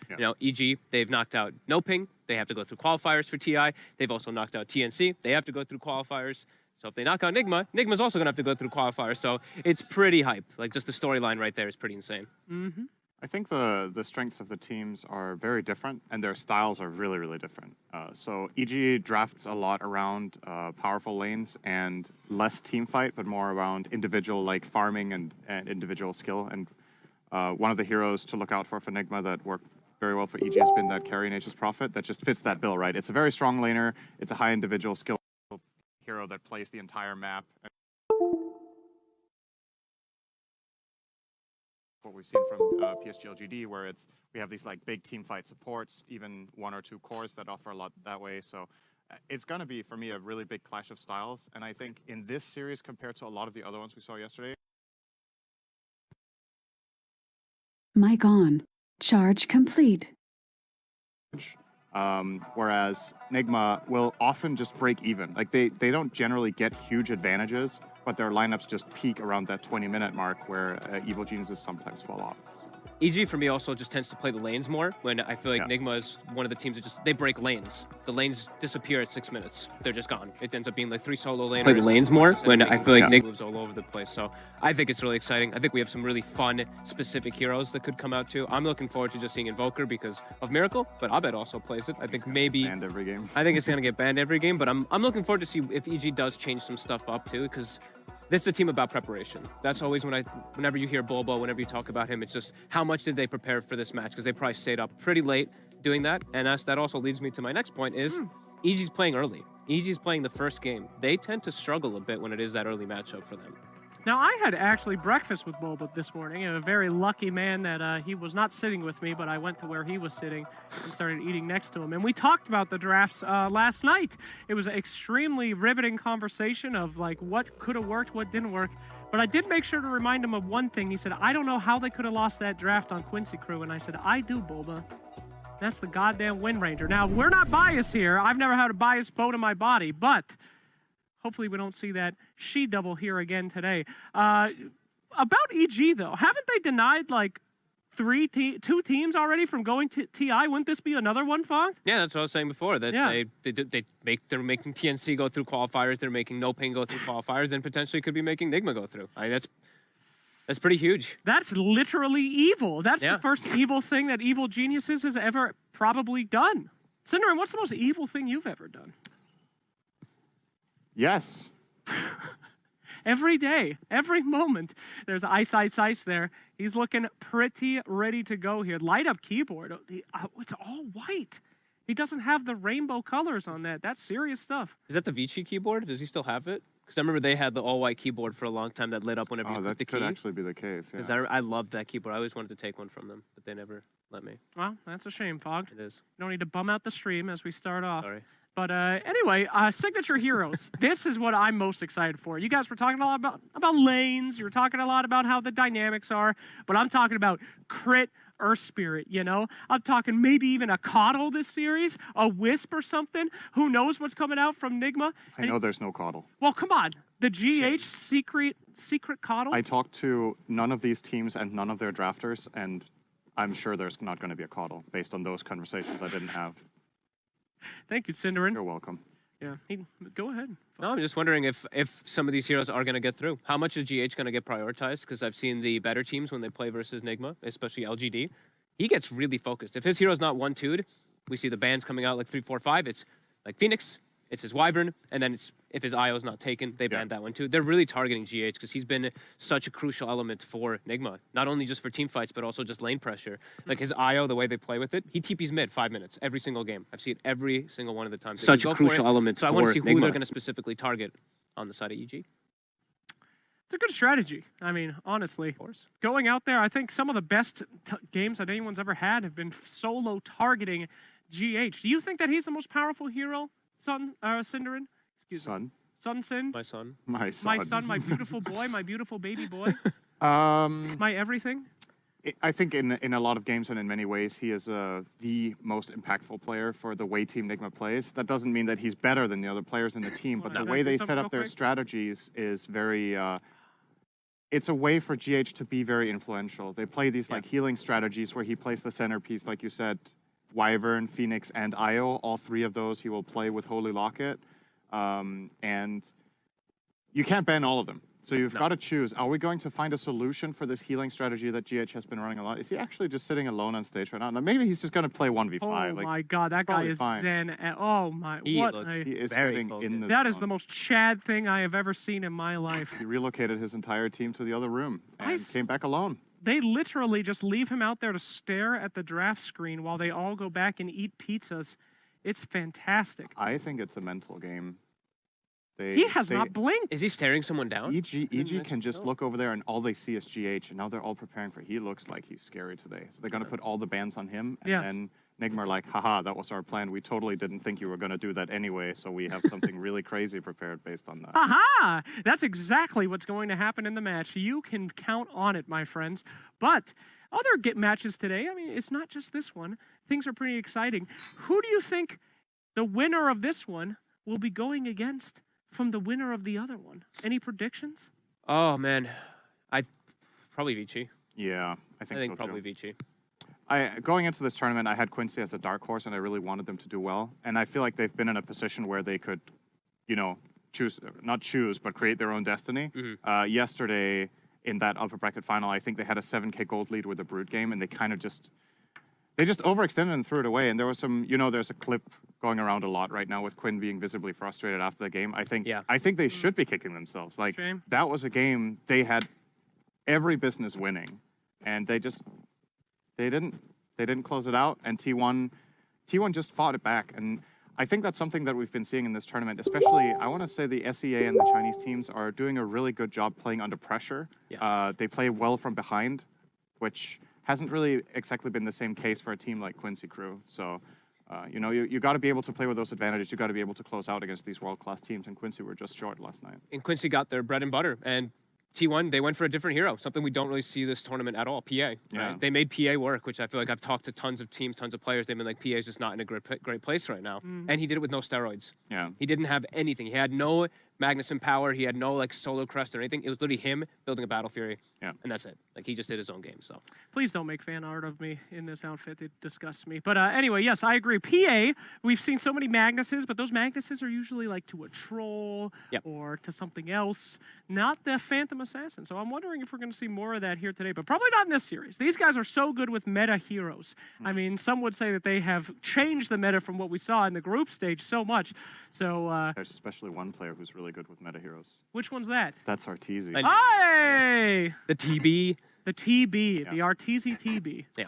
You know, e.g., they've knocked out No Ping. They have to go through qualifiers for TI. They've also knocked out TNC. They have to go through qualifiers. So if they knock out Nigma, Nigma's also going to have to go through qualifiers. So it's pretty hype. Like, just the storyline right there is pretty insane. Mm-hmm. I think the strengths of the teams are very different, and their styles are really, really different. So EG drafts a lot around powerful lanes and less team fight, but more around individual, like, farming and individual skill. And one of the heroes to look out for Nigma that worked very well for EG has been that carry Nature's Prophet that just fits that bill, right? It's a very strong laner. It's a high individual skill hero that plays the entire map. What we've seen from PSG LGD, where we have these like big team fight supports, even 1 or 2 cores that offer a lot that way. So it's going to be, for me, a really big clash of styles. And I think in this series, compared to a lot of the other ones we saw yesterday, Mic on. Charge complete. whereas Nigma will often just break even. Like they don't generally get huge advantages, but their lineups just peak around that 20-minute mark where evil geniuses sometimes fall off. So. EG for me also just tends to play the lanes more, when I feel like Nigma is one of the teams that they break lanes. The lanes disappear at 6 minutes. They're just gone. It ends up being like 3 solo laners. Play the lanes more, when I feel like Nigma moves all over the place. So I think it's really exciting. I think we have some really fun, specific heroes that could come out too. I'm looking forward to just seeing Invoker because of Miracle, but Abed also plays it. I think maybe... banned every game. I think it's going to get banned every game, but I'm looking forward to see if EG does change some stuff up too, because... this is a team about preparation. That's always whenever you hear Bobo, whenever you talk about him, it's just how much did they prepare for this match? Because they probably stayed up pretty late doing that. And that also leads me to my next point is EG's playing early. EG's playing the first game. They tend to struggle a bit when it is that early matchup for them. Now, I had actually breakfast with Boba this morning, and a very lucky man that he was not sitting with me, but I went to where he was sitting and started eating next to him. And we talked about the drafts last night. It was an extremely riveting conversation of, like, what could have worked, what didn't work. But I did make sure to remind him of one thing. He said, I don't know how they could have lost that draft on Quincy Crew. And I said, I do, Boba. That's the goddamn Wind Ranger. Now, we're not biased here. I've never had a biased bone in my body, but... hopefully we don't see that she-double here again today. About EG, though, haven't they denied, like, 2 teams already from going to TI? Wouldn't this be another one, Fong? Yeah, that's what I was saying before. That they're making TNC go through qualifiers, they're making No Pain go through qualifiers, and potentially could be making Nigma go through. I mean, that's pretty huge. That's literally evil. That's the first evil thing that Evil Geniuses has ever probably done. Cinderin, what's the most evil thing you've ever done? Yes. Every day, every moment, there's ice there. He's looking pretty ready to go here. Light up keyboard. It's all white. He doesn't have the rainbow colors on that. That's serious stuff. Is that the Vici keyboard? Does he still have it? Because I remember they had the all-white keyboard for a long time that lit up whenever you clicked the key. That could actually be the case, yeah. I love that keyboard. I always wanted to take one from them, but they never let me. Well, that's a shame, Fog. It is. You don't need to bum out the stream as we start off. Sorry. But anyway, signature heroes. This is what I'm most excited for. You guys were talking a lot about lanes. You were talking a lot about how the dynamics are. But I'm talking about crit Earth Spirit, you know? I'm talking maybe even a Coddle this series, a Wisp or something. Who knows what's coming out from Nigma? I know there's no Coddle. Well, come on. The GH secret Coddle? I talked to none of these teams and none of their drafters, and I'm sure there's not going to be a Coddle based on those conversations I didn't have. Thank you, Cinderin. You're welcome. Yeah, go ahead. No, I'm just wondering if some of these heroes are going to get through. How much is GH going to get prioritized? Because I've seen the better teams when they play versus Nigma, especially LGD. He gets really focused. If his hero's not 1-2'd, we see the bans coming out like 3, 4, 5. It's like Phoenix, it's his Wyvern, and then if his IO's not taken, they ban that one too. They're really targeting GH because he's been such a crucial element for Nigma. Not only just for team fights, but also just lane pressure. Like his IO, the way they play with it, he TP's mid 5 minutes every single game. I've seen it every single one of the times. Such a crucial element for Nigma. So I want to see who they're going to specifically target on the side of EG. It's a good strategy. I mean, honestly. Of course. Going out there, I think some of the best games that anyone's ever had have been solo targeting GH. Do you think that he's the most powerful hero? Cinderin? Son. Sin? My son. My son. My son, my beautiful boy, my beautiful baby boy. My everything. I think in a lot of games and in many ways, he is the most impactful player for the way Team Nigma plays. That doesn't mean that he's better than the other players in the team, but the way they set up their strategies is very... it's a way for GH to be very influential. They play these like healing strategies where he plays the centerpiece, like you said, Wyvern, Phoenix, and Io. All three of those he will play with Holy Locket. And you can't ban all of them. So you've got to choose. Are we going to find a solution for this healing strategy that GH has been running a lot? Is he actually just sitting alone on stage right now? No, maybe he's just going to play 1v5. Oh my God, that guy is zen. Oh my, He what? looks He is very sitting in the That is zone. the most Chad thing I have ever seen in my life. He relocated his entire team to the other room and came back alone. They literally just leave him out there to stare at the draft screen while they all go back and eat pizzas. It's fantastic. I think it's a mental game. He has not blinked. Is he staring someone down? EG can just look over there and all they see is GH, and now they're all preparing for. He looks like he's scary today, so they're going to put all the bans on him, and then Nigma are like, haha, that was our plan. We totally didn't think you were going to do that anyway, so we have something really crazy prepared based on that. Aha! That's exactly what's going to happen in the match. You can count on it, my friends. But other matches today, I mean, it's not just this one. Things are pretty exciting. Who do you think the winner of this one will be going against from the winner of the other one? Any predictions? Oh, man. Probably Vici. Yeah, I think so probably too. Vici. Going into this tournament, I had Quincy as a dark horse, and I really wanted them to do well. And I feel like they've been in a position where they could, you know, not choose, but create their own destiny. Yesterday, in that upper bracket final, I think they had a 7K gold lead with a Brood game, and they kind of just overextended and threw it away. And there was some, you know, there's a clip going around a lot right now with Quinn being visibly frustrated after the game. I think they should be kicking themselves. Like, that was a game they had every business winning, and they didn't close it out. And T1 just fought it back. And I think that's something that we've been seeing in this tournament, especially, I want to say the SEA and the Chinese teams are doing a really good job playing under pressure. They play well from behind, which hasn't really exactly been the same case for a team like Quincy Crew. So, you know, you got to be able to play with those advantages. You got to be able to close out against these world-class teams, and Quincy were just short last night. And Quincy got their bread and butter, and T1, they went for a different hero, something we don't really see this tournament at all, PA. Right? They made PA work, which I feel like I've talked to tons of teams, tons of players. They've been like, PA is just not in a great place right now. And he did it with no steroids. He didn't have anything. He had no Magnuson power. He had no like solo crest or anything. It was literally him building a Battle Fury, and that's it. Like, he just did his own game. So please don't make fan art of me in this outfit. It disgusts me. But anyway, yes, I agree. PA, we've seen so many Magnuses, but those Magnuses are usually like to a troll or to something else, not the Phantom Assassin. So I'm wondering if we're going to see more of that here today, but probably not in this series. These guys are so good with meta heroes. I mean, some would say that they have changed the meta from what we saw in the group stage so much. So there's especially one player who's really good with meta heroes. Which one's that? That's Arteezy. Hey! The TB. The TB, the Arteezy TB. Yeah.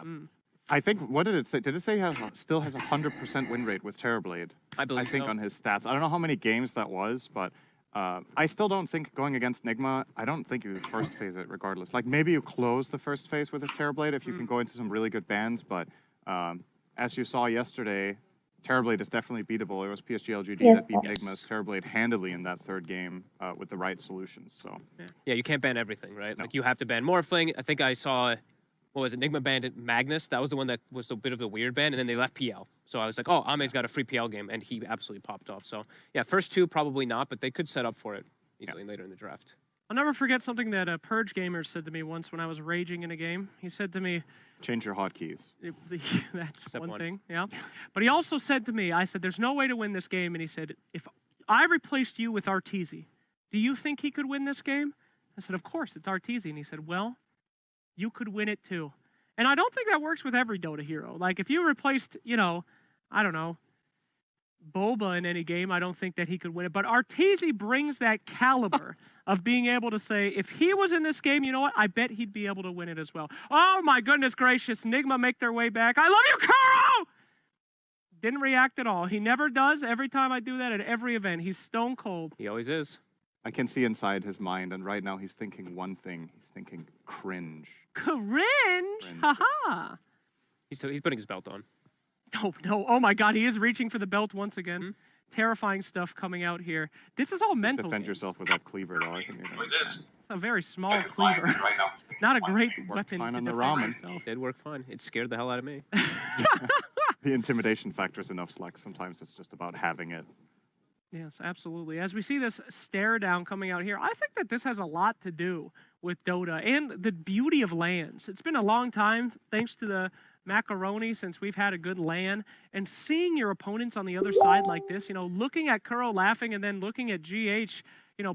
I think, what did it say? Did it say he still has a 100% win rate with Terrorblade? I think on his stats. I don't know how many games that was, but I still don't think going against Nigma, I don't think you first phase it regardless. Like, maybe you close the first phase with his Terrorblade if you can go into some really good bans, but as you saw yesterday, Terrorblade is definitely beatable. It was PSG LGD that beat Nigma's Terrorblade handily in that third game with the right solutions. So yeah, you can't ban everything, right? No. Like, you have to ban Morphling. I think I saw, what was it, Nigma banned Magnus. That was the one that was a bit of the weird ban, and then they left PL. So I was like, oh, Ame's got a free PL game, and he absolutely popped off. So yeah, first two probably not, but they could set up for it easily later in the draft. I'll never forget something that a Purge gamer said to me once when I was raging in a game. He said to me, change your hotkeys. That's Step one one. thing, yeah. But he also said to me, I said, there's no way to win this game. And he said, if I replaced you with Arteezy, do you think he could win this game? I said, of course, it's Arteezy. And he said, well, you could win it too. And I don't think that works with every Dota hero. Like, if you replaced, you know, I don't know, Boba in any game, I don't think that he could win it. But Arteezy brings that caliber of being able to say, if he was in this game, you know what? I bet he'd be able to win it as well. Oh, my goodness gracious. Nigma make their way back. I love you, Kuro! Didn't react at all. He never does. Every time I do that at every event, he's stone cold. He always is. I can see inside his mind, and right now he's thinking one thing. He's thinking cringe. Cringe? Haha. He's putting his belt on. No. Oh, my God. He is reaching for the belt once again. Terrifying stuff coming out here. This is all mental. Defend yourself with that cleaver, though. I think you're gonna... It's a very small cleaver. Not a great weapon fine to on the defend ramen. yourself. It did work fine. It scared the hell out of me. The intimidation factor is enough, Slack. Sometimes it's just about having it. Yes, absolutely. As we see this stare down coming out here, I think that this has a lot to do with Dota and the beauty of lands. It's been a long time, thanks to the macaroni, since we've had a good LAN, and seeing your opponents on the other side like this, looking at Kuro laughing and then looking at GH,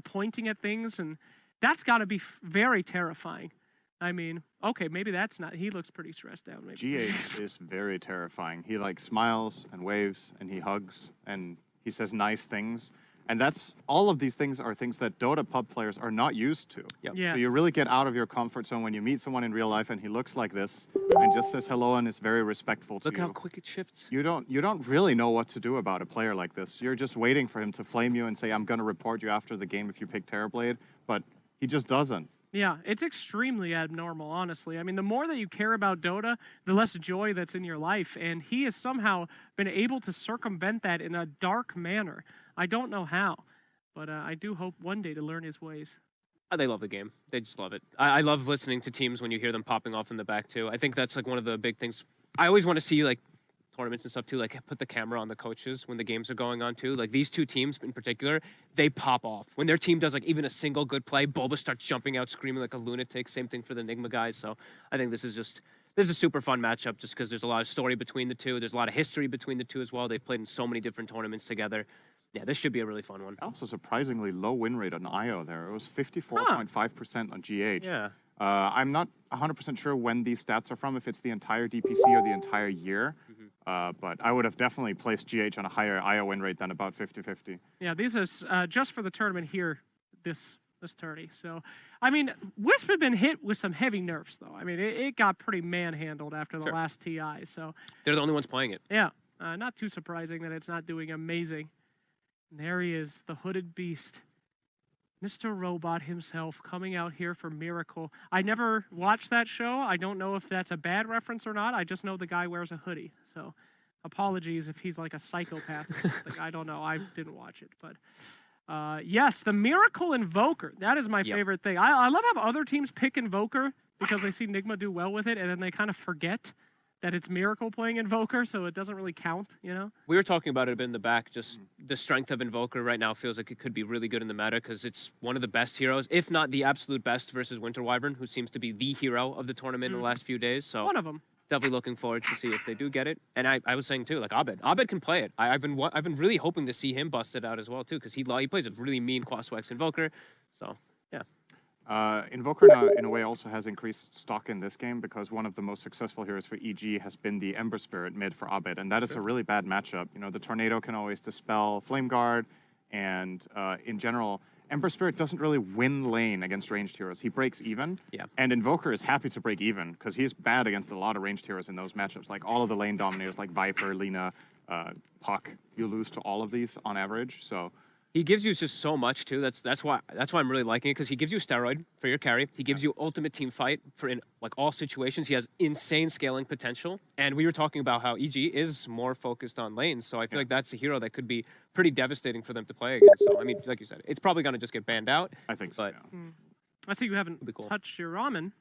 pointing at things, and that's got to be very terrifying. I mean, okay, maybe that's not. He looks pretty stressed out. Maybe. GH is very terrifying. He like smiles and waves and he hugs and he says nice things. And that's all of these things are things that Dota pub players are not used to. Yep. Yes. So you really get out of your comfort zone when you meet someone in real life and he looks like this and just says hello and is very respectful to Look you. how quick it shifts. You don't really know what to do about a player like this. You're just waiting for him to flame you and say, I'm going to report you after the game if you pick Terrorblade, but he just doesn't. Yeah, it's extremely abnormal, honestly. I mean, the more that you care about Dota, the less joy that's in your life, and he has somehow been able to circumvent that in a dark manner. I don't know how, but I do hope one day to learn his ways. They love the game. They just love it. I love listening to teams when you hear them popping off in the back, too. I think that's, like, one of the big things. I always want to see, like, tournaments and stuff, too, like, put the camera on the coaches when the games are going on, too. Like, these two teams in particular, they pop off. When their team does, like, even a single good play, Bulba starts jumping out, screaming like a lunatic. Same thing for the Nigma guys. So I think this is a super fun matchup just because there's a lot of story between the two. There's a lot of history between the two as well. They've played in so many different tournaments together. Yeah, this should be a really fun one. Also surprisingly low win rate on IO there. It was 54.5% on GH. Yeah. I'm not 100% sure when these stats are from, if it's the entire DPC or the entire year. But I would have definitely placed GH on a higher IO win rate than about 50-50. Yeah, these are just for the tournament here, this tourney. So, I mean, Wisp had been hit with some heavy nerfs, though. I mean, it got pretty manhandled after the last TI. So They're the only ones playing it. yeah, not too surprising that it's not doing amazing. And there he is, the hooded beast. Mr. Robot himself coming out here for Miracle. I never watched that show. I don't know if that's a bad reference or not. I just know the guy wears a hoodie. So apologies if he's like a psychopath or something. I don't know. I didn't watch it. But yes, the Miracle Invoker. That is my favorite thing. I love how other teams pick Invoker because they see Nigma do well with it, and then they kind of forget that it's Miracle playing Invoker, so it doesn't really count, We were talking about it a bit in the back, just the strength of Invoker right now feels like it could be really good in the meta because it's one of the best heroes, if not the absolute best versus Winter Wyvern, who seems to be the hero of the tournament in the last few days. So One of them. definitely looking forward to see if they do get it. And I was saying too, like Abed. Abed can play it. I've been really hoping to see him bust it out as well too, because he plays a really mean Quaswex Invoker. So yeah. Invoker in a way also has increased stock in this game because one of the most successful heroes for EG has been the Ember Spirit mid for Abed, and that is a really bad matchup. The Tornado can always dispel Flame Guard, and in general, Ember Spirit doesn't really win lane against ranged heroes. He breaks even, and Invoker is happy to break even because he's bad against a lot of ranged heroes in those matchups. Like all of the lane dominators like Viper, Lina, Puck, you lose to all of these on average, so... He gives you just so much too. That's why I'm really liking it, because he gives you steroid for your carry. He gives you ultimate team fight for in like all situations. He has insane scaling potential. And we were talking about how EG is more focused on lanes, so I feel like that's a hero that could be pretty devastating for them to play against. So I mean, like you said, it's probably gonna just get banned out. I think so. But I see you haven't cool. touched your ramen.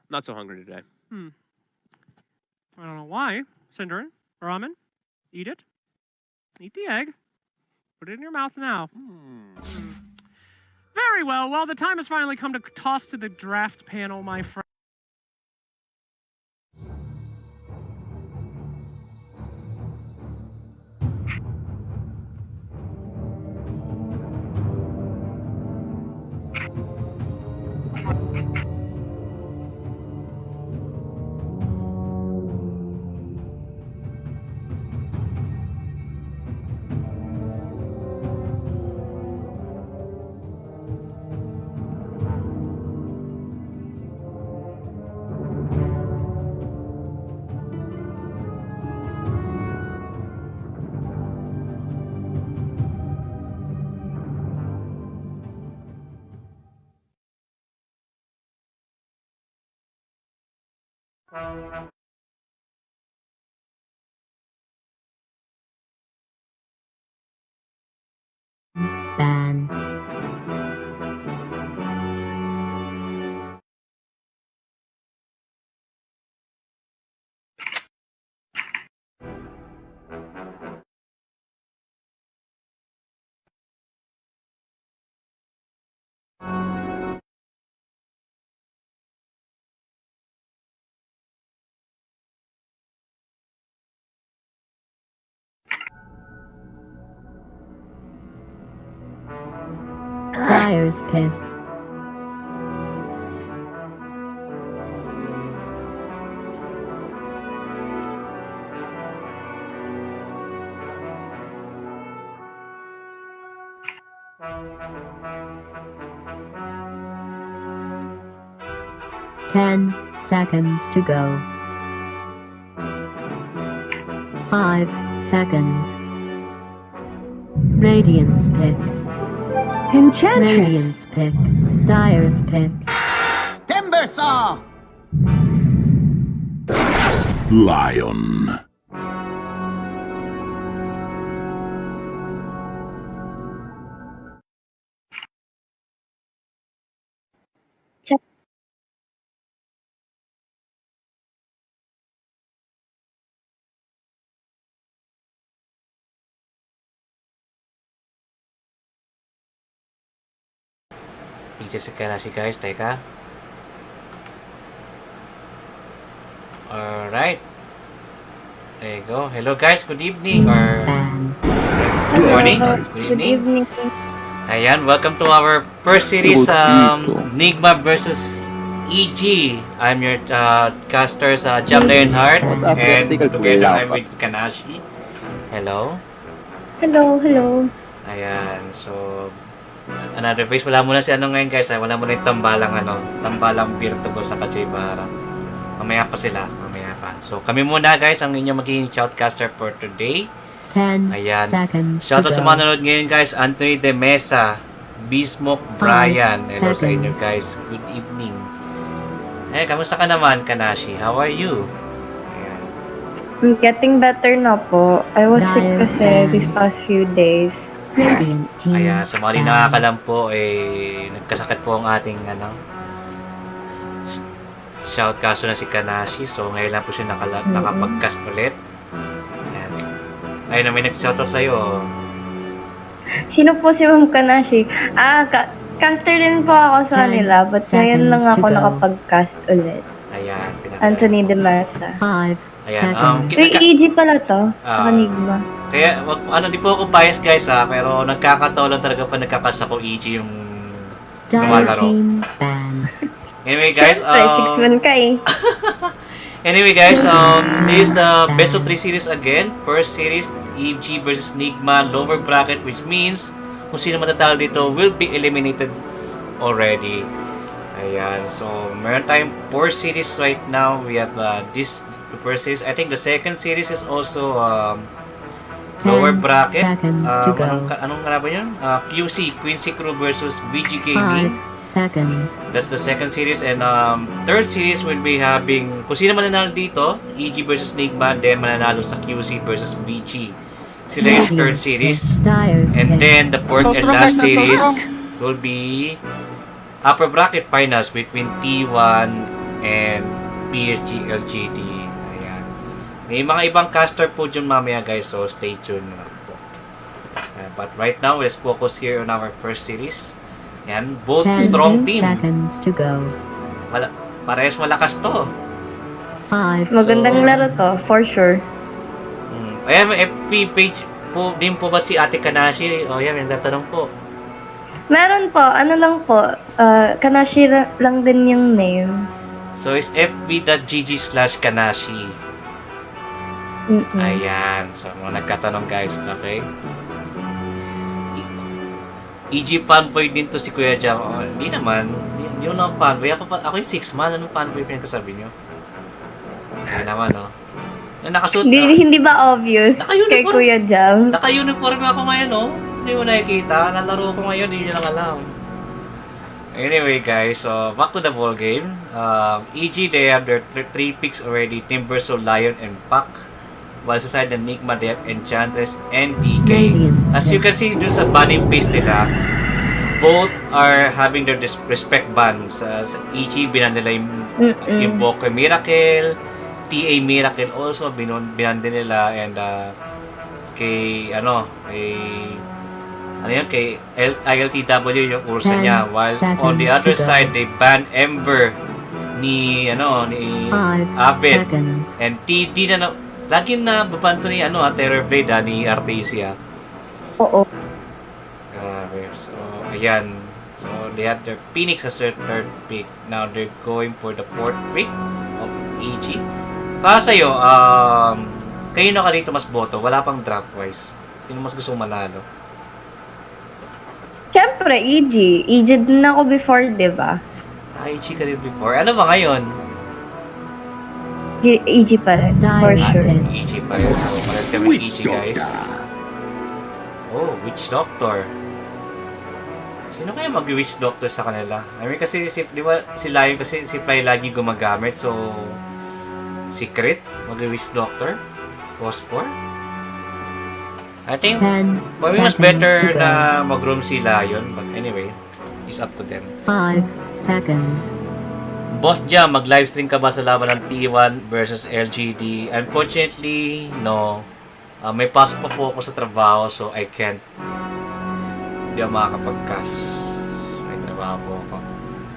Not so hungry today. I don't know why. Syndrin, ramen, eat it. Eat the egg. Put it in your mouth now. Very well. Well, the time has finally come to toss to the draft panel, my friend. Ban. Dyer's pick. Ten seconds to go. 5 seconds. Radiant's pick. Enchantress. Radiant's pick. Dyer's pick. Timbersaw! Lion. Jessica na si guys, teka. Alright. There you go. Hello guys, good evening or good morning. Good evening. Ayan, welcome to our first series, Nigma versus EG. I'm your casters, Jam Lionheart, and together I'm with Kanashi. Hello. Hello. Ayan, so another face, wala muna si ano ngayon guys, wala muna yung tambalang Virtugo sa Kachibara. Mamaya pa sila, mamaya pa. So kami muna guys, ang inyong magiging shoutcaster for today. 10 Ayan. seconds Shoutout to sa go. mga nanonood ngayon guys, Anthony De Mesa, Bismoke Brian, hello sa inyo guys, good evening. Kamusta ka naman Kanashi? How are you? Ayan. I'm getting better na po. I was sick kasi these past few days. Ayan, sa mga nakakalam po, nagkasakit po ang ating shoutcaster na si Kanashi. So, ngayon lang po siya nakapag-cast ulit. Ayan. Ayun, may nag-shoutout sa'yo. Sino po si Ma'am Kanashi? Caster din po ako sa kanila, but ngayon lang ako nakapag-cast ulit. Ayan, Anthony De Mesa. 5 Ayan, Kay EG pala to, sa Nigma. Kaya, di po ako bias guys pero nagkakataon lang talaga pa nagkakasa ko EG yung lumalaro. Anyway guys, Anyway guys, this is the best of 3 series again. First series, EG versus Nigma, lower bracket, which means kung sino matatalo dito will be eliminated already. Ayan, so meron tayong 4 series right now. We have this first series. I think the second series is also lower bracket. Anong nga ba yun? QC, Quincy Crew versus VG Gaming. 5 seconds. That's the second series. And third series will be having, kung sino mananalo dito, EG versus Nigma, then mananalo sa QC versus VG. Sila yung third series. And then the fourth and last series will be upper bracket finals between T1 and PSG LGD. Ayan. May mga ibang caster po dyan mamaya guys, so stay tuned naman po. But right now, let's focus here on our first series. Ayan, both strong team. 10 seconds to go. Parehas malakas to. 5. Magandang laro to, for sure. Ayan, may FB page po, din po ba si Ate Kanashi? O yan, may nagtatanong po. Meron po, ano lang po, Kanashi lang din yung name. So, it's fb.gg/Kanashi. Ayan. So, mga nagkatanong guys. Okay. EG fanboy din to si Kuya Jam. Hindi naman. Hindi naman fanboy. Ako yung 6 man. Anong fanboy pinagkasabi nyo? Hindi naman, no? Nakasuot. Hindi ba obvious kay Kuya Jam? Naka-uniform ako ngayon, no? Hindi mo nakikita. Nalaro ko ngayon. Hindi nyo lang alam. Anyway, guys. So, back to the ball game. EG, they have their 3 picks already. Timbersaw, Lion, and Pac. While sa side ng Nigma, they have Enchantress and DK. As you can see dun sa banning pace nila, both are having their respect ban. Sa EG, binan nila yung Invoker Miracle, TA Miracle also, binan din nila, and kay ILTW yung ursa niya. While on the other side, they ban Ember ni Abed. And TD na lagi na babanto ni Terrorblade ni Artesia. Oo. Grabe. So, ayan. So, they have their Phoenix as their third pick. Now, they're going for the fourth pick of EG. Para sa'yo, kayo na ka dito mas boto. Wala pang draft-wise. Sino mas gusto manalo? Siyempre, EG. EG din ako before, di ba? EG ka rin before. Ano ba ngayon? EG pa rin, for sure. EG pa rin. So, pares kami EG, guys. Oh, Witch Doctor. Sino kaya mag-Witch Doctor sa kanila? I mean, kasi, di ba, si Lion kasi si Fly lagi gumagamit. So, Secret? Mag-Witch Doctor? Phosphor? I think, for me, mas better na mag-roam si Lion. But anyway, it's up to them. 5 seconds. Boss Jam, mag-livestream ka ba sa laban ng T1 versus LGD? Unfortunately, no. May pasok pa po ako sa trabaho, so I can't. Hindi ako makakapag-cast. May trabaho po ako.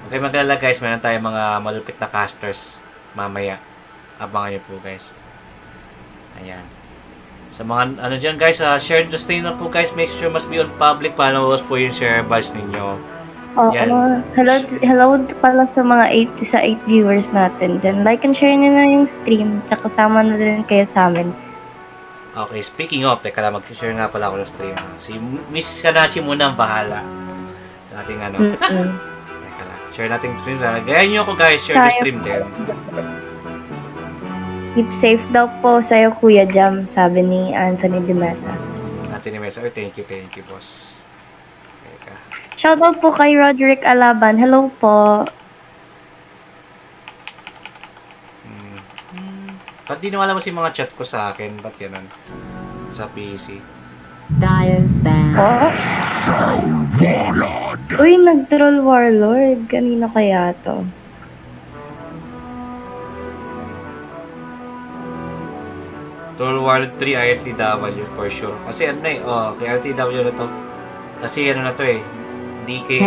Okay, magalala guys, meron tayong mga malupit na casters mamaya. Abangan nyo po guys. Ayan. Sa mga ano dyan guys, share the stream na po guys. Make sure must be on public para mawas po yung share badge ninyo. Hello pala sa mga 8 sa 8 viewers natin dyan. Like and share nyo na yung stream. Tsaka sama na din kayo sa amin. Okay, speaking of, teka lang, mag-share nga pala ako ng stream. Si Miss Kanashi muna ang bahala. Sa ating ano. Teka lang, share natin yung stream. Gaya nyo ako guys, share the stream din. Keep safe daw po sa'yo, Kuya Jam, sabi ni Anthony de Mesa. Anthony Mesa, thank you, boss. Teka. Shoutout po kay Roderick Alaban. Hello po. Ba't di naman alam mo si mga chat ko sa akin? Ba't ganun? Sa PC. Dyer's band. Uy, nag-troll Warlord. Kanino kaya to? Troll Warlord 3 ILTW for sure. Kasi ano kay ILTW na to. Kasi ano na to DK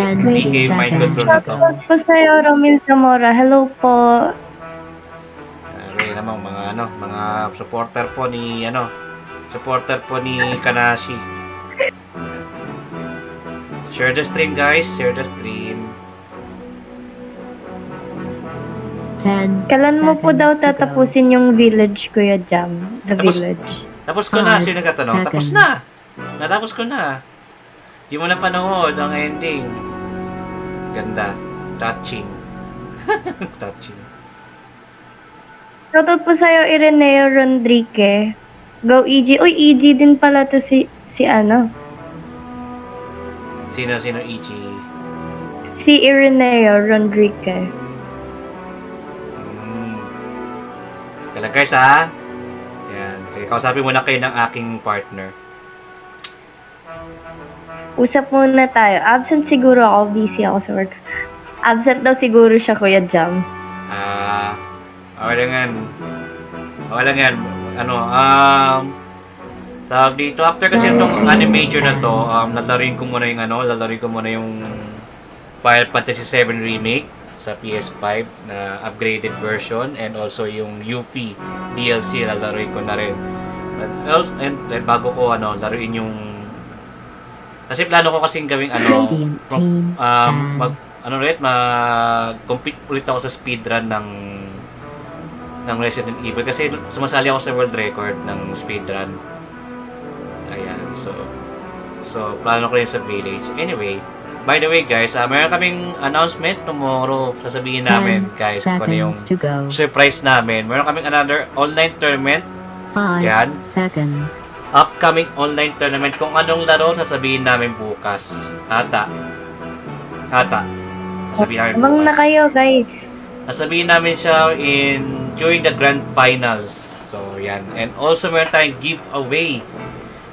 mind control na to. Shoutout po sa'yo, Romil Zamora. Hello po. Okay naman, mga supporter po ni Kanashi. Share the stream guys, share the stream. 10 Kailan mo po daw tatapusin yung village, Kuya Jam? Village. Tapos ko na, sino nagtatanong? Tapos na! Natapos ko na. Di mo na panood ang ending. Ganda. Touching. Touching. Shoutout po sa'yo, Ireneo Rodrique. Go EG. Uy, EG din pala to si ano? Sino EG? Si Ireneo Rodrique. Kaya guys ha. Yan. Sige, kausapin muna kayo ng aking partner. Usap muna tayo. Absent siguro ako. Busy ako sa work. Absent daw siguro siya, Kuya Jam. Okay lang yan. Tawag dito, after kasi itong Animajor na to, lalaruin ko muna yung Final Fantasy 7 Remake sa PS5 na upgraded version, and also yung Yuffie DLC lalaruin ko na rin. And bago ko laruin yung, kasi plano ko kasing gawing mag-compete ulit ako sa speedrun ng Resident Evil kasi sumasali ako sa world record ng speedrun. Ayan, so plano ko rin sa village. Anyway, by the way guys, meron kaming announcement tomorrow. Sasabihin namin guys kung ano yung surprise namin. Meron kaming another online tournament. 5 Yan. seconds. Upcoming online tournament. Kung anong laro sasabihin namin bukas. Ata. Sasabihin namin bukas. Abang na kayo guys. Sasabihin namin siya during the grand finals. So yan. And also meron tayong giveaway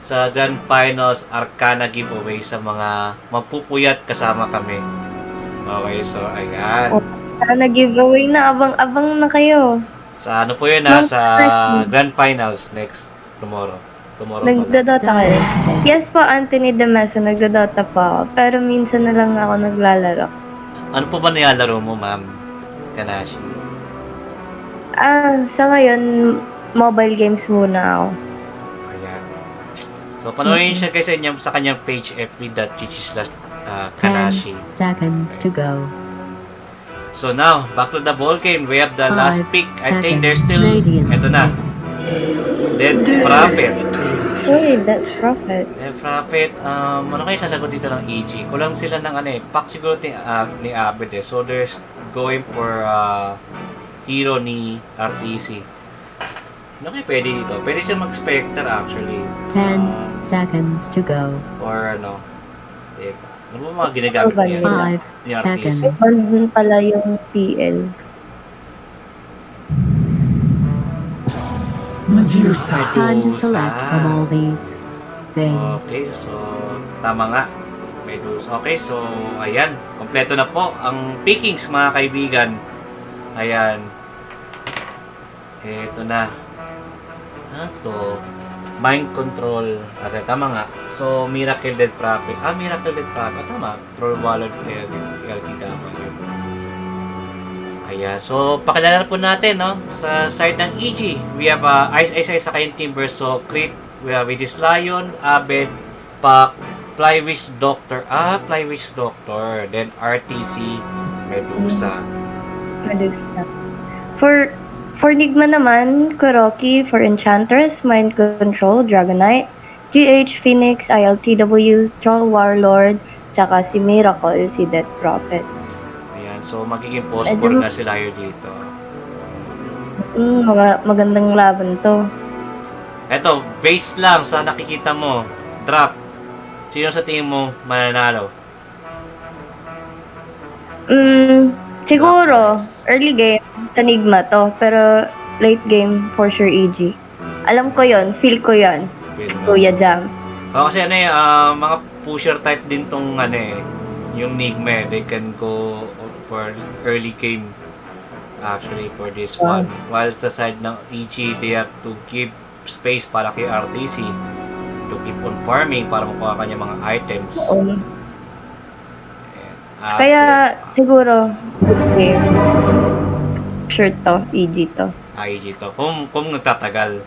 sa Grand Finals, Arcana giveaway sa mga mapupuyat kasama kami. Okay, so ayan. Sana giveaway na, abang na kayo. Sa ano po yun sa Grand Finals tomorrow. Nagdodota kayo? Yes po, Anthony de Mesa, nagdodota po ako. Pero minsan na lang ako naglalaro. Ano po ba nilalaro mo, ma'am? Kanashi? Sa ngayon, mobile games muna ako. So, panoorin siya guys sa kanyang page fb.gg/ Kanashi. 10 seconds to go. So now, back to the ball game. We have the 5 last pick. I think there's seconds. still... Radiant. Ito na. Dead Prophet. Uy, that's profit. Dead Prophet. Ano kayo sasagot dito ng EG? Kulang sila ng ano eh. Pack siguro ni Abed eh. So there's going for hero ni RTC. Ano kayo pwede dito? Pwede siya mag-Spectre actually. 10 seconds to go. Or ano. Teka. Ano ba mga ginagamit niya? 5 Ni RTC. seconds. Bandun pala yung PL. Time to select from all these things. Okay, so tama nga. Medusa. Okay, so ayan. Kompleto na po ang pickings mga kaibigan. Ayan. Ito na. Ano to? Mind control. Kasi tama nga. So, Miracle Dead Prophet. Miracle Dead Prophet. Tama. Troll Wallet Kigama. Ayan. So, pakilala po natin, no? Sa side ng EG, we have Ice sa kayong Timber. So, Crit, we have this Lion, Abed, Pak, Flywish Doctor. Flywish Doctor. Then, RTC, Medusa. For Nigma naman, Kuroki for Enchantress, Mind Control, Dragonite, GH, Phoenix, ILTW, Troll Warlord, tsaka si Miracle, si Death Prophet. Ayan, so magiging post-4 na sila yun dito. Magandang laban to. Eto, base lang sa nakikita mo. Drop. Sino sa tingin mo mananalo? Siguro, early game sa Nigma to, pero late game for sure EG. Alam ko yon, feel ko yon. Kuya Jam. Kasi ano eh, mga pusher type din tong ano eh, yung Nigma, they can go for early game actually for this one. While sa side ng EG, they have to give space para kay RTC to keep on farming para makuha kanya mga items. Kaya siguro okay. Sure to, EG to. EG to. Kung nagtatagal.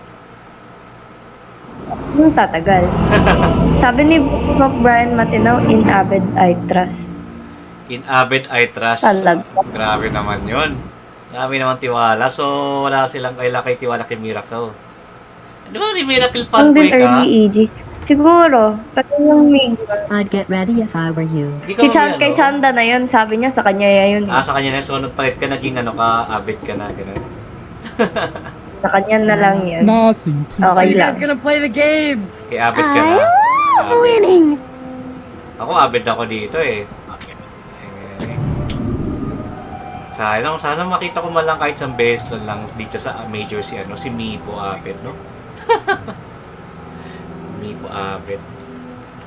Tatagal. Sabi ni Prof. Brian Matinaw, in Abed I trust. In Abed I trust. Grabe naman yun. Grabe naman tiwala. So, wala silang kay tiwala kay Miracle. Di ba, Miracle fanboy ka? Early EG. Siguro, pati yung Nigma. I'd get ready if I were you. Kay Chanda na yun, sabi niya sa kanya yun. Sa kanya na. So, nagpalit ka, naging ano ka, Abed ka na. Ganun. Sa kanya na lang yan. Okay lang. gonna play the game! Kay Abed ka na. I'm winning! Ako, Abed ako dito eh. Sana makita ko malang kahit isang beses lang dito sa major si Mipo Abed, no? Mipo Abed.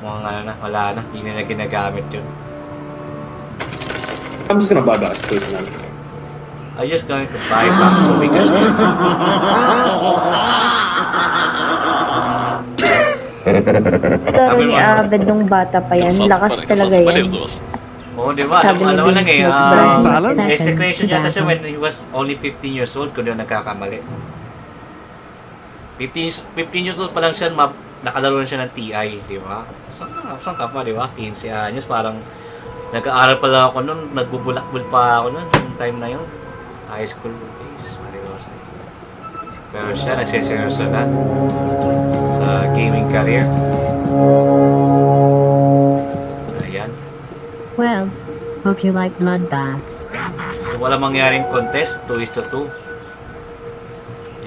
Mukhang wala na. Hindi na ginagamit yun. I'm just gonna buy back, please, man. I'm just going to buy back so we can... Pero ni Abed nung bata pa yan, lakas talaga yan. Oo, di ba? Alam mo lang eh, execution yata siya when he was only 15 years old, kung doon nagkakamali. 15 years old pa lang siya, nakalaro na siya ng TI, di ba? Saan ka pa, di ba? 15 anyos, parang nag-aaral pa lang ako noon, nagbubulakbul pa ako noon, yung time na yun. High school days, mariwas. Pero siya, nagsiseryoso na sa gaming career. Ayan. Well, hope you like bloodbaths. So, wala mangyaring contest, 2:2.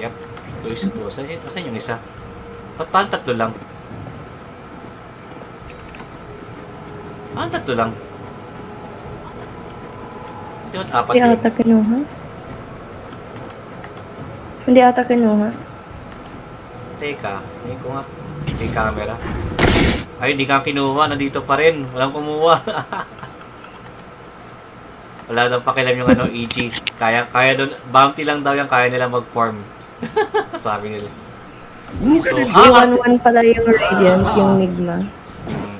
Yep, 2:2. Saan yung isa? Paano tatlo lang? Paano tatlo lang? Hindi ba't apat yun? Ata kinuha. Hindi ata kinuha. Teka, hindi ko nga. Hindi camera. Ay, hindi ka kinuha. Nandito pa rin. Walang kumuha. Wala daw pakialam yung EG. Kaya doon, bounty lang daw yan. Kaya nila mag-farm. Sabi nila. So, 1-1 pala yung Radiant, yung Nigma.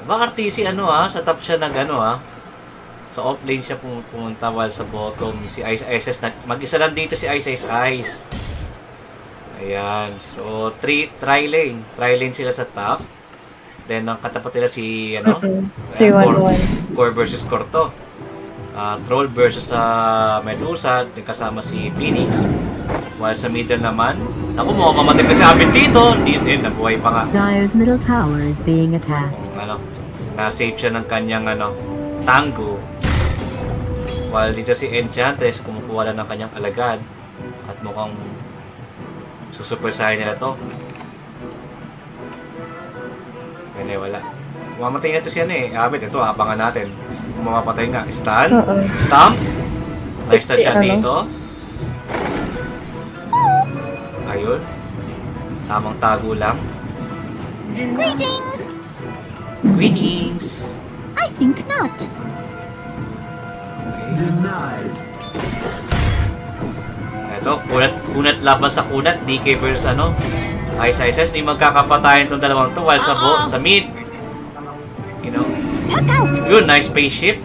Baka RTC sa top siya sa offlane siya pumunta while sa bottom si Ice Ice mag-isa lang dito si Ice Ice. Ayan. So, tri lane sila sa top. Then, ang katapat nila si, ano? 3-1-1. Core versus Core to. Troll versus Medusa, kasama si Phoenix. While sa middle naman, naku mo, mamatay pa si Abid dito. Hindi, nabuhay pa nga. Dire's middle tower is being attacked. Na-save siya ng kanyang, tango. While dito si Enchantress, kumukuha lang ng kanyang alagad. At mukhang susupersahin nila to. Hindi, wala. Mamatay na ito siya Abid, ito, abangan natin. Kung mamapatay nga. Stun? Stomp? Nice-stun siya dito. Ayun. Tamang tago lang. Greetings! I think not. Denied. Ito, kunat laban sa kunat. DK versus Ice. Hindi magkakapatayan itong dalawang to. While sa mid. Yun, nice spaceship.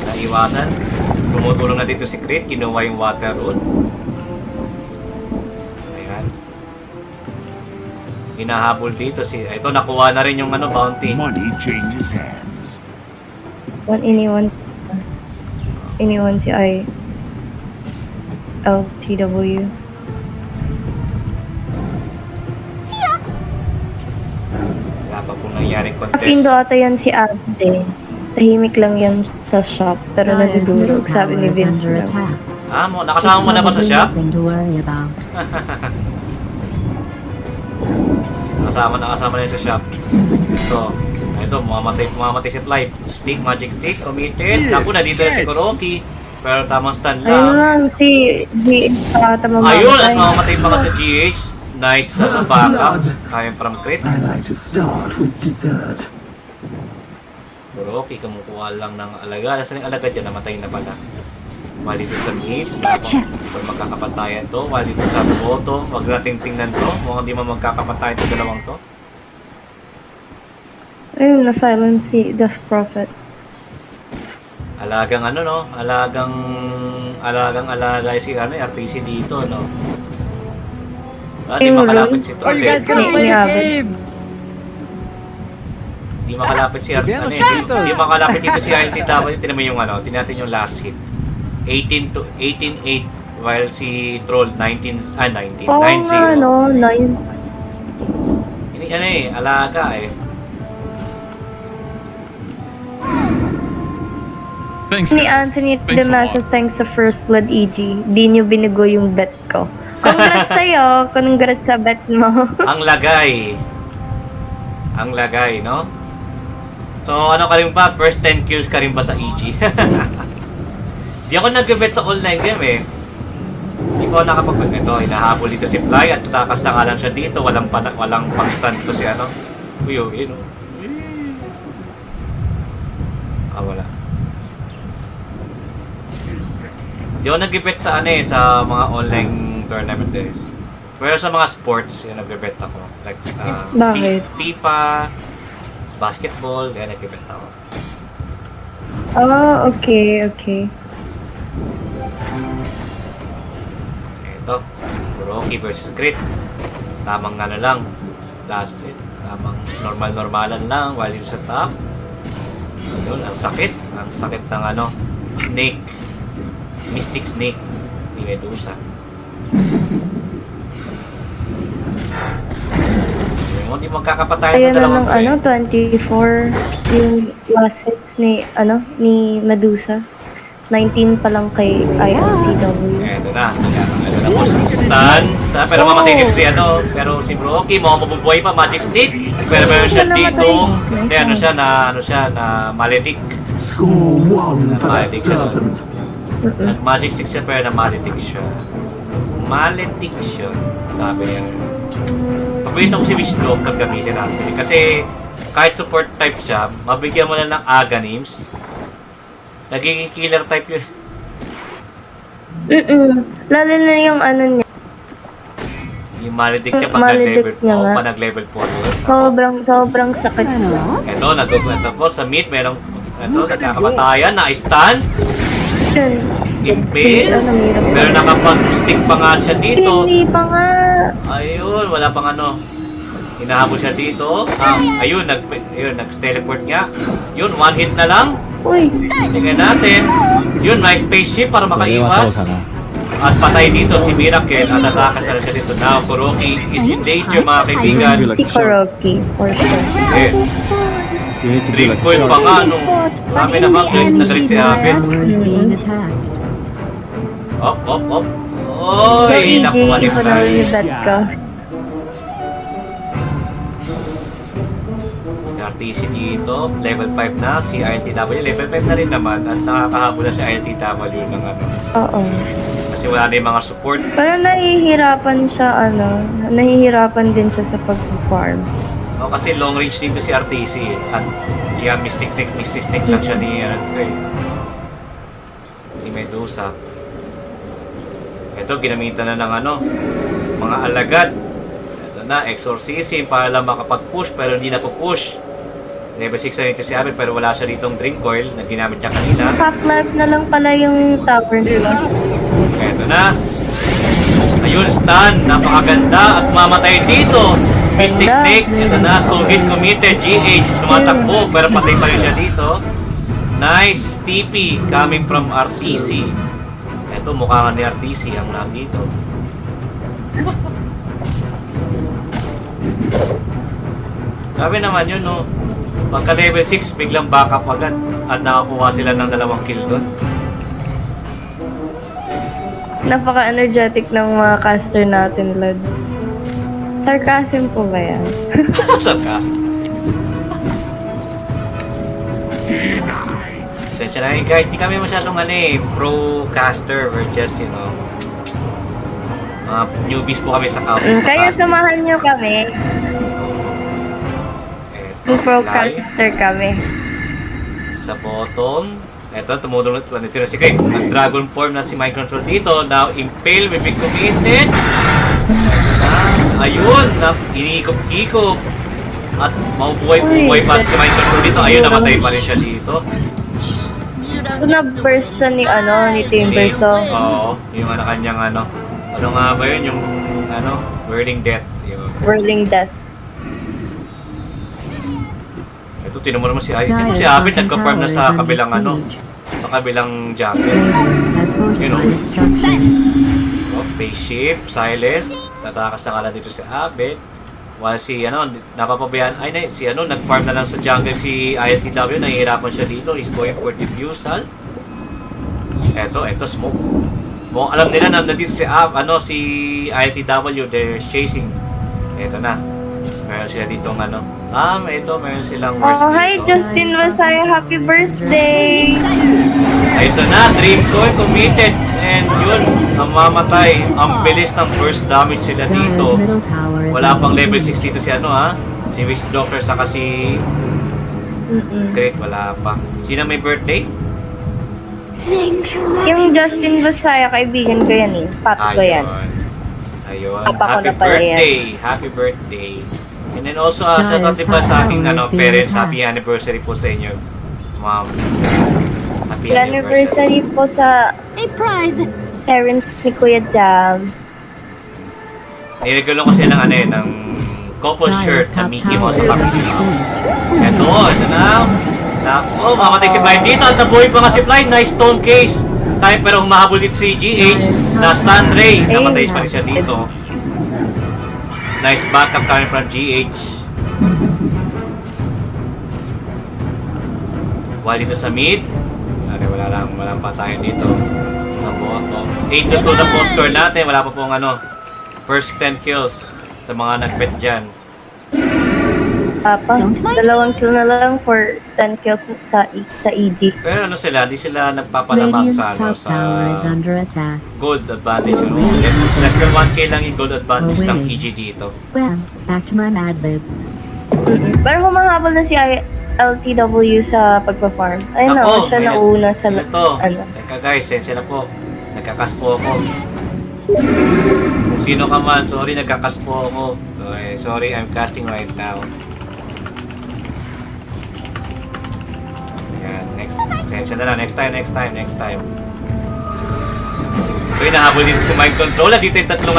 Naiwasan. Tumutulong na dito si Crit. Kinuha yung water road. Ayan. Hinahabol dito si... Ito, nakuha na rin yung bounty. Money changes hands. Iniwan si LTW. Wala pa pong nangyaring contest. Pindo ata yan si Ate. Tahimik lang yan sa shop, pero nadudurog, sabi ni Vince lang. Nakasama mo na ba sa shop? Nakasama na yun sa shop. Ito, mamamatay si Fly. Stick, magic stick, committed. Naku, na dito na si Kuroki. Pero tamang stun lang. Ayun lang, si Ayun, at mamamatay pa ka sa GH. Nice backup. Kayang from Crit. Kuroki, kumukuha lang ng alagad. Nasaan yung alagad yan? Namatay na pala. While dito sa mid, kung magkakapatayan to. While dito sa bottom, wag nating tingnan to. Mukhang di magkakapatayan to dalawang to. Ayun, na-silence si Death Prophet. Alagang alaga si RTC dito, Di makalapit si Troll. Di makalapit si Di makalapit dito si ILT. Tapos tinan mo yung tinatin yung last hit. 18-8 while si Troll 19. 9-0. Ini alaga Ni Anthony Damaso, thanks sa First Blood EG. Di nyo binigo yung bet ko. Congrats sa'yo. Congrats sa bet mo. Ang lagay, no? So, ka rin ba? First 10 kills ka rin ba sa EG? Di ako nag-bet sa online game Di ko nakapag-bet. Ito, hinahabol dito si Fly at takas na nga lang siya dito. Walang pang-stand to si wala. Di ako nag-bet sa sa mga online tournament Pero sa mga sports, nag-bet ako. Like FIFA, basketball, nag-bet ako. Oh, okay. Ito, Kuroki versus Crit. Tamang lang. Last hit. Tamang normalan lang while yung sa top. Yun, ang sakit. Ang sakit ng Snake. Mystic Snake ni Medusa. Hindi magkakapatayan ng dalawang 24 yung last hits ni Medusa. 19 pa lang kay ILTW. Ito na po stun. Pero mamatay din pero si Brocky mabubuhay pa, magic stick. Pero meron siya dito. Na maledict. Maledict siya. Nag-magic stick siya pero na-maledict siya. Malediction. Sabi niya. Paborito ko si Vici kung gamitin natin. Kasi kahit support type siya, mabigyan mo na ng Aganims. Nagiging killer type yun. Lalo na yung niya. Yung maledict niya pag nag-level 4. Sobrang sakit. Ito, nag-level po. Sa mid, merong nagkakapatayan, na-stun. Impale. Pero nakapag-stick pa nga siya dito. Hindi pa nga. Ayun, wala pang Hinahabol siya dito. Ayun, nag-teleport nga. Yun, one hit na lang. Uy, Tingnan natin. Yun, may spaceship para makaiwas. At patay dito si Miracle at atakas na siya dito. Now, Kuroki is in danger mga kaibigan. si Kuroki, for sure. Eh, Dream Coil pa nga nung kami naman na galit si Abel. Op. Oy, nakuha ni ikaw na rin yung bet ko. RTC dito, level 5 na si ILTW. Level 5 na rin naman at nakakahabol na si ILTW ng ano. Oo. Kasi wala na yung mga support. Pero nahihirapan siya, nahihirapan din siya sa pag-farm. O, kasi long range dito si RTC at mystic stick lang siya ni Medusa. Ito, ginamitan na ng mga alagad. Ito na, exorcism para lang makapag-push pero hindi na po-push. Level 6 na ito si Abel pero wala siya ditong Dream Coil na ginamit niya kanina. Half-life na lang pala yung tower nila. Ito na. Ayun, stun. Napakaganda at mamatay dito. Mystic Snake. Ito na, Stone committed. GH, tumatakbo pero patay pa rin siya dito. Nice. TP coming from RTC. Ito, mukha nga ni RTC ang nandito. Sabi naman yun, no? Pagka level 6, biglang backup agad at nakakuha sila ng 2 kill doon. Napaka-energetic ng mga caster natin, Lord. Sarcasm po ba yan? Sarcasm. Sensya na yun guys, di kami masyadong pro caster. We're just, newbies po kami sa caster. Kaya samahan nyo kami. Pro caster kami. Sa bottom. Eto, tumulong na si Kay. Nag-dragon form na si Mind Control dito. Now, Impale will be committed. Ayun, inikop-ikop. At mabubuhay pa si Mind Control dito. Ayun, namatay pa rin siya dito. Ito na burst siya ni Timbersaw. Oo, yung kanyang ano nga ba yun? Yung Whirling Death. Whirling Death. Ito, tinan mo naman si Abed nagka-farm na sa kabilang sa kabilang jungle. Spaceship, Silas, natakas na kala dito si Abed. While si napapabayaan, nag-farm na lang sa jungle si ILTW, nahihirapan siya dito, he's going for diffusal. Eto, smoke. Alam nila na nandito si ILTW, they're chasing. Eto na. Meron sila ditong meron silang worst dito. Hi Justin Masaya, happy birthday! Ito na, Dream Coil committed. And yun, namamatay. Ang bilis ng burst damage sila dito. Wala pang level 6 dito si si Wish Doctor saka si Great, wala pa. Sino may birthday? Yung Justin Masaya, kaibigan ko yan Pato ko yan. Ayun. Happy birthday. And then also, sa pa sa aking parents, happy anniversary po sa inyo. Ma'am. Happy anniversary po sa parents ni Kuya Jam. Nilagyan ko siya ng couple shirt na Mickey Mouse sa family house. Ito na. Nako, mamatay si Blind dito at nabuhay pa nga si Blind. Nice stone case. Pero humahabol dito si GH na Sunray. Namatay pa rin siya dito. Nice backup coming from GH. While dito sa mid, walang patayan dito. Sa bottom. 8-2 na po score natin. Wala pa pong first 10 kills sa mga nag-bet dyan. Dalawang kill na lang for 10 kills sa EG. Pero di sila nagpapalamang sa gold advantage. Less than 1k lang yung gold advantage ng EG dito. Well, back to my Mad Libs. Pero humahabol na si LTW sa pagpa-farm. Ayun na, siya nauna sa Teka guys, sensya na po. Nagkakas po ako. Kung sino ka man, sorry, nagkakas po ako. Sorry, I'm casting right now. Sensya na lang, next time. Ito, nahabol dito si Mind Control. Dito yung tatlong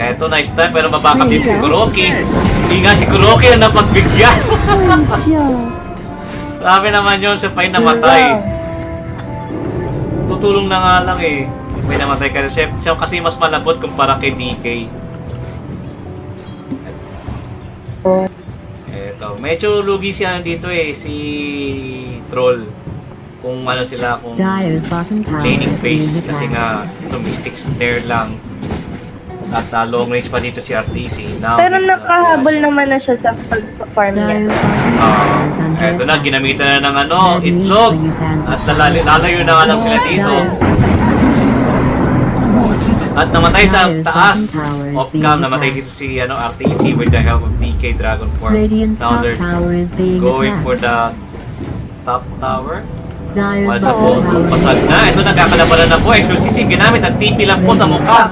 Eto, nice time, pero mabakap din si Kuroki. Hindi nga si Kuroki ang napagbigyan. Grabe naman yun, siya pa'y namatay. Tutulong na nga lang eh. Siya pa'y namatay kasi siya kasi mas malabot kumpara kay DK. Eto, medyo lugi siya dito eh, si Troll. Kung ano sila, kung laning phase. Kasi nga, ito Mystic Snare lang. At long range pa dito si RTC. Now, Pero nakahabol naman na siya sa pag-farm niya. Eto na, ginamitan na ng itlog. At lalayo na nga lang sila dito. At namatay sa taas. Off-cam, namatay dito si RTC with the help of DK Dragon Form. Now they're going for the top tower. While sa Boto, pasag na. Ito nagkakalabanan na po. Exorcism ginamit at TP lang po sa mukha.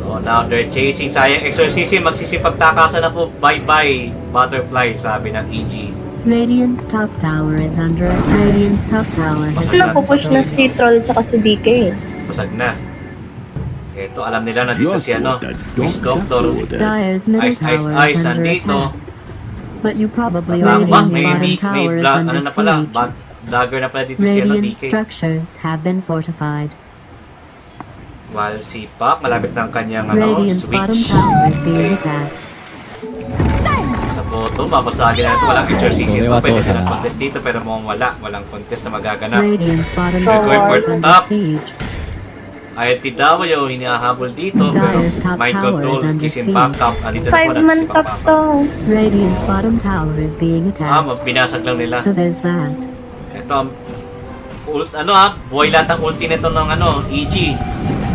So now they're chasing. Sayang Exorcism. Magsisipagtakasan na po. Bye-bye, Butterfly, sabi ng EG. Radiant's top tower is under attack. Radiant's top tower has been Napupush na si Troll tsaka si DK. Pasag na. Ito, alam nila na dito si Miss Doctor. Dyer's middle Ice, ice, tower ice. is under Nandito. attack. But you probably May Radiant's bottom tower is under siege. Dagger na pala dito si Radiant DK. structures have been fortified. While si Pak, malapit ng kanyang Radiant's bottom switch. tower is being attacked. Sa bottom, mapasagin na ito. Walang exorcism pa. Pwede silang contest dito pero mukhang walang contest na magaganap. Radiant's bottom They're going tower for is under top. siege. ILTW, hinihahabol dito pero Dyer's top mind tower control is under is in siege. backup. Andito na po 5-man nagsisipang top backup. to. Radiant's bottom tower is being attacked. Binasag lang nila. So there's that. Ito, buhay lahat ang ulti nito ng EG.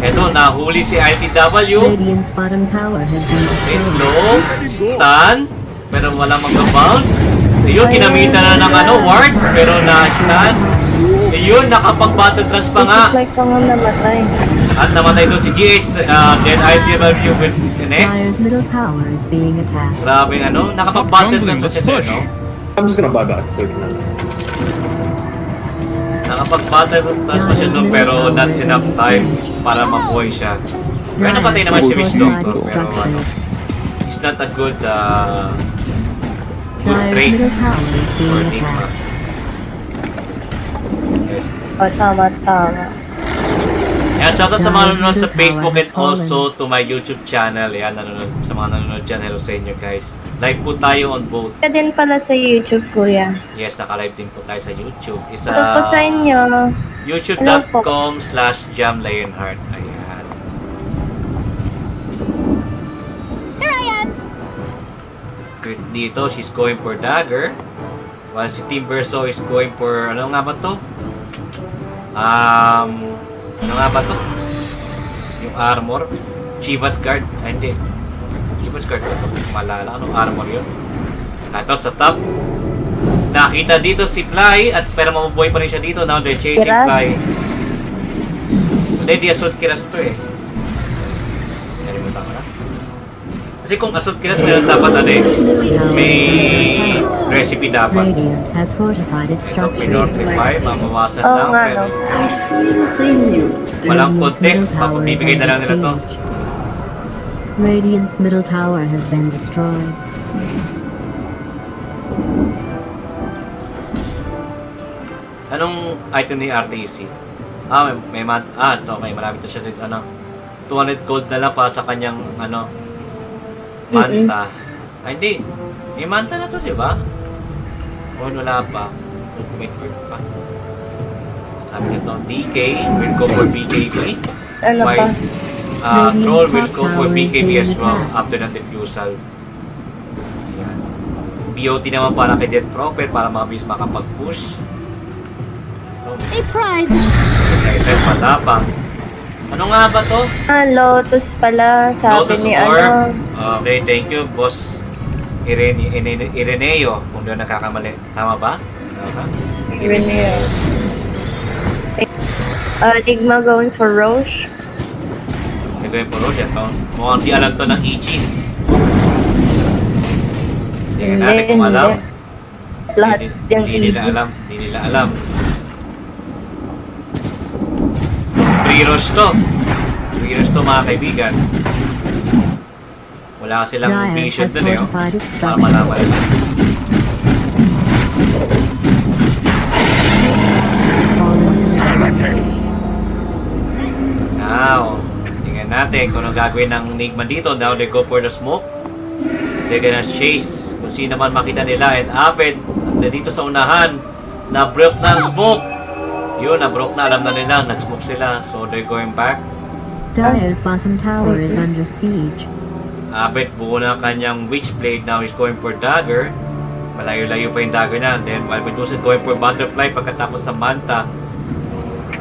Ito, nahuli si ILTW. Radiant's bottom tower has been May destroyed. slow, stun, pero walang mag-bounce. Ayun, ginamitan na ng ward, pero na-stun. Ayun, nakapag-battle trans pa nga. Like kang namatay. At namatay doon si GH, then ITW with an Dyer's X. middle tower is being attacked. Grabe nakapag-battle trans pa siya, no? I'm just gonna buy back so you can Nakapag-battle trans pa siya doon, pero not enough time para mabuhay siya. Pero napatay naman si Miss Doctor, pero it's not a good Dyer's trait middle tower is for being Nigma. attacked. O, tama. Yan, shoutout sa mga nanonood sa Facebook and also to my YouTube channel. Yan, sa mga nanonood dyan, hello sa inyo guys. Live po tayo on both. Ka din pala sa YouTube, kuya. Yes, naka-live din po tayo sa YouTube. Isa Ito po sa inyo. youtube.com/jamlionheart. Ayan. Here I am. Crit dito, she's going for dagger. While si Team Verso is going for, ano nga ba to? Ano nga ba to? Yung armor? Chivas Guard? Ay, hindi. Chivas Guard ba ito? Malala. Anong armor yun? Ito sa top. Nakita dito si Fly at pero mabubuhay pa rin siya dito. Now they're chasing Kiras? Fly. Hindi, di assault kiras to eh. Nalimutan ko na. Kasi kung assault kiras, meron dapat may recipe dapat. Radiant has fortified its Ito, structures. pinortify, mabawasan Oo lang, nga, pero no. walang Radiant's contest, middle tower is mapabibigay na lang under nila to. siege. Radiant's middle tower has been destroyed. Anong item ni RTC? Ito, okay, marami to siya dito, 200 gold na lang para sa kanyang, manta. Ay, hindi. May manta na to, di ba? O, wala pa. Ultimate Bird pa. Sabi nito, DK will go for BKB. Ano pa? While Troll will go for BKB as well after the defusal. Ayan. BOT naman para kay Death Prophet para mabilis makapag-push. A prize. SS matapang. Ano nga ba to? Lotus pala. Sabi Lotus ni Orb. Okay, thank you, boss Ireneo. Kung doon nakakamali. Tama ba? Ireneo. Nigma going for Roche. Gagawin po Roche. Mukhang di alam to ng EG. Tingnan natin kung alam. Lahat yung Hindi nila easy. alam. Hindi nila alam. Free Roche to. heroes to mga kaibigan. Wala silang vision dun eh. Para malaman nila. Now, tingnan natin kung ano gagawin ng Nigma dito. Now they go for the smoke. They're gonna chase kung sino man makita nila. And Abed, dito sa unahan, na-broke na ang smoke. Yun, na-broke na. Alam na nila, nag-smoke sila. So they're going back. Dire's bottom tower is under siege. Abed, buo na kanyang Witchblade. Now he's going for dagger. Malayo-layo pa yung dagger na. Then while Medusa going for butterfly pagkatapos sa manta.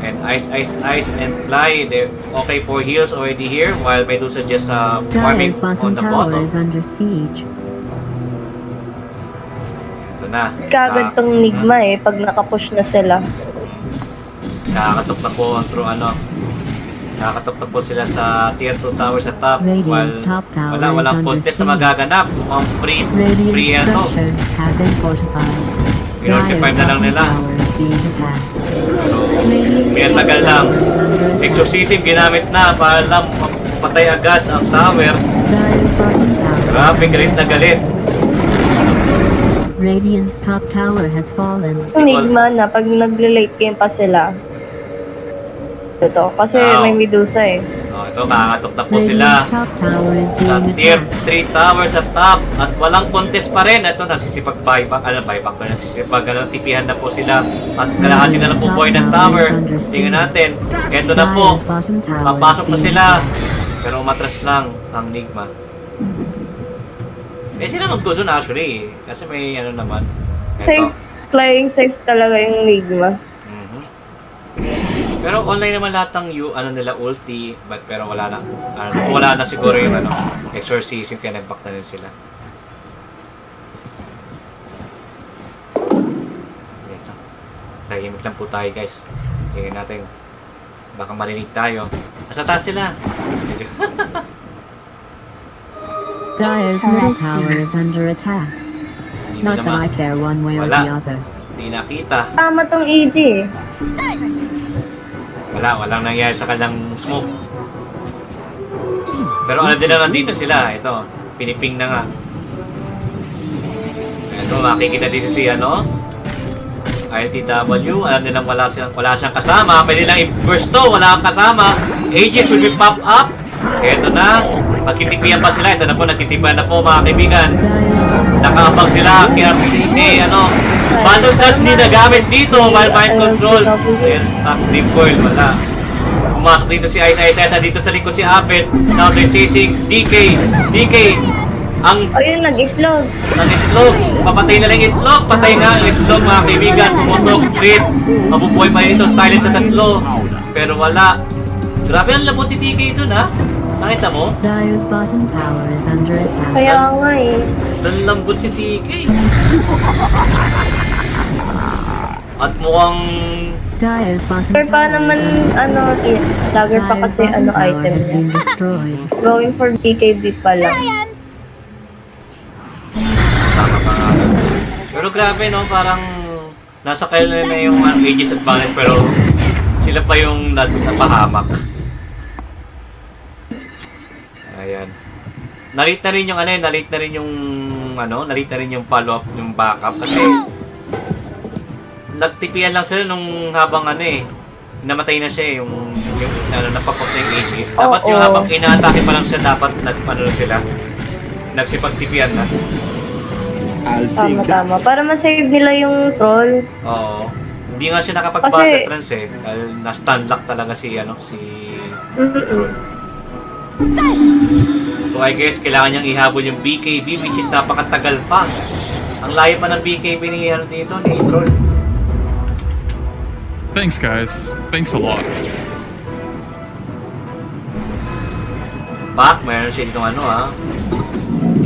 And ice, and fly. They're okay for heals already here. While Medusa just farming on the bottom. Is under siege. Ito na. Kagad tong Nigma eh, pag nakapush na sila. Nakakatok na po through nakakatok na po sila sa tier 2 tower sa top. While walang contest na magaganap. Mukhang free ano. Pinortify na lang nila. Pero may tagal lang. Exorcism ginamit na para lang patay agad ang tower. Grabe, galit na galit. Radiant's top tower has fallen. Nigma na pag nagle-late game pa sila. Ito, kasi may Medusa eh. Ito, kakatok na po sila sa tier 3 tower sa top at walang contest pa rin. Ito, nagsisipag buyback na nagsisipag tipihan na po sila at kalahati na lang po buhay ng tower. Tingnan natin, ito na po, papasok na sila pero umatras lang ang Nigma. Sila mag-go dun actually kasi may ano naman. Safe, playing safe talaga yung Nigma. Pero online naman lahat ng nila ulti, pero wala na siguro yung exorcism kaya nag-back na rin sila. Ito. Tahimik lang po tayo guys. Tingnan natin. Baka marinig tayo. Asa taas sila? Dire's middle tower is under attack. Not that I care one way or the other. Hindi nakita. Tama tong EG. Walang nangyari sa kanyang smoke. Pero alam nila nandito sila. Ito, piniping na nga. Ito, makikita dito si ILTW. Alam nilang wala siyang kasama. Pwede lang i-burst to. Wala kang kasama. Aegis will be pop up. Ito na. Magtitipian pa sila. Ito na po, nagtitipian na po mga kaibigan. Nakaabang sila. Kaya Battle Cast hindi nagamit dito while mind control. Ayan, stop deep coil, wala. Pumasok dito si Ice, dito sa likod si Abed. Now they're chasing DK. Ayun, nag-itlog. Papatay na lang itlog. Patay nga ang itlog mga kaibigan. Pumutok, crit. Mabubuhay pa dito, silent sa tatlo. Pero wala. Grabe ang labot ni DK dun ha. Nakita mo? Dire's bottom tower is under attack. Kaya nga eh. Lambot si DK. At mukhang Pero pa naman, dagger pa kasi item niya. Going for BKB pa lang. Tama pa nga. Pero grabe no, parang nasa kailan na yung Aegis advantage pero sila pa yung napahamak. Ayan. Nalit na rin yung follow-up, yung backup kasi nagtipian lang sila nung habang namatay na siya yung napapop na yung Aegis. Dapat yung habang ina-atake pa lang siya, dapat nagsipagtipian na. Tama. Para ma-save nila yung troll. Oo. Hindi nga siya nakapag-battle trance eh. Dahil na-stun lock talaga si troll. So I guess kailangan niyang ihabol yung BKB which is napakatagal pa. Ang layo pa ng BKB ni troll. Thanks guys. Thanks a lot. Back, meron siya ditong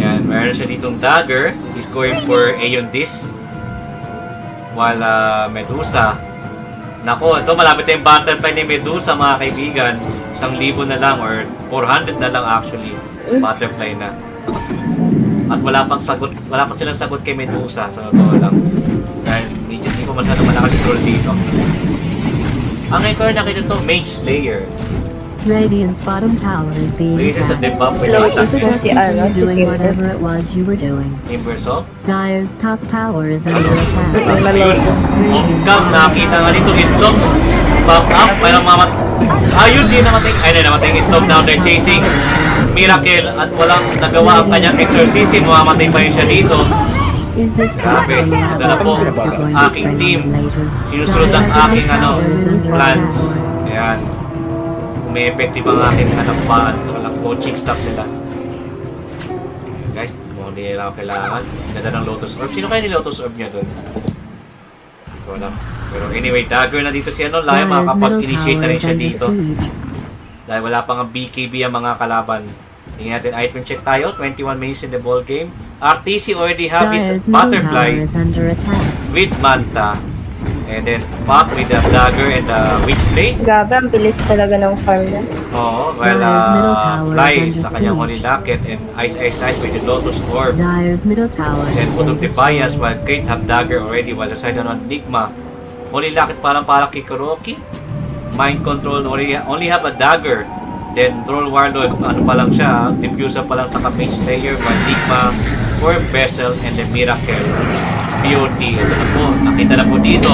Yan, meron siya ditong dagger. He's going for Aeon Disc. While Medusa. Nako, ito malapit na yung butterfly ni Medusa mga kaibigan. 1,000 na lang or 400 na lang actually. Butterfly na. At wala pa silang sagot kay Medusa. So, ito lang. Dahil hindi pa masyadong malakas yung troll dito. Ang ngayon nakita to, Mage Slayer. Radiant's bottom tower is being This is a attacked. debuff with Hello, attack. this is si ano, si Doing Timber. whatever it was you were doing. Timbersaw. Dyer's top tower is under attack. Ayun. Kam, nakita nga dito itlog. Pop up, mayroong mamat... Ayun, di namatay. Ay, di namatay yung itlog. Now they're chasing Miracle at walang nagawa ang kanyang exorcism. Mamamatay pa rin siya dito. Is this Grabe. Ito na po. Aking team. Sinusunod ang aking plans. Ayan. Umi-effective ang aking pan. So, walang coaching staff nila. Ayan, guys, kung hindi nila ako kailangan. Ganda ng Lotus Orb. Sino kaya ni Lotus Orb niya dun? Hindi ko alam. Pero anyway, dagger na dito si Laya. Makakapag-initiate na rin siya dito. Dahil wala pang ang BKB ang mga kalaban. Tingnan natin, item check tayo. 21 minutes in the ball game. RTC already have his butterfly with Manta. And then Pop with the dagger and the witchblade. Grabe, ang bilis talaga ng farm niya. Oo, well, Fly sa kanyang holy locket and Ice with the Lotus Orb. Then Putong Defiance while Kate have dagger already was aside on Nigma. Holy locket parang kay Kuroki. Mind control only have a dagger. Then Troll Warlord, ano pa lang siya, diffuser pa lang sa Mage Slayer, while Nigma, Orb Vessel, and the Miracle. BOT, ito na po, nakita na po dito.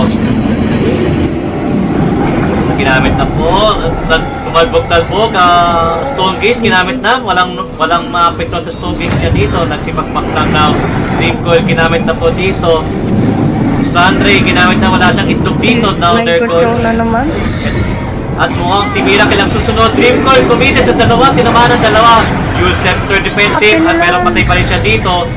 Ginamit na po, tumalbog-talbog, Stone Gaze, ginamit na, walang maapektuhan sa Stone Gaze niya dito, nagsipakpak lang now. Dream Coil, ginamit na po dito. Sunray, ginamit na, wala siyang itlog dito, now they're going. Na naman. At mukhang si Miracle ang susunod. Dream Coil, committed sa dalawa, tinamaan ng dalawa. Use Scepter defensive, at meron patay pa rin siya dito.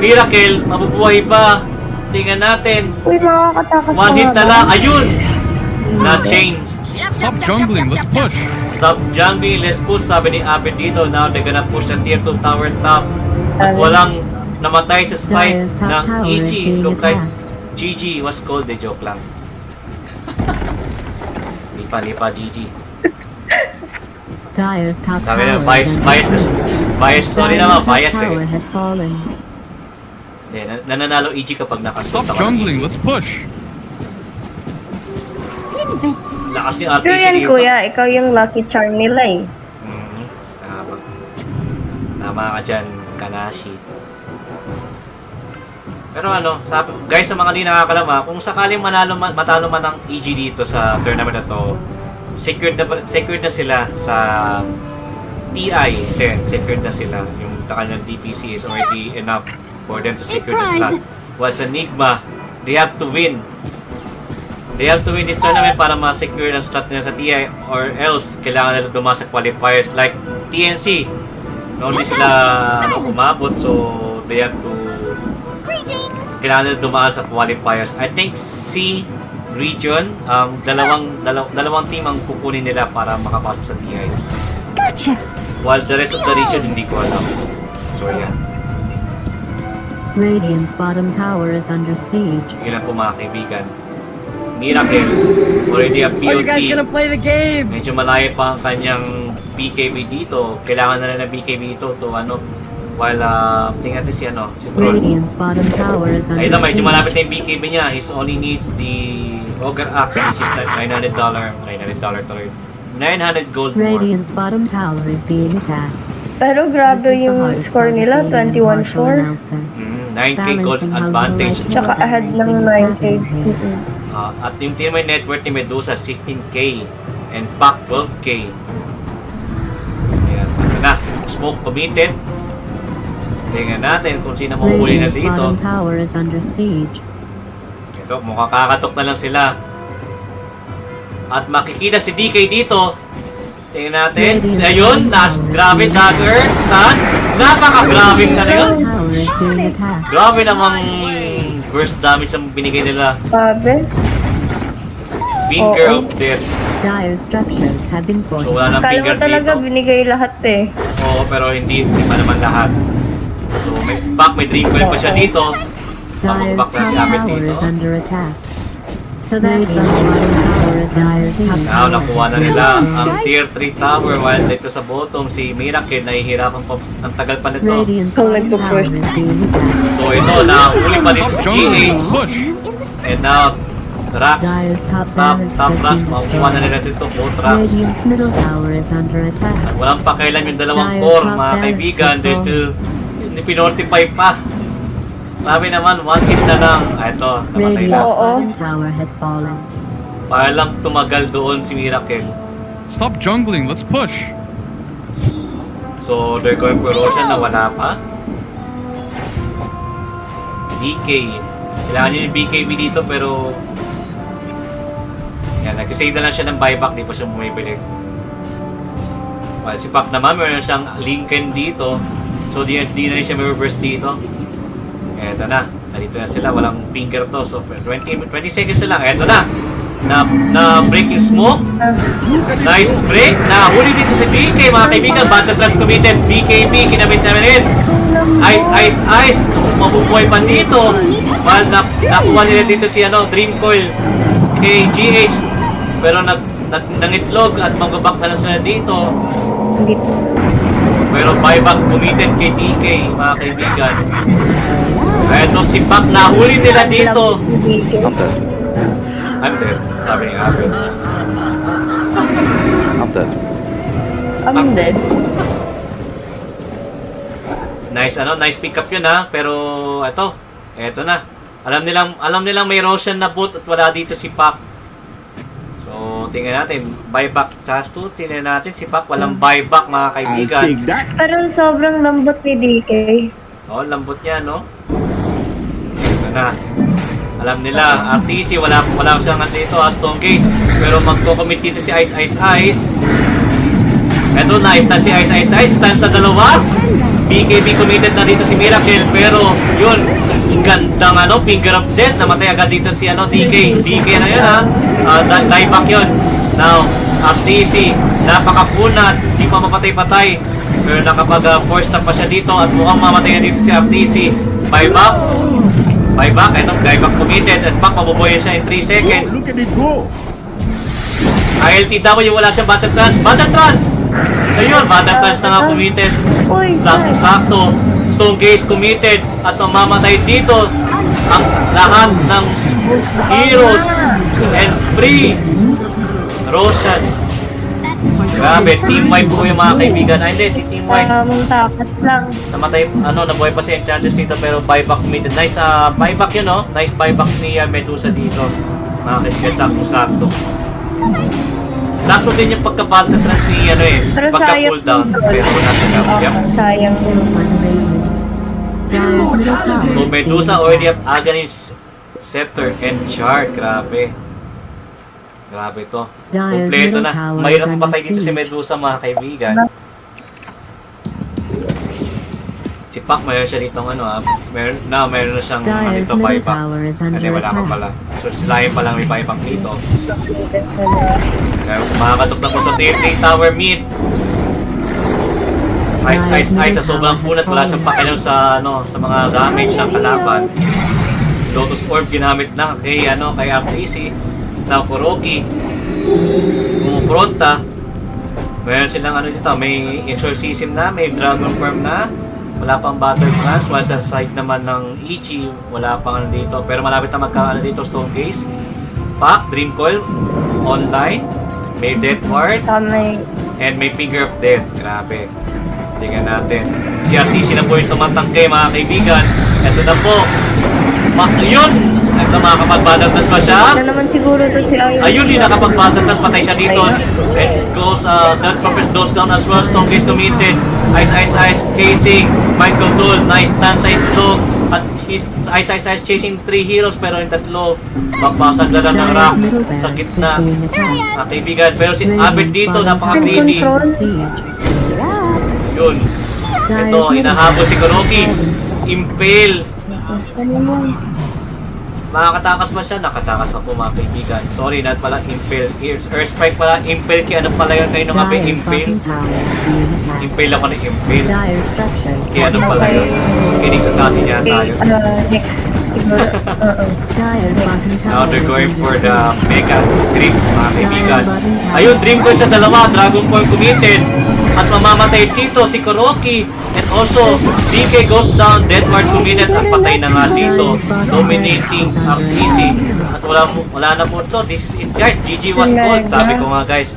Miracle, mabubuhay pa. Tingnan natin. Uy, makakatakot. One hit na lang. Ayun! Na-change. Stop jungling, let's push. Stop jungling, let's push. Sabi ni Abed dito. Now they're gonna push the tier 2 tower top. At walang namatay sa side ng Ichi. Look like GG was called. De joke lang. Lipa, GG. Sabi na, bias story naman, bias eh. Nananalo EG kapag nakasot. Stop jungling, let's push. Lakas ni RTC Pero yan, dito. kuya, ikaw yung lucky charm nila eh. Tama ka dyan, Kanashi. Pero guys, sa mga di nakakalama, kung sakaling matalo man ang EG dito sa tournament na to, secured na sila sa TI 10. Secured na sila. Yung kanilang DPC is already enough for them to secure the slot. Was Nigma, they have to win. They have to win this tournament para ma-secure ang slot nila sa TI, or else kailangan nila dumasa sa qualifiers like TNC. Hindi sila umabot, so they have to kailangan nila dumaan sa qualifiers. I think C region, dalawang team ang kukunin nila para makapasok sa TI. Gotcha! While the rest of the region, hindi ko alam. So, yeah. Radiant's bottom tower is under siege. Yun lang po mga kaibigan. Miracle, already a POT. Are you guys gonna play the game? Medyo malayo pa ang kanyang BKB dito. Kailangan na rin ng BKB dito to while tingnan natin si Troll. Radiant's bottom tower is under Ayun na, medyo siege. malapit na yung BKB niya. He only needs the Ogre Axe, which is like $900 gold more. Radiant's bottom tower is being attacked. Pero grabe yung score nila, 21-4. 9k gold advantage. Tsaka ahead ng 9k. At yung team may net worth ni Medusa 16k and Pac 12k. Ayan, ito na. Smoke committed. Tingnan natin kung sino mahuhuli na Radiant's dito. bottom tower is under siege. Ito, mukhang kakatok na lang sila. At makikita si DK dito. Tingnan natin. Ayun, grabe dagger. Stun. Napaka-grabe na yun. Tower is being attacked. Grabe namang burst damage ang binigay nila. Grabe. Finger of death. Dire structures have been So fortified. wala nang Kala finger mo talaga dito. binigay lahat eh. Oo, pero hindi pa naman lahat. So may dream coil pa siya dito. Dire's Mapagpak na si top Abed tower dito. is under attack. So that's the bottom tower is Dire's top Now, tower. nakuha na nila ang tier 3 tower while dito sa bottom, si Miracle nahihirapan pa ang tagal pa nito. Radiant's bottom tower is being attacked. So ito, nahuli pa dito si Stop jungling, GH. let's push. And now, Rax. Dire's top Top barracks Rax. has been Makukuha na nila dito. Both Rax. Radiant's middle tower is under attack. At walang pakailan yung dalawang Dire's core, top mga barracks kaibigan. has There's fallen. still, hindi pinortify pa. Grabe naman, one hit na lang. Ito, namatay na. Radiant's Oo. bottom tower has fallen. Para lang tumagal doon si Miracle. Stop jungling, let's push. So, they're going for Roshan na wala pa. DK. Kailangan nyo yung BKB dito pero... Yan, nag-save na lang siya ng buyback. Di pa siya bumibili. Well, si Pac naman, meron siyang Lincoln dito. So, di na rin siya may-reverse dito. Eto na. Nandito na sila. Walang finger to. So, 20 seconds na lang. Eto na. Na break yung smoke. Nice break. Nahuli dito si BK, mga kaibigan. Battle trap committed. BKB, kinabit namin rin. Ice. Mabubuhay pa dito. Well, nakuha nila dito si Dream Coil kay GH. Pero nangitlog at mag-back na sila dito. Pero buyback committed kay DK, mga kaibigan. Eto si Pac, nahuli nila dito. I'm dead. Sabi ni Abel. I'm dead. Nice pick up yun ha. Pero eto na. Alam nilang may Roshan na boot at wala dito si Pac. So, tingnan natin. Buyback chance 2. Tingnan natin si Pac. Walang buyback, mga kaibigan. Pero sobrang lambot ni DK. Oh, lambot niya, no? Ito na. Alam nila, RTC, wala siyang dito, Stone Gaze. Pero magko-commit dito si Ice. Eto, nice na si Ice. Stand sa dalawa. BKB committed na dito si Miracle. Pero, yun, gandang finger of death. Namatay agad dito si DK. DK na yun, ha? Die back yun. Now, RTC, napakakunat. Di pa mapatay-patay. Pero nakapag-force stop pa siya dito. At mukhang mamatay na dito si RTC. Buyback, ito, buyback committed at Pac mabubuhay siya in 3 seconds. Look at it go! ILTW, wala siyang battle trance! Ayun, battle trance na nga committed. Sakto. Stone Gaze committed at mamamatay dito ang lahat ng heroes and free Roshan. Grabe, team wipe po yung mga kaibigan. Hindi, team wipe. Tapat lang. Namatay, nabuhay pa si Enchanters dito pero buyback committed. Nice buyback yun, no? Nice buyback ni Medusa dito. Mga kaibigan, sakto-sakto. Sakto din yung pagka-battle trans ni pagka-cooldown. Pero natanggap. Yep. Sayang. So Medusa already have Aghanim Scepter and Shard. Grabe to. Kompleto na. Mahirap patay dito si Medusa, mga kaibigan. Si Pac, mayroon siya dito meron na siyang dito buyback. Hindi, wala pa pala. So silayan pa lang may buyback dito. Kaya makakatok na po sa tier 3 tower mid. Ice sa sobrang punat. Wala siyang pakialam sa mga damage ng kalaban. Lotus Orb ginamit na kay RTC. Now Kuroki pumupronta. Meron silang dito, may exorcism na, may dragon form na. Wala pang battle trance. While sa side naman ng Ichi, wala pang dito. Pero malapit na magkakaano dito, Stone Gaze. Pac, Dream Coil, online. May Death Ward. And may Finger of Death. Grabe. Tingnan natin. Si RTC na po yung tumatangke, mga kaibigan. Ito na po. Yun! Ito, makakapag-battle class pa siya. Ito naman siguro to si Ayo. Ayun, hindi nakapag-battle class. Patay siya dito. Let's go sa Death Prophet goes down as well. Stone Gaze committed. Ice. Casing. Mind control. Nice stun sa itlog. At Ice chasing 3 heroes. Pero yung tatlo, papasag na lang ng rocks sa gitna. Mga kaibigan. Pero si Abed dito, napaka-greedy. Yun. Ito, inahabol si Kuroki. Impale. Makakatakas ba siya? Nakatakas pa po, mga kaibigan. Sorry, not pala Impale. Earthstrike pala. Impale kaya pala yun kayo nung Impale. Impale ako ng Impale. Kaya pala yun. Kinig sa sasin niya tayo. Dyer's bottom Now tower they're is going under for siege. the Mega Dreams, mga kaibigan. Dyer's bottom tower Ayun, is Dream Coin sa dalawa. Dragon Point committed. At mamamatay dito si Kuroki. And also, DK goes down. Deathward committed. At patay na nga dito. Dominating ang Quincy. At wala na po ito. This is it, guys. GG was gold. Sabi ko nga, guys.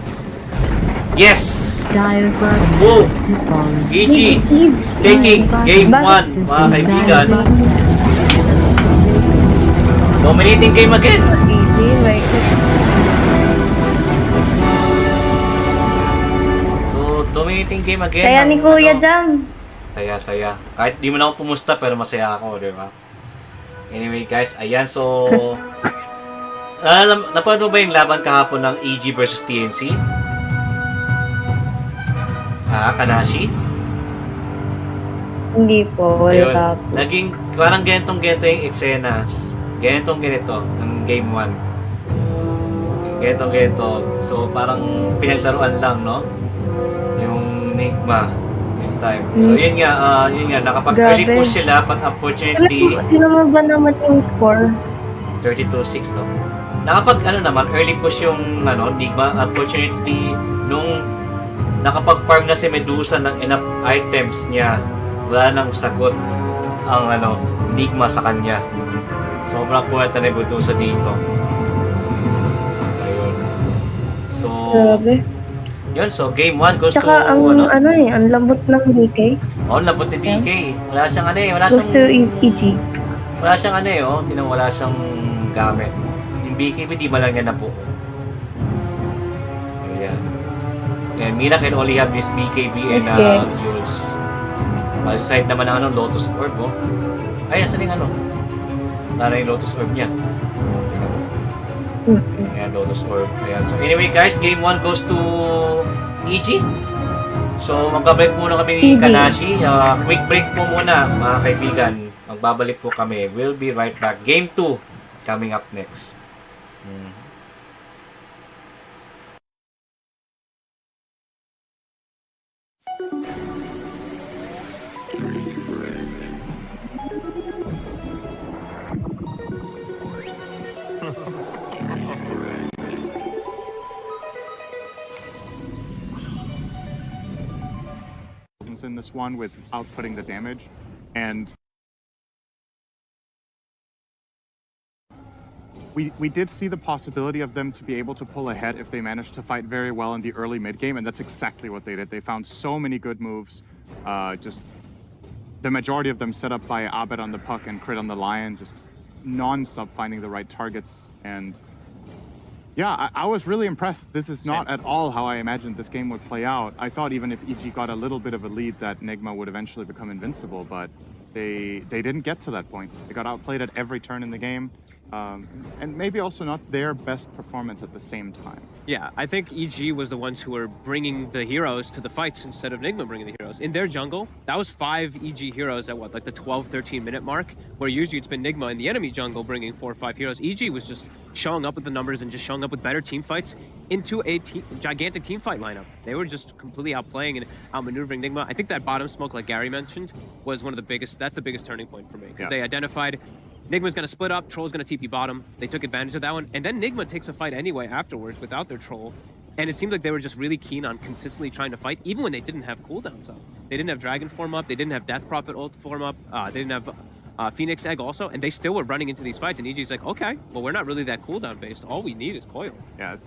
Yes! Dyer's bottom Boom! barracks has fallen. GG! Taking game 1, mga kaibigan. Dominating game again. Easy, like, So, dominating game again. kaya ni ng, Kuya ano, Jam. Saya. Kahit di mo na ako pumusta, pero masaya ako, di ba? Anyway, guys, ayan. So, napanood mo ba yung laban kahapon ng EG versus TNC? Kanashi? Hindi po, Ayun. wala po. Naging parang ganitong-ganito yung eksena. Ganitong-ganito ng game 1. Ganitong-ganito. So, parang pinaglaruan lang, no? Yung Nigma this time. Pero yun nga, nakapag-early Grabe. push sila, but unfortunately, Sino mo ba naman yung score? 32-6, no? Naman, early push yung, Nigma. Unfortunately, nung nakapag-farm na si Medusa ng enough items niya, wala nang sagot ang, Nigma sa kanya. Sobrang puwerta na yung Medusa dito. Ayun. So, Grabe. yun. So, game 1 goes to, Tsaka ang lambot ng DK. ang lambot ni DK. Wala siyang, Goes to EG. wala siyang, wala siyang gamit. Yung BKB, di ba lang niya nabuo. Ayan. And Mira can only have this BKB and use. Side naman ng Lotus Orb, oh. Ay, nasa yung Wala na yung Lotus Orb niya. Ayan, Lotus Orb. Ayan. So anyway guys, game 1 goes to EG. So magbabalik muna kami ni Kanashi. Quick break po muna, mga kaibigan. Magbabalik po kami. We'll be right back. Game 2 coming up next. In this one without putting the damage, and we did see the possibility of them to be able to pull ahead if they managed to fight very well in the early mid game, and that's exactly what they did. They found so many good moves, just the majority of them set up by Abed on the puck and crit on the lion, just non-stop finding the right targets. And yeah, I was really impressed. This is not at all how I imagined this game would play out. I thought even if EG got a little bit of a lead that Nigma would eventually become invincible, but they didn't get to that point. They got outplayed at every turn in the game. And maybe also not their best performance at the same time. Yeah, I think EG was the ones who were bringing the heroes to the fights instead of Nigma bringing the heroes. In their jungle, that was 5 EG heroes at like the 12-13 minute mark, where usually it's been Nigma in the enemy jungle bringing 4 or 5 heroes. EG was just showing up with the numbers and just showing up with better team fights into a gigantic team fight lineup. They were just completely outplaying and outmaneuvering Nigma. I think that bottom smoke, like Gary mentioned, was one of the biggest, that's the biggest turning point for me, because they identified Nigma's going to split up, Troll's going to TP bottom. They took advantage of that one. And then Nigma takes a fight anyway afterwards without their Troll. And it seemed like they were just really keen on consistently trying to fight, even when they didn't have cooldowns up. They didn't have Dragon form up. They didn't have Death Prophet ult form up. They didn't have Phoenix Egg also. And they still were running into these fights. And EG's like, okay, well, we're not really that cooldown based. All we need is Coil. Yeah,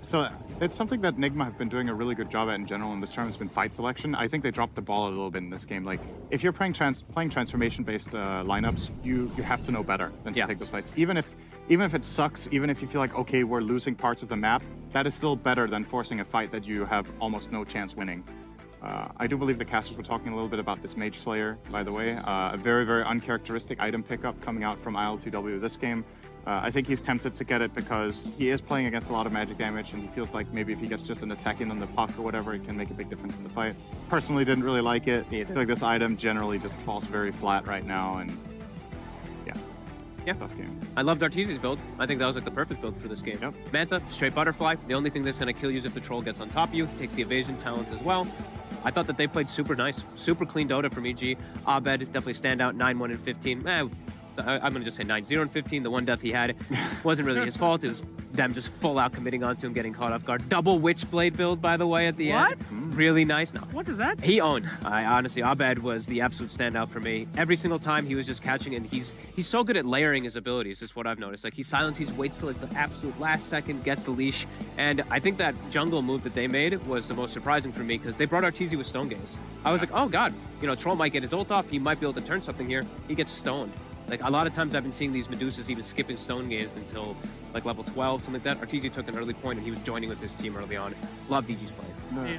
so it's something that Nigma have been doing a really good job at in general in this term has been fight selection. I think they dropped the ball a little bit in this game. Like, if you're playing transformation-based lineups, you have to know better than to take those fights. Even if it sucks, even if you feel like, okay, we're losing parts of the map, that is still better than forcing a fight that you have almost no chance winning. I do believe the casters were talking a little bit about this Mage Slayer, by the way. A very, very uncharacteristic item pickup coming out from IL2W this game. I think he's tempted to get it because he is playing against a lot of magic damage, and he feels like maybe if he gets just an attack in on the puck or whatever, it can make a big difference in the fight. Personally, didn't really like it. I feel like this item generally just falls very flat right now, and yeah, tough game. I loved Arteezy's build. I think that was like the perfect build for this game. Yep. Manta, straight butterfly. The only thing that's going to kill you is if the Troll gets on top of you. Takes the evasion talent as well. I thought that they played super nice. Super clean Dota from EG. Abed, definitely stand out, 9-1 and 15. I'm going to just say 9. 0 and 15, the one death he had wasn't really his fault. It was them just full out committing onto him, getting caught off guard. Double Witchblade build, by the way, at the end. Really nice. No. What is that? He owned. I honestly, Abed was the absolute standout for me. Every single time he was just catching, and he's so good at layering his abilities, is what I've noticed. Like, he waits till like the absolute last second, gets the leash, and I think that jungle move that they made was the most surprising for me, because they brought Arteezy with Stone Gaze. I was like, oh god, you know, Troll might get his ult off, he might be able to turn something here. He gets stoned. Like, a lot of times I've been seeing these Medusas even skipping Stone Gaze until like level 12, something like that. Arteezy took an early point, and he was joining with his team early on. Loved DG's play.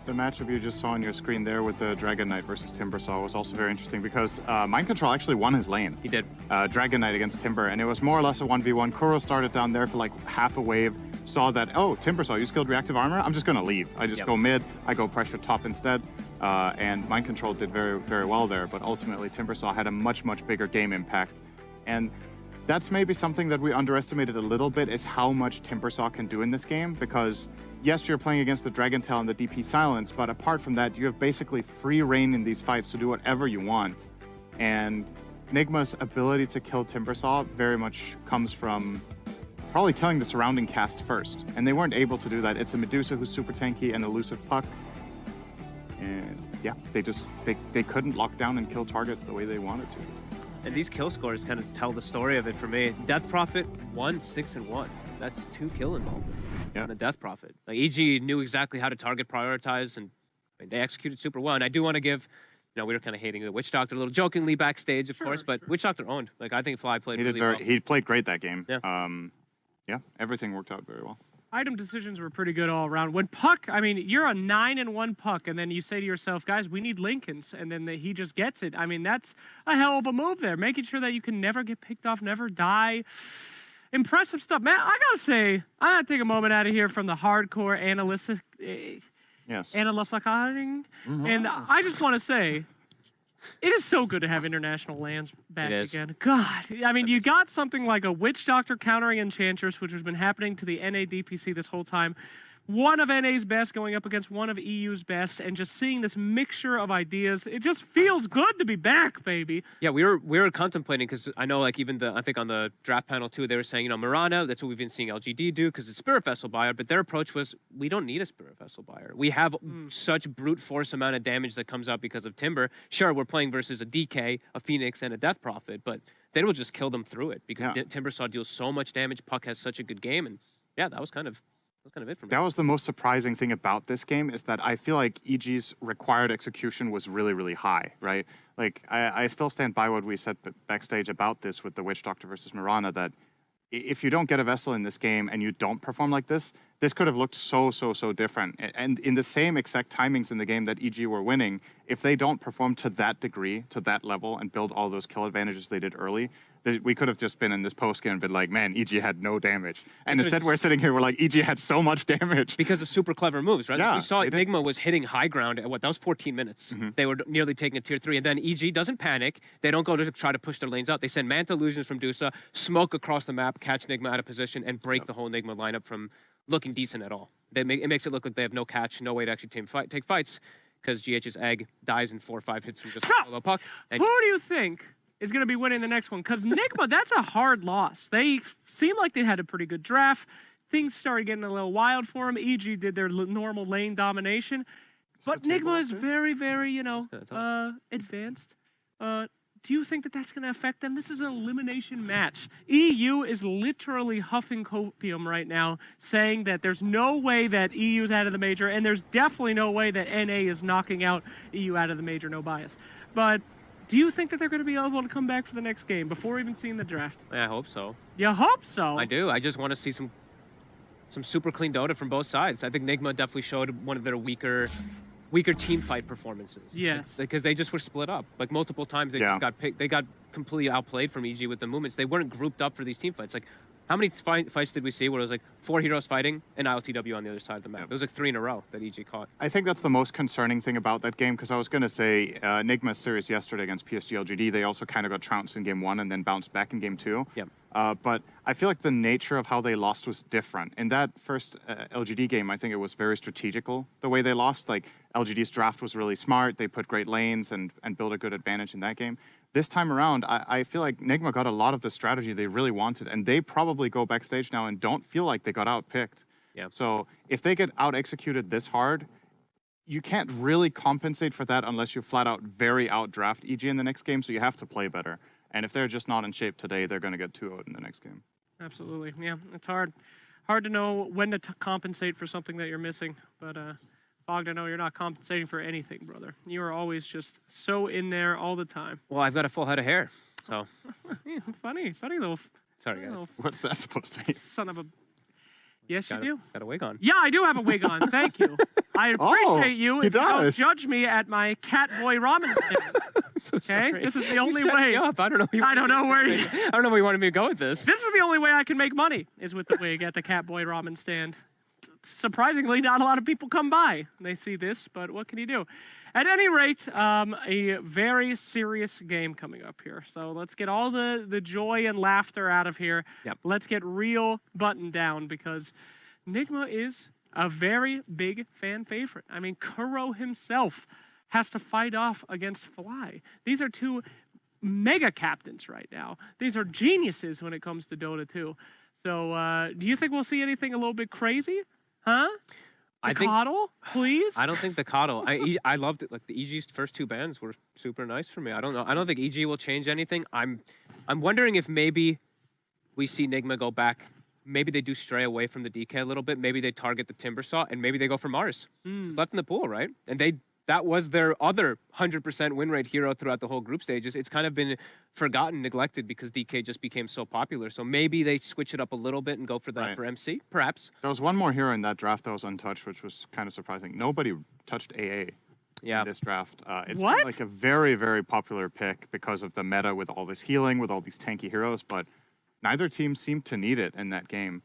The matchup you just saw on your screen there with the Dragon Knight versus Timbersaw was also very interesting, because Mind Control actually won his lane. He did. Dragon Knight against Timber, and it was more or less a 1v1. Kuro started down there for like half a wave, saw that, oh, Timbersaw, you skilled reactive armor? I'm just going to leave. I just go mid, I go pressure top instead, and Mind Control did very, very well there, but ultimately Timbersaw had a much, much bigger game impact. And that's maybe something that we underestimated a little bit, is how much Timbersaw can do in this game, because yes, you're playing against the Dragon Tail and the DP Silence, but apart from that, you have basically free reign in these fights to do whatever you want. And Nigma's ability to kill Timbersaw very much comes from probably killing the surrounding cast first, and they weren't able to do that. It's a Medusa who's super tanky and elusive puck, and yeah, they couldn't lock down and kill targets the way they wanted to. And these kill scores kind of tell the story of it for me. Death Prophet 1, 6, and 1. That's 2 kill involvement on a Death Prophet. Like, EG knew exactly how to target, prioritize, and I mean, they executed super well. And I do want to give, you know, we were kind of hating the Witch Doctor a little jokingly backstage, of course, but Witch Doctor owned. Like, I think Fly played really well. He played great that game. Yeah. Yeah, everything worked out very well. Item decisions were pretty good all around. When Puck, I mean, you're a 9-1 Puck, and then you say to yourself, guys, we need Lincolns, and then he just gets it. I mean, that's a hell of a move there, making sure that you can never get picked off, never die. Impressive stuff. Man, I gotta say, I gotta take a moment out of here from the hardcore analysis. Analyzing. And I just want to say, it is so good to have international lands back again. God, I mean, you got something like a Witch Doctor countering Enchantress, which has been happening to the NA DPC this whole time. One of NA's best going up against one of EU's best, and just seeing this mixture of ideas, it just feels good to be back, baby. Yeah, we were contemplating, because I know, like, even I think on the draft panel too, they were saying, you know, Mirana, that's what we've been seeing LGD do, because it's Spirit Vessel Buyer, but their approach was, we don't need a Spirit Vessel Buyer. We have such brute force amount of damage that comes out because of Timber. Sure, we're playing versus a DK, a Phoenix, and a Death Prophet, but they will just kill them through it, because Timbersaw deals so much damage, Puck has such a good game, and yeah, that was kind of it for me. That was the most surprising thing about this game, is that I feel like EG's required execution was really, really high, right? Like, I still stand by what we said backstage about this with the Witch Doctor versus Mirana, that if you don't get a Vessel in this game and you don't perform like this could have looked so different. And in the same exact timings in the game that EG were winning, if they don't perform to that degree, to that level, and build all those kill advantages they did early, we could have just been in this post-game and been like, man, EG had no damage. And instead we're sitting here, we're like, EG had so much damage. Because of super clever moves, right? Yeah, we saw Nigma was hitting high ground at that was 14 minutes. They were nearly taking a tier 3. And then EG doesn't panic. They don't go to try to push their lanes out. They send Manta Illusions from Dusa, smoke across the map, catch Nigma out of position, and break the whole Nigma lineup from looking decent at all. It makes it look like they have no catch, no way to actually take fights, because GH's egg dies in 4 or 5 hits from just a solo puck. Who do you think is going to be winning the next one? Because Nigma, that's a hard loss. They seemed like they had a pretty good draft. Things started getting a little wild for them. EG did their normal lane domination. But Nigma is very, very, you know, advanced. Do you think that that's going to affect them? This is an elimination match. EU is literally huffing copium right now, saying that there's no way that EU's out of the major, and there's definitely no way that NA is knocking out EU out of the major, no bias. But do you think that they're going to be able to come back for the next game before even seeing the draft? Yeah, I hope so. You hope so? I do. I just want to see some super clean Dota from both sides. I think Nigma definitely showed one of their weaker team fight performances. Yes. Because they just were split up. Like, multiple times they just got picked. They got completely outplayed from EG with the movements. They weren't grouped up for these team fights. Like, how many fights did we see where it was like 4 heroes fighting and ILTW on the other side of the map? It was like 3 in a row that EG caught. I think that's the most concerning thing about that game, because I was going to say Nigma's series yesterday against PSG LGD, they also kind of got trounced in game 1 and then bounced back in game 2. Yep. But I feel like the nature of how they lost was different. In that first LGD game, I think it was very strategical, the way they lost. Like, LGD's draft was really smart. They put great lanes and built a good advantage in that game. This time around, I feel like Nigma got a lot of the strategy they really wanted, and they probably go backstage now and don't feel like they got outpicked. Yeah. So if they get out-executed this hard, you can't really compensate for that unless you flat-out very out-draft EG in the next game, so you have to play better. And if they're just not in shape today, they're going to get 2-0 in the next game. Absolutely. Yeah, it's hard. Hard to know when to compensate for something that you're missing. But, Bogdan, no, you're not compensating for anything, brother. You are always just so in there all the time. Well, I've got a full head of hair, so. Yeah, funny little. Sorry, guys. What's that supposed to be? Son of a. Yes, you do. Got a wig on. Yeah, I do have a wig on. Thank you. I appreciate you if you don't does. judge me at my Catboy ramen stand. So Okay, sorry. this is the You only set way. me up. I don't know. I don't know where you. I don't know where you wanted me to go with this. This is the only way I can make money is with the wig at the Catboy ramen stand. Surprisingly, not a lot of people come by. They see this, but what can you do? At any rate, a very serious game coming up here. So let's get all the joy and laughter out of here. Yep. Let's get real buttoned down because Nigma is a very big fan favorite. I mean, Kuro himself has to fight off against Fly. These are two mega captains right now. These are geniuses when it comes to Dota 2. So do you think we'll see anything a little bit crazy? Huh? I think Coddle, please? I don't think the Coddle. I loved it. Like the EG's first two bans were super nice for me. I don't know. I don't think EG will change anything. I'm wondering if maybe we see Nigma go back. Maybe they do stray away from the DK a little bit. Maybe they target the Timbersaw, and maybe they go for Mars. It's left in the pool, right? And that was their other 100% win rate hero throughout the whole group stages. It's kind of been forgotten, neglected because DK just became so popular. So maybe they switch it up a little bit and go for that for MC, perhaps. There was one more hero in that draft that was untouched, which was kind of surprising. Nobody touched AA in this draft. It's been like a very, very popular pick because of the meta with all this healing, with all these tanky heroes, but neither team seemed to need it in that game.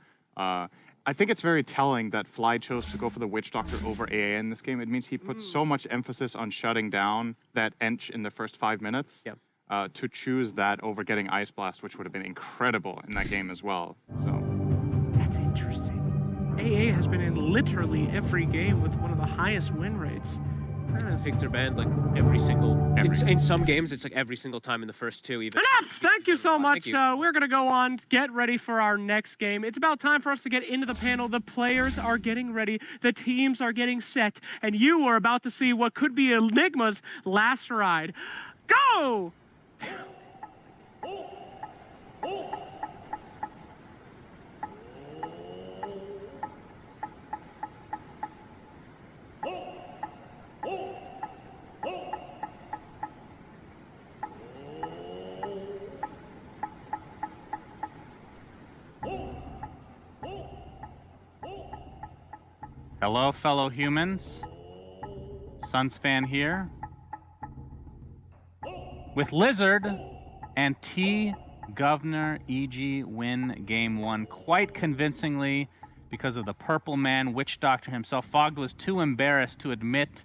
I think it's very telling that Fly chose to go for the Witch Doctor over AA in this game. It means he put so much emphasis on shutting down that Ench in the first 5 minutes to choose that over getting Ice Blast, which would have been incredible in that game as well. So That's interesting. AA has been in literally every game with one of the highest win rates. It's picked their band like every single. In some games, it's like every single time in the first two. Even. Enough! Thank you so much. Thank you. We're going to go on, get ready for our next game. It's about time for us to get into the panel. The players are getting ready. The teams are getting set. And you are about to see what could be Enigma's last ride. Go! Hello, fellow humans. Sunsfan here. With Lizard and T. Governor EG win Game 1 quite convincingly because of the Purple Man Witch Doctor himself. Fogged was too embarrassed to admit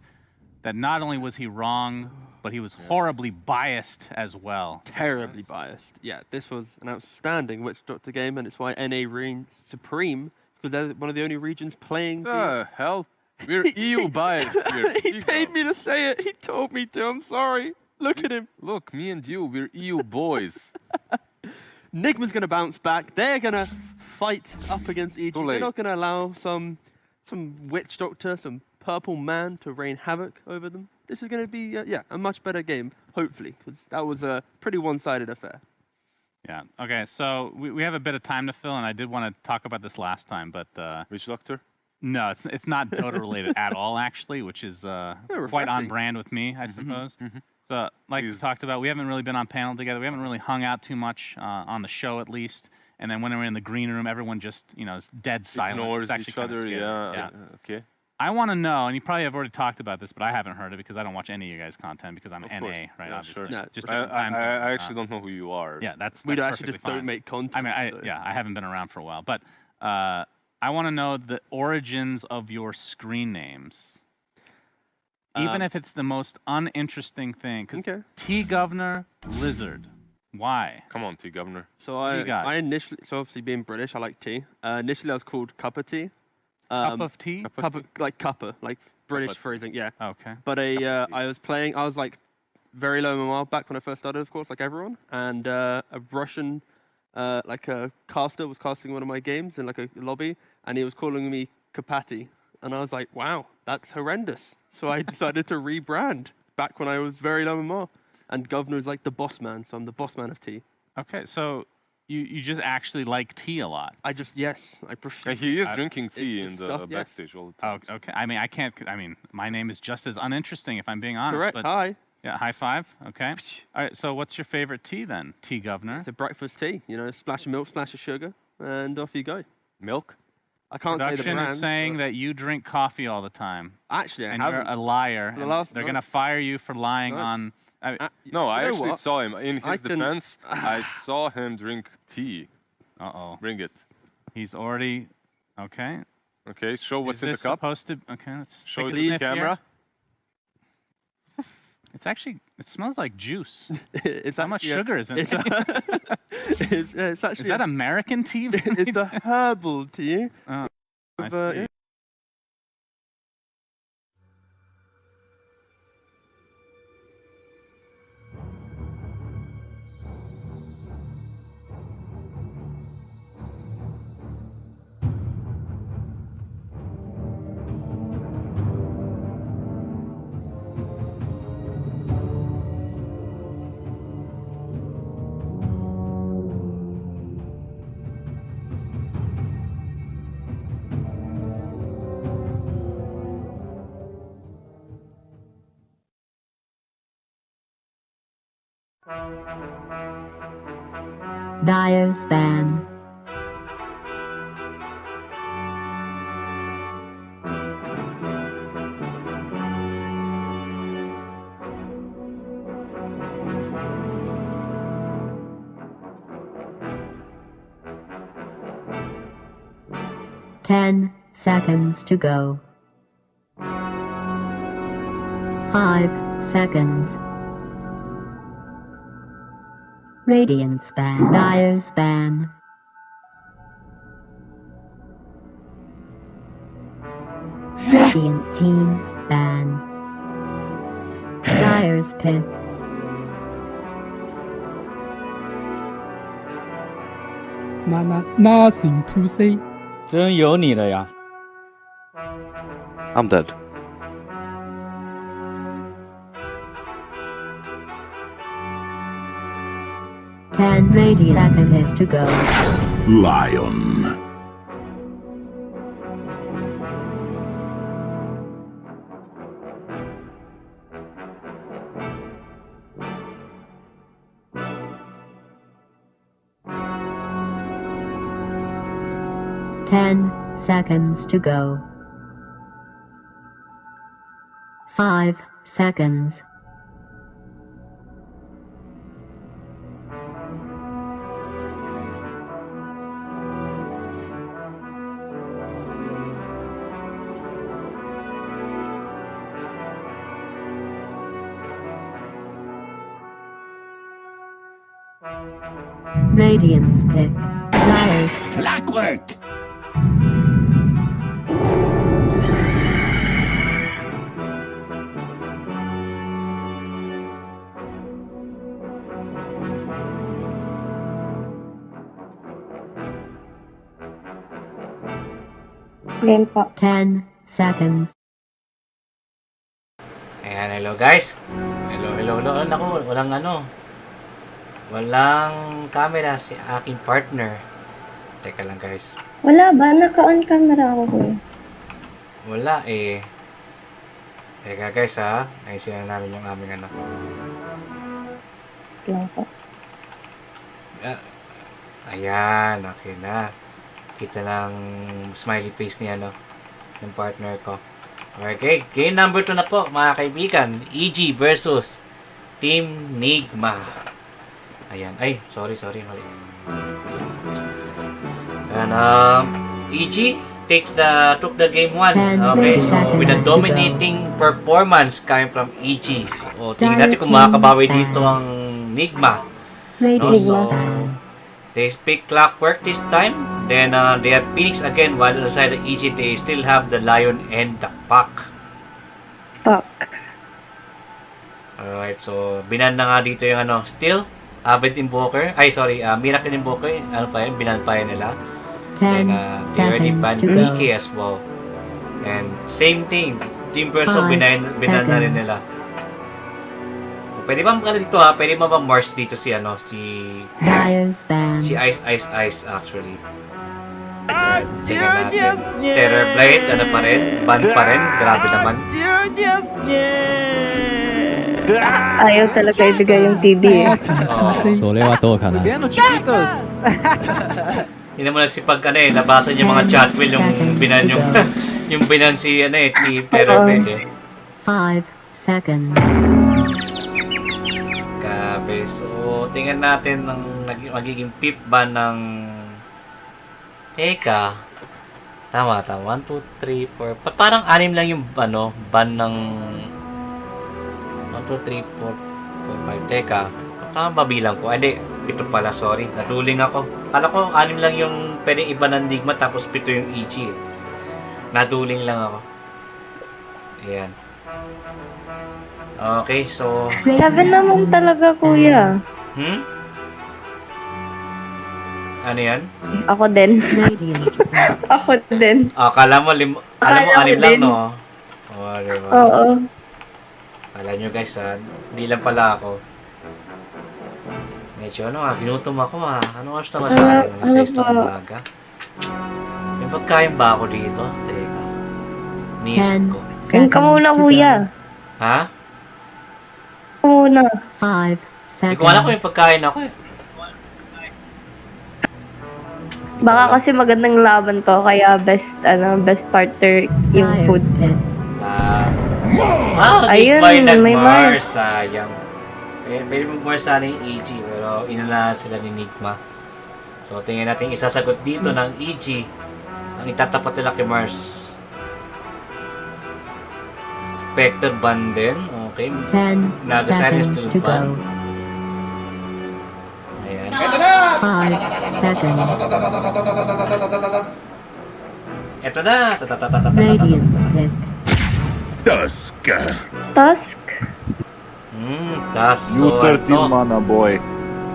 that not only was he wrong, but he was horribly biased as well. Terribly biased. Yeah, this was an outstanding Witch Doctor game, and it's why NA reigns supreme. Because they're one of the only regions playing. The hell? We're EU biased here. He paid me to say it. He told me to. I'm sorry. Look at him. Look, me and you, we're EU boys. Nigma's going to bounce back. They're going to fight up against EG. They're not going to allow some Witch Doctor, some Purple Man to rain havoc over them. This is going to be, a much better game, hopefully. Because that was a pretty one-sided affair. Yeah. Okay. So we have a bit of time to fill, and I did want to talk about this last time, but Witch Doctor? No, it's not Dota related at all, actually, which is quite on brand with me, I suppose. So, like we talked about, we haven't really been on panel together. We haven't really hung out too much on the show, at least. And then when we're in the green room, everyone just is dead silent. Ignores it's each other. Yeah. Okay. I want to know, and you probably have already talked about this, but I haven't heard it because I don't watch any of you guys' content because I'm Of NA, course. right? Yeah, Obviously. sure. No, just I actually don't know who you are. Yeah, that's We that's actually just perfectly don't fine. make content. I mean, I haven't been around for a while, but I want to know the origins of your screen names. Even if it's the most uninteresting thing. Because T Governor Lizard, Why? Come on, T Governor. So What do you got? I initially, so obviously being British, I like tea. Initially, I was called Cup of Tea. Cup of tea? Like cuppa, like British phrasing, yeah. Okay. But I was playing, I was like very low MMR back when I first started, of course, like everyone. And a Russian, like a caster was casting one of my games in like a lobby, and he was calling me Kapati. And I was like, wow, that's horrendous. So I decided to rebrand back when I was very low MMR. And Governor is like the boss man, so I'm the boss man of tea. Okay, so you just actually like tea a lot. I prefer. He is drinking tea in the backstage all the time. Oh, okay. I mean, my name is just as uninteresting if I'm being honest. Correct. But Hi. Yeah, high five. Okay. All right. So, what's your favorite tea then, Tea Governor? It's a breakfast tea. You know, splash of milk, splash of sugar, and off you go. Milk? I can't say the Production brand. is saying that you drink coffee all the time. Actually, I and haven't. you're a liar. For the And last they're month. gonna fire you for lying No. on. No, I you know actually what? saw him. In I his can- defense, I saw him drink tea. Uh-oh. Bring it. He's already. Okay. Okay, show what's Is in the this cup. supposed to? Okay, let's Show take it a to the sniff here. camera. It's actually. It smells like juice. It's How much actually a- sugar is in it's it? it's actually Is that American tea? it's a herbal tea. Oh, I With, see. Dyer's ban. Ten seconds to go. 5 seconds. Radiant's ban. Dyer's ban. Radiant team ban. Dyer's pick. Nothing to say. 真有你的呀！ I'm dead. Ten radiant seconds to go. Lion. Ten seconds to go. 5 seconds. Radiant's pick. Dyer's. Clockwork. Game po. 10 seconds. Ayan, hello guys. Hello. Naku, walang camera si aking partner. Teka lang guys. Wala ba? Naka-on camera ako ko. Wala eh. Teka guys ha. Ayusin na namin yung aming ano. Lang po. Ayan, okay na. Kita lang smiley face niya no. Ng partner ko. Okay, game number 2 na po mga kaibigan. EG versus Team Nigma. Ayan. Ay, sorry. Mali. And EG took the game 1. Okay, so with a dominating performance coming from EG. So tingnan natin kung makakabawi dito ang Nigma. No, so they pick Clockwork this time. Then they have Phoenix again, while on the side of EG they still have the Lion and the Pack. Alright, so binan na nga dito yung ano, Steel, Avid Invoker, Miracle Invoker, ano pa yun, binan pa yun nila. Then they already banned DK as well. And same thing, Team Verso binan na rin nila. Pwede ba dito pwede ba Mars dito si si Ice actually. Tingnan natin. Terrorblade, ano pa rin? Ban pa rin? Grabe naman. Ayaw talaga ibigay yung TB eh. chiquitos. Hindi mo nagsipag nabasa niya mga chat wheel yung binan yung binan si Terrorblade 5 seconds. Grabe. So, tingnan natin ng magiging pip ban ng Teka. Tama. 1, 2, 3, 4. Parang 6 lang yung ban ng 1, 2, 3, 4, 5. Teka. Tama ba bilang ko? Hindi. 7 pala. Sorry. Naduling ako. Kala ko 6 lang yung pwedeng iba ng Nigma tapos 7 yung EG. Naduling lang ako. Ayan. Okay, so... 7 naman talaga, kuya. Ano yan? Ako din. Ako din. Akala mo 6 lang, no? Diba? Oo. Akala nyo guys, hindi lang pala ako. Medyo ginutom ako Ano oras naman sa akin? Sa istong umaga. May pagkain ba ako dito? Teka. Niisip ko. Kain ka muna, kuya. Ha? Muna. 5 seconds. Hindi ko alam kung yung pagkain ako eh. Baka kasi magandang laban to, kaya best starter yung food. Ayun, may Mars. Sayang. Pwede mag-Mars sana yung EG, pero inala sila ni Nigma. So, tingnan natin isasagot dito ng EG ang itatapat nila kay Mars. Spectre ban din. Okay. 10 Nagasari seconds still to ban. go. Ayan. 5 seconds. Eto na. Radiance pick. Tusk. Tusk? Tusk. You 13 mana, boy.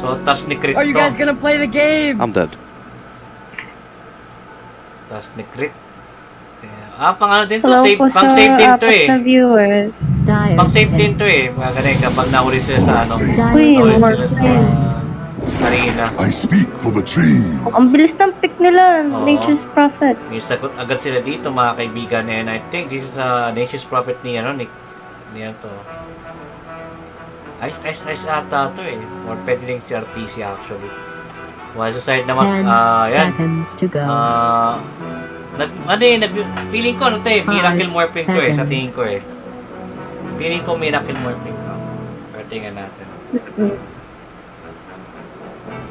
So, Tusk ni Crit. Are you guys gonna play the game? I'm dead. Tusk ni Crit. Pang din to, pang save team to eh. Pang save team to eh. Magaling kapag nahuli sila sa nahuli sila sa arena. I speak for the trees. Ang bilis ng pick nila, Nature's Prophet. May sagot agad sila dito mga kaibigan, and I think this is Nature's Prophet ni Nick. Niyan to. Ice ata to eh. Or pwede rin si RTC actually. While sa side naman, 10 yan. seconds to go. Feeling ko Miracle Morphing ko eh, sa tingin ko eh. Feeling ko Miracle Morphing ko. Pero tingnan natin.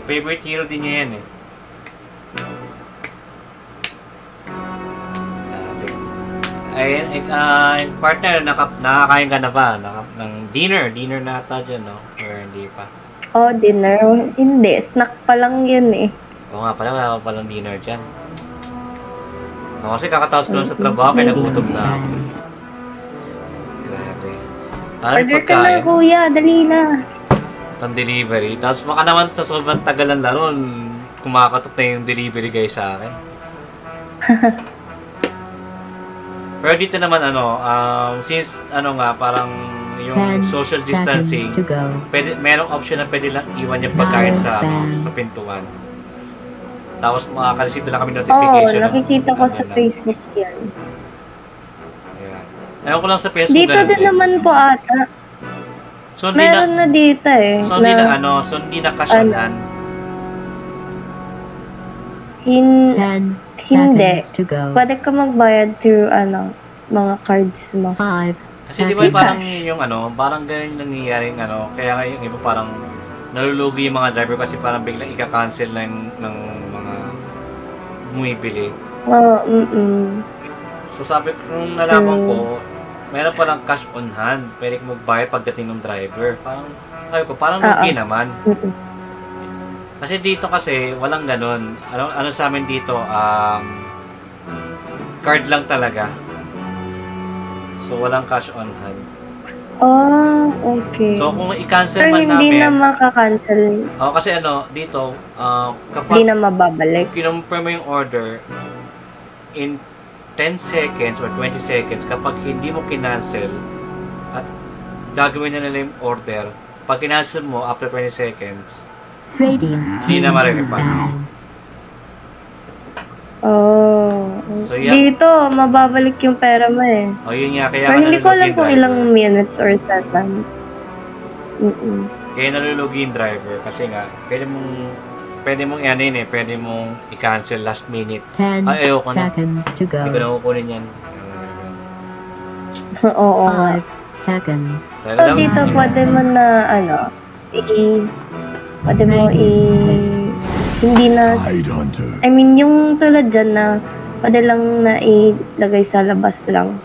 Favorite hero din niya yan eh. Partner, nakakain ka na ba? Ng dinner na ata dyan, no? Or hindi pa? Dinner? Hindi, snack pa lang yun eh. Oo nga pala, wala pa palang dinner dyan. Kasi kakataos ko lang sa trabaho, kaya nagutom na ako. Grabe. Order ka na, kuya. Dali na. Itong delivery. Tapos baka naman sa sobrang tagal ng laro, kumakatot na yung delivery guys sa akin. Pero dito naman since parang yung social distancing, merong option na pwede lang iwan yung pagkain sa pintuan. Tapos makaka-receive na lang kami notification. Nakikita ko sa Facebook yan. Ewan ko lang sa Facebook. Dito din naman po ata. So, meron na dito eh. So, hindi na kasyalan. Hindi. Pwede ka magbayad through mga cards mo. 5 Kasi di ba parang parang ganyan nangyayari kaya yung iba parang nalulugi yung mga driver kasi parang biglang ika-cancel na ng mga bumibili. So sabi ko, nung nalaman ko, meron palang cash on hand. Pwede ka magbayad pagdating ng driver. Parang, sabi ko, parang lugi naman. Kasi dito kasi, walang ganun. Ano sa amin dito, card lang talaga. So, walang cash on hand. Oh, okay. So, kung i-cancel Pero man namin... hindi na makakancel. Kasi dito, kapag... Hindi na mababalik. Kinonfirm mo yung order, in 10 seconds or 20 seconds, kapag hindi mo kinancel, at gagawin na nila yung order, pag kinancel mo, after 20 seconds, hindi na ma-refund. Oh. So, yeah. Dito, mababalik yung pera mo eh. Yun nga. Kaya pero hindi ko alam kung ilang minutes or seconds. Kaya nalulugi yung driver. Kasi nga, pwede mong pwede mong i-cancel last minute. 10 ayoko na. seconds to go. Hindi ko na kukunin yan. Oo. 5 seconds. So, dito, pwede mo na, pwede mo hindi na, I mean, yung tulad dyan na, pwede lang na ilagay sa labas lang.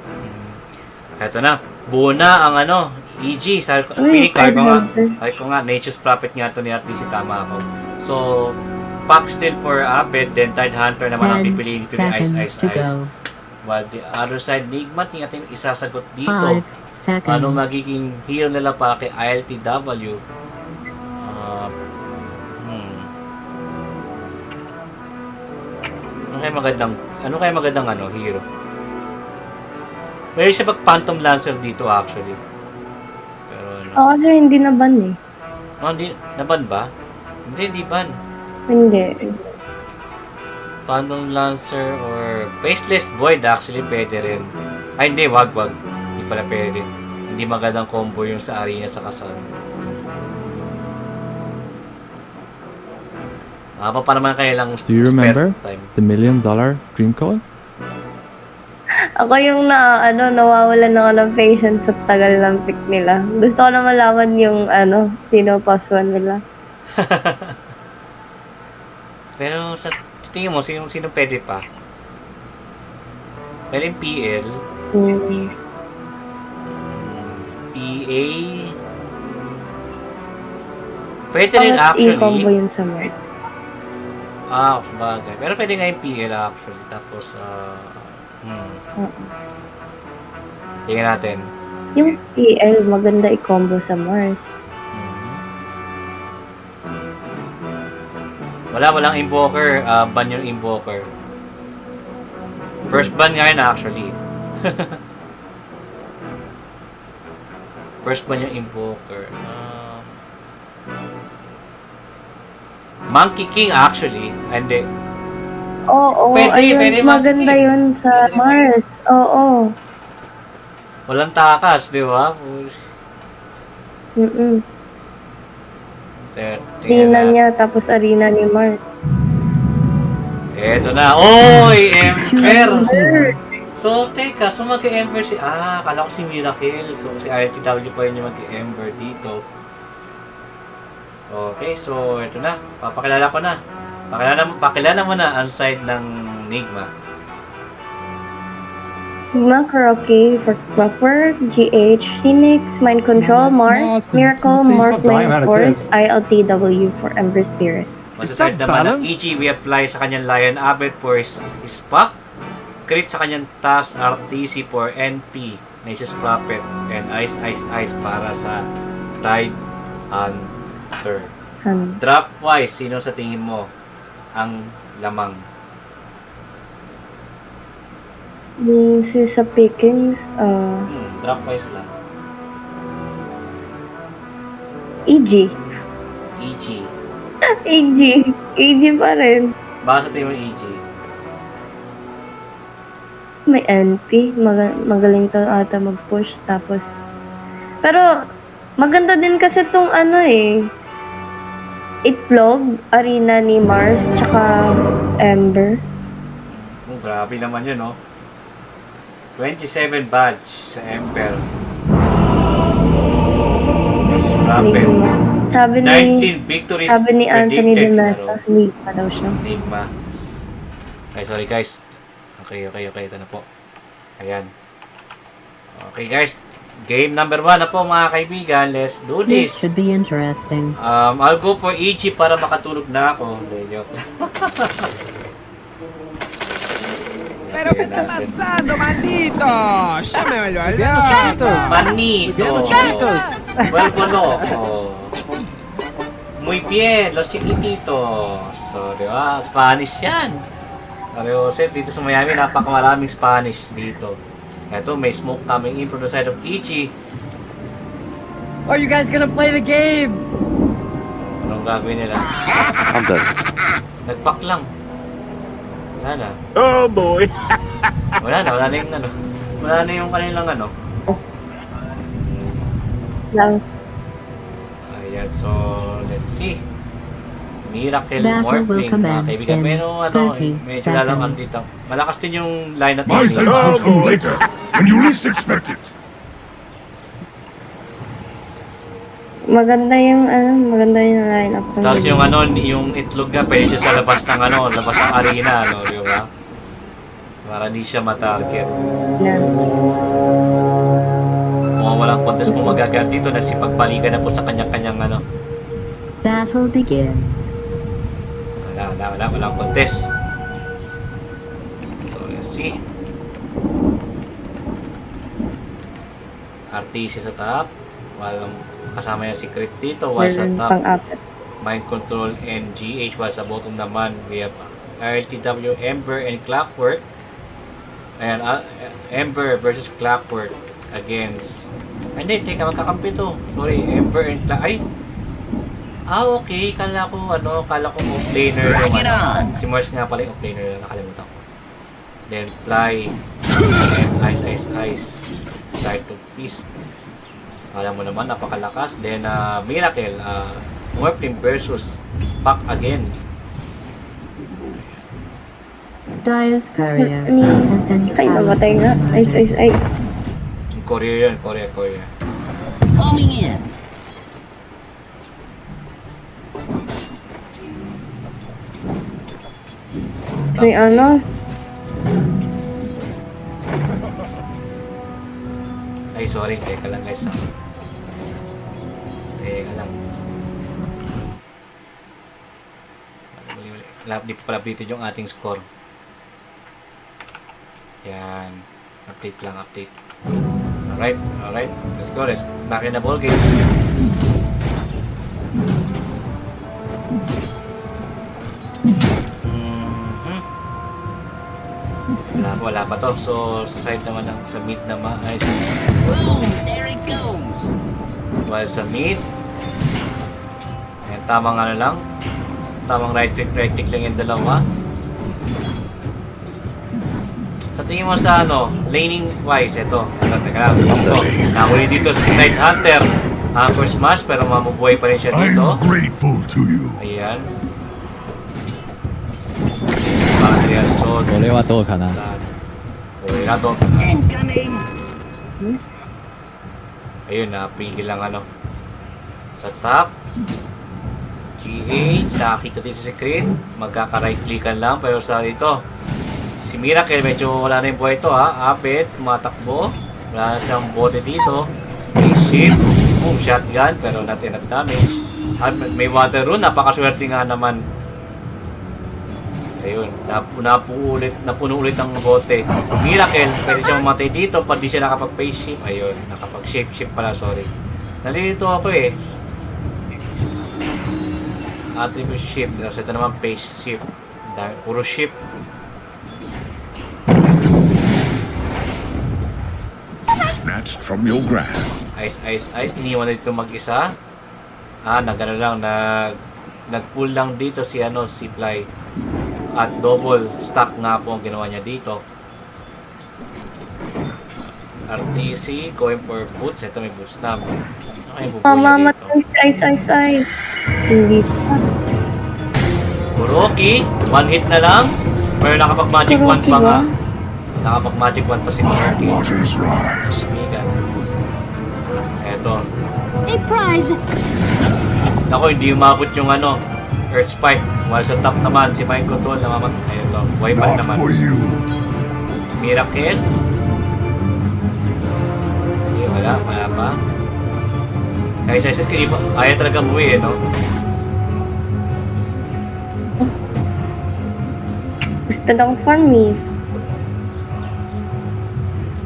Eto na, buo na ang EG. Sabi ko nga, Nature's Prophet nga ito ni RTC, tama ako. So, pack still for Abed, then Tide Hunter naman ang pipiliin ko yung Ice. While the other side, Nigma, tingnan isasagot dito. Ano magiging hero nila pa kay ILTW? Ano kaya magandang hero? Pwede siya Phantom Lancer dito actually. Pero kasi hindi na-ban eh. Hindi na-ban ba? Hindi ban. Hindi. Phantom Lancer or Faceless Void actually pwede rin. Ay hindi, wag. Hindi pala pwede. Hindi magandang combo yung sa arena sa kasal. Pa naman kayo lang Do you remember the $1 million dream call? Ako yung nawawalan ako ng patience sa tagal ng pick nila. Gusto ko na malaman yung sino paswan nila. Pero sa tingin mo, sino pwede pa? Pwede PL? PA? Pwede rin actually. I-combo yun sa March. Bagay. Pero pwede nga yung PL actually. Tapos, tingnan natin. Yung PL, maganda i-combo sa Mars. Walang invoker. Ban yung invoker. First ban nga yun actually. First ban yung invoker. Monkey King actually. Hindi. Oo, pwede maganda yun sa Mars. Oo. Walang takas, di ba? Arena niya, tapos arena ni Mars. Eto na. Oy! Ember! So, teka. So, mag-Ember si... kala ko si Miracle. So, si IRTW pa yun yung mag-Ember dito. Okay, so ito na. Papakilala ko na. Pakilala mo na ang side ng Nigma. Nigma, Kuroki, for Clockwork, GH, Phoenix, Mind Control, Mars, Miracle, Morphling, Force, ILTW for Ember Spirit. Masaside naman ang EG, we apply sa kanyang Lion Abbot for Spock, Crit sa kanyang Task, RTC for NP, Nature's Prophet, and Ice para sa Tide Hunter. Drop-wise, sino sa tingin mo ang lamang? Sa pickings, drop-wise lang. EG. EG pa rin. Baka sa tingin mo EG? May NP, magaling to ata mag-push, tapos pero maganda din kasi tong Itlog, arena ni Mars, tsaka Ember. Grabe naman yun, no? 27 badge sa Ember. Grabe. Sabi ni 19 victories sabi ni Anthony De Mesa, Nigma daw siya. Nigma. Okay, sorry guys. Okay. Ito na po. Ayan. Okay guys. Game number 1 na po mga kaibigan. Let's do This this. should be interesting. I'll go for EG para makatulog na ako. Pero ¿qué está pasando, maldito? Ya me vuelvo loco. Manito. Vuelvo loco. Muy bien, los chiquititos. So, di ba? Spanish yan. Pero dito sa Miami, napakamaraming Spanish dito. Ito, may smoke coming in from the side of EG. Are you guys gonna play the game? Anong gagawin nila? I'm dead. Nag-back lang. Wala na. Oh boy! Wala na yung ano. Wala na yung kanilang ano. Lang. Ayan, so let's see. Miracle Battle will Morphling, mga commence kaibigan. in Pero ano, 30 medyo lalaman seconds. dito. Malakas din yung lineup My nila. thanks will come later, when you least expect it. Maganda yung lineup. Tapos yung ano, yung itlog nga, pwede siya sa labas ng ano, labas ng arena, no, di ba? Para di siya matarget. Kung walang contest mo magagamit dito, nagsipagbalikan na po sa kanyang-kanyang ano. Battle begins. Walang contest. So, let's see. RTC sa top. Walang kasama yung secret dito. While sa top, Mind Control and GH. While sa bottom naman, we have RLTW, Ember, and Clockwork. Ayan, Ember versus Clockwork against... Hindi, teka, magkakampi to. Sorry, Ember and Clockwork. Okay. Kala ko off-laner yung ano. Si Mars nga pala yung off-laner. Nakalimutan ko. Then, Fly. And Ice. Start to Feast. Alam mo naman, napakalakas. Then, Miracle. Morphling versus Pack again. Dire's courier has been namatay nga. Ice. Korea yun. Korea. Coming in. May ano? Ay, sorry. Teka lang guys. Teka lang. Mali. Di pa updated yung ating score. Yan. Update. Alright. Let's go. Let's back in the ball game. Wala pa to. So, sa side naman ng sa mid naman ay Boom! There it goes! while sa mid tamang ano lang, tamang right click lang yung dalawa. Sa tingin mo sa ano, laning wise, ito nakuli dito si Night Hunter, first smash pero mamubuhay pa rin siya dito. I'm grateful to you. Ayan. Patria Sword. これはどうかな。 Incoming! Ayun, napigil lang ano. Sa top. GH, nakakita dito sa screen. Magkaka-right clickan lang. Pero sa dito, si Miracle, medyo wala na yung buhay ito ha. Apit, tumatakbo. Wala na siyang bote dito. May shift. Boom, shotgun. Pero natin at damage. At may water rune. Napakaswerte nga naman. Ayun, napuno ulit ang bote. Miracle, pwede siya mamatay dito pag di siya nakapag-face shift. Ayun, nakapag-shape shift pala, sorry. Nalilito ako eh. Attribute shift. So, ito naman face shift. Puro shift. Snatched from your grasp. Ice. Iniwan na dito mag-isa. Nagano lang, nag-pull lang dito si Fly. At double stack nga po ang ginawa niya dito. RTC, going for boots. Ito may boots na. Mama, Ice. Hindi pa. Kuroki, one hit na lang. Pero nakapag-magic wand pa nga. Nakapag-magic wand pa si Kuroki. Eto. A prize! Ako, hindi umabot yung Earth Spike. While sa top naman, si Mind Control ayun to, wipe naman. Miracle. Okay, wala. Wala pa. Kaya sa SS, ayaw talaga umuwi no? Gusto lang for me.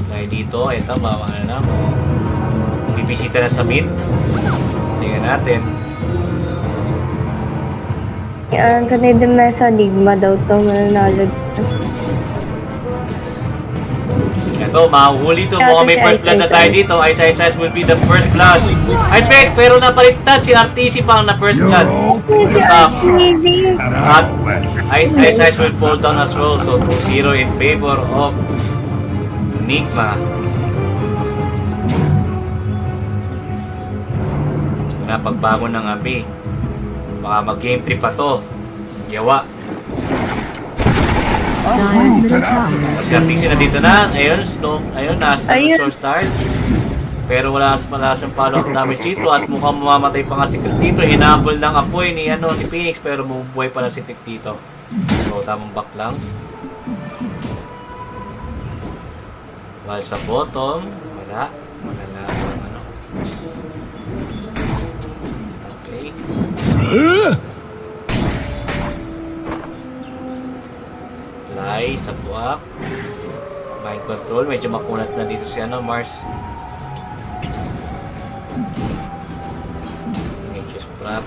Kaya dito, ito, bawa na mo. Bibisita na sa mid. Tingnan natin. Yan, kanay din na sa Nigma daw to, mananalo. Ito, mahuhuli to. Mukhang may first blood na tayo dito. Ice will be the first blood. I bet, pero napaliktad si RTC pang na first blood. At Ice will fall down as well. So 2-0 in favor of Nigma. Napagbago ng abi. Baka mag-game 3 pa to. Yawa. Si RTC na dito na. Ayun, nasa short start. Pero wala siyang follow-up damage dito at mukhang mamamatay pa nga si Crit dito. Hinabol ng apoy ni Phoenix pero mabubuhay pa lang si Crit dito. So, tamang back lang. While sa bottom, wala na okay. Fly sa buwak. Mind control, medyo makunat na dito si Mars.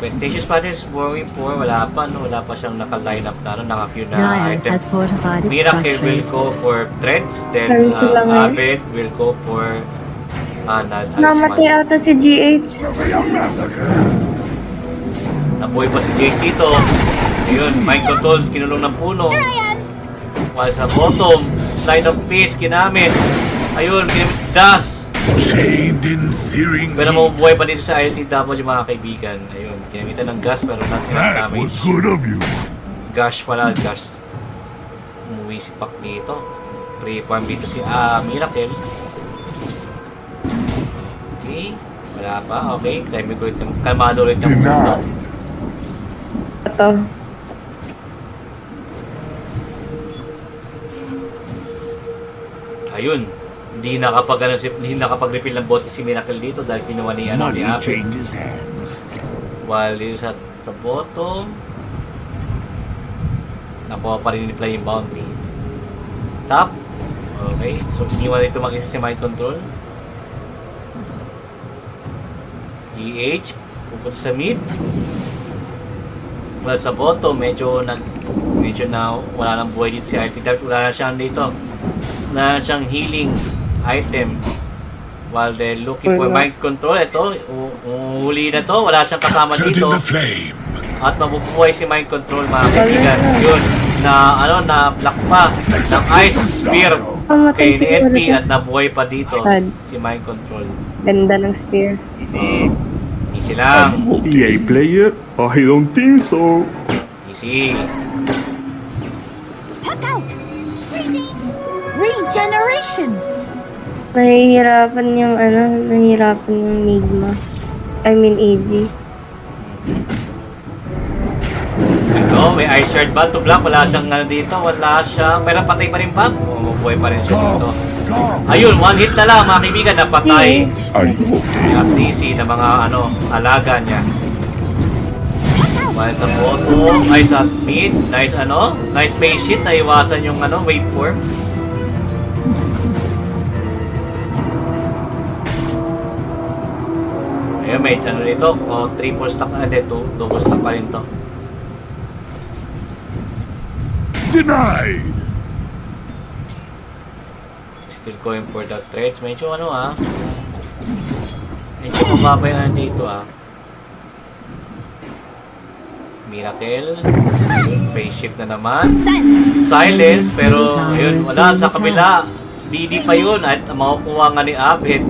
Tenacious Prophet is worry for wala pa siyang naka-line up na naka-queue na item. Miracle will go for threads, then Abed will go for namatay ata si GH. Nabuhay pa si GH dito. Ayun, mind control, kinulong ng puno. While sa bottom, slide of peace, ginamit. Ayun, ginamit dash. Pero mabubuhay pa dito sa ILTW mga kaibigan. Ayun, ginamitan ng gas pero not enough damage. Gash pala, gas. Umuwi si Pak dito. Pre-farm dito si Miracle. Okay, wala pa. Okay, climbing ko ito. Kalmado ulit ng mundo. Ito. Ayun. Hindi nakapag-refill ng bote si Miracle dito dahil kinuha ni Ape. While dito sa bottom, nakuha pa rin ni Flying Bounty. Top. Okay. So, kinuha dito mag-isa si Mind Control. EH. Pupunta sa mid. While sa bottom, medyo na wala nang buhay dito si RTW. Wala na siyang dito. Wala na siyang healing item while they're looking for mind control. Ito, huli na to, wala siyang kasama dito at mabubuhay si mind control mga kaibigan. Yun, na block pa ng ice spear kay NP at nabuhay pa dito si mind control. Ganda ng spear. Easy lang. TA player? I don't think so. Easy. Regeneration! Nahihirapan yung Nigma. I mean AG. Ito, may ice shard ba to block? Wala siyang dito, pero patay pa rin ba? Buhay pa rin siya dito. Ayun, one hit na lang mga kaibigan, napatay. Yung RTC na mga alaga niya. While sa bottom, ay sa mid, nice space shit, naiwasan yung waveform. Ayun, may dito, triple stack double stack pa rin to. Denied! Still going for the threads. Medyo medyo mababa yung dito Miracle. Phase shift na naman. Silence, pero ayun, wala sa kabila. DD pa yun at makukuha nga ni Abed.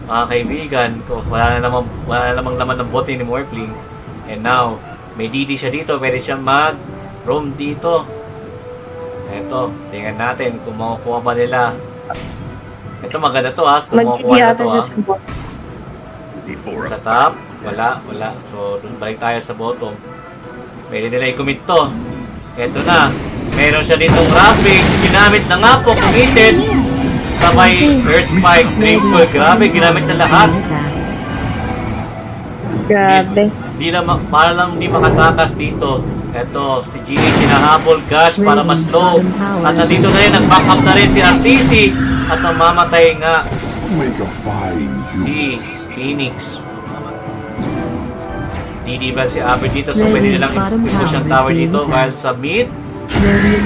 Mga kaibigan, wala na namang laman ng bote ni Morphling. And now, may DD siya dito, pwede siya mag-roam dito. Eto, tingnan natin kung makukuha ba nila. Ito maganda to kung makukuha na to Sa top, wala. So, balik tayo sa bottom. Pwede nila i-commit to. Eto na, meron siya ditong graphics, ginamit na nga po, committed. sabay Earth Spike, Triple. Grabe, ginamit na lahat. Grabe. Di na, para lang di makatakas dito. Eto, si GH hinahabol Gash para mas low. At nandito na rin, nag-back up na rin si RTC. At namamatay nga si Phoenix. Di ba si Abel dito, so pwede nilang i-push ang tower dito while sa mid.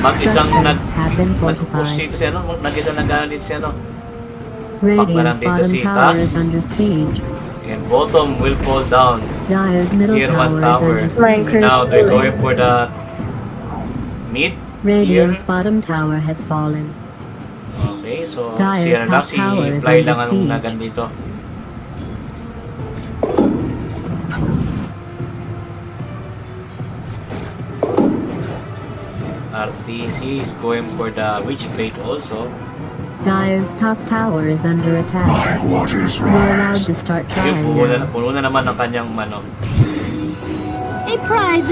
Mag-isang nag-push dito si ano, nag-isang nag-ano dito si ano. Back na lang dito si Tas. And bottom will fall down. Tier 1 tower. And now they're going for the mid tier. Radiant's bottom tower has fallen. Okay, so si ano lang, si Fly lang ang nagan dito. RTC is going for the Witch Blade also. Dire's top tower is under attack. We're allowed to start trying now. Puno na naman ang kanyang manok. A prize!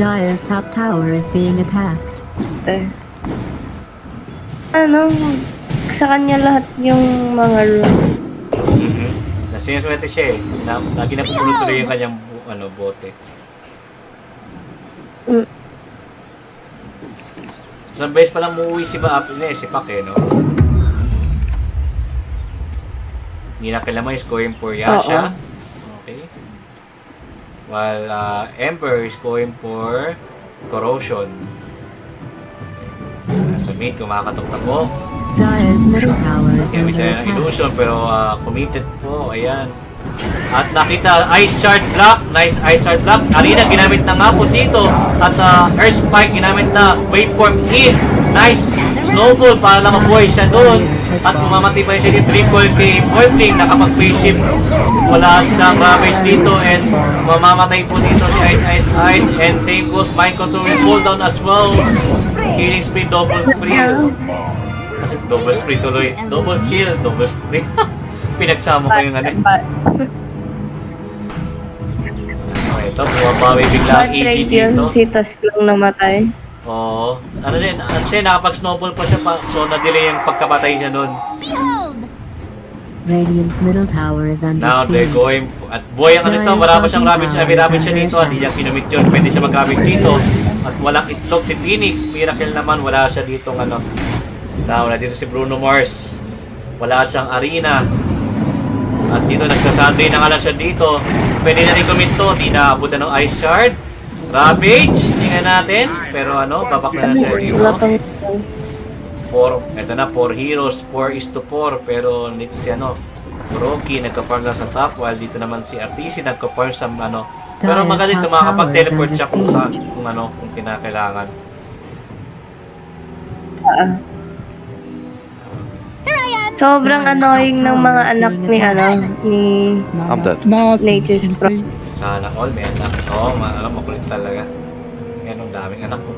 Dire's top tower is being attacked. Ano? Sa kanya lahat yung mga room. Nasiniswerte siya eh. Lagi na pupulo-tuloy yung kanyang bote. Sa base pa lang muuwi si Pak eh, no? Miracle is going for Yasha. Okay. While Ember is going for Corrosion. Sa mid, kumakatok na po. Gamit tayo ng illusion, pero committed po. Ayan. At nakita, Ice Shard Block. Nice Ice Shard Block. Arena, ginamit na nga po dito. At Earth Spike, ginamit na Waveform in. Nice Snowball para lang mabuhay siya doon. At mamamatay pa rin siya dito. Triple K Boyfling, nakapag-free shift. Wala siyang Ravage dito. And mamamatay po dito si Ice. And same goes, Mind Control will fall down as well. Healing Speed, double free. Kasi double spree tuloy. Double kill, double spree. Pinagsama ko yung ano. Okay, ito, bumabawi bigla ang EG dito. Si Tas lang namatay. Oo. Ano din, kasi nakapag-snowball pa siya pa, so na-delay yung pagkamatay niya nun. Radiant's middle tower is under Now they're going, at boy ang nito, wala pa siyang Ravage, may Ravage siya dito, hindi niya kinumit yun, pwede siya mag-Ravage dito. At walang itlog si Phoenix, Miracle naman, wala siya dito ano. Now, wala dito si Bruno Mars. Wala siyang Arena. At dito, nagsasandry na nga lang siya dito. Pwede na rin commit to. Di naabutan ng Ice Shard. Ravage. Tingnan natin. Pero ano, babak na siya dito. Ito na, 4 heroes. 4 is to 4. Pero dito si ano, Kuroki nagka-farm lang sa top. While dito naman si RTC nagka-farm sa ano. Pero maganda dito, makakapag-teleport siya kung kinakailangan. Sobrang annoying ng mga anak ni Nature's Pro. Sana all may anak. Oo, makulit talaga. Yan ang daming anak ko.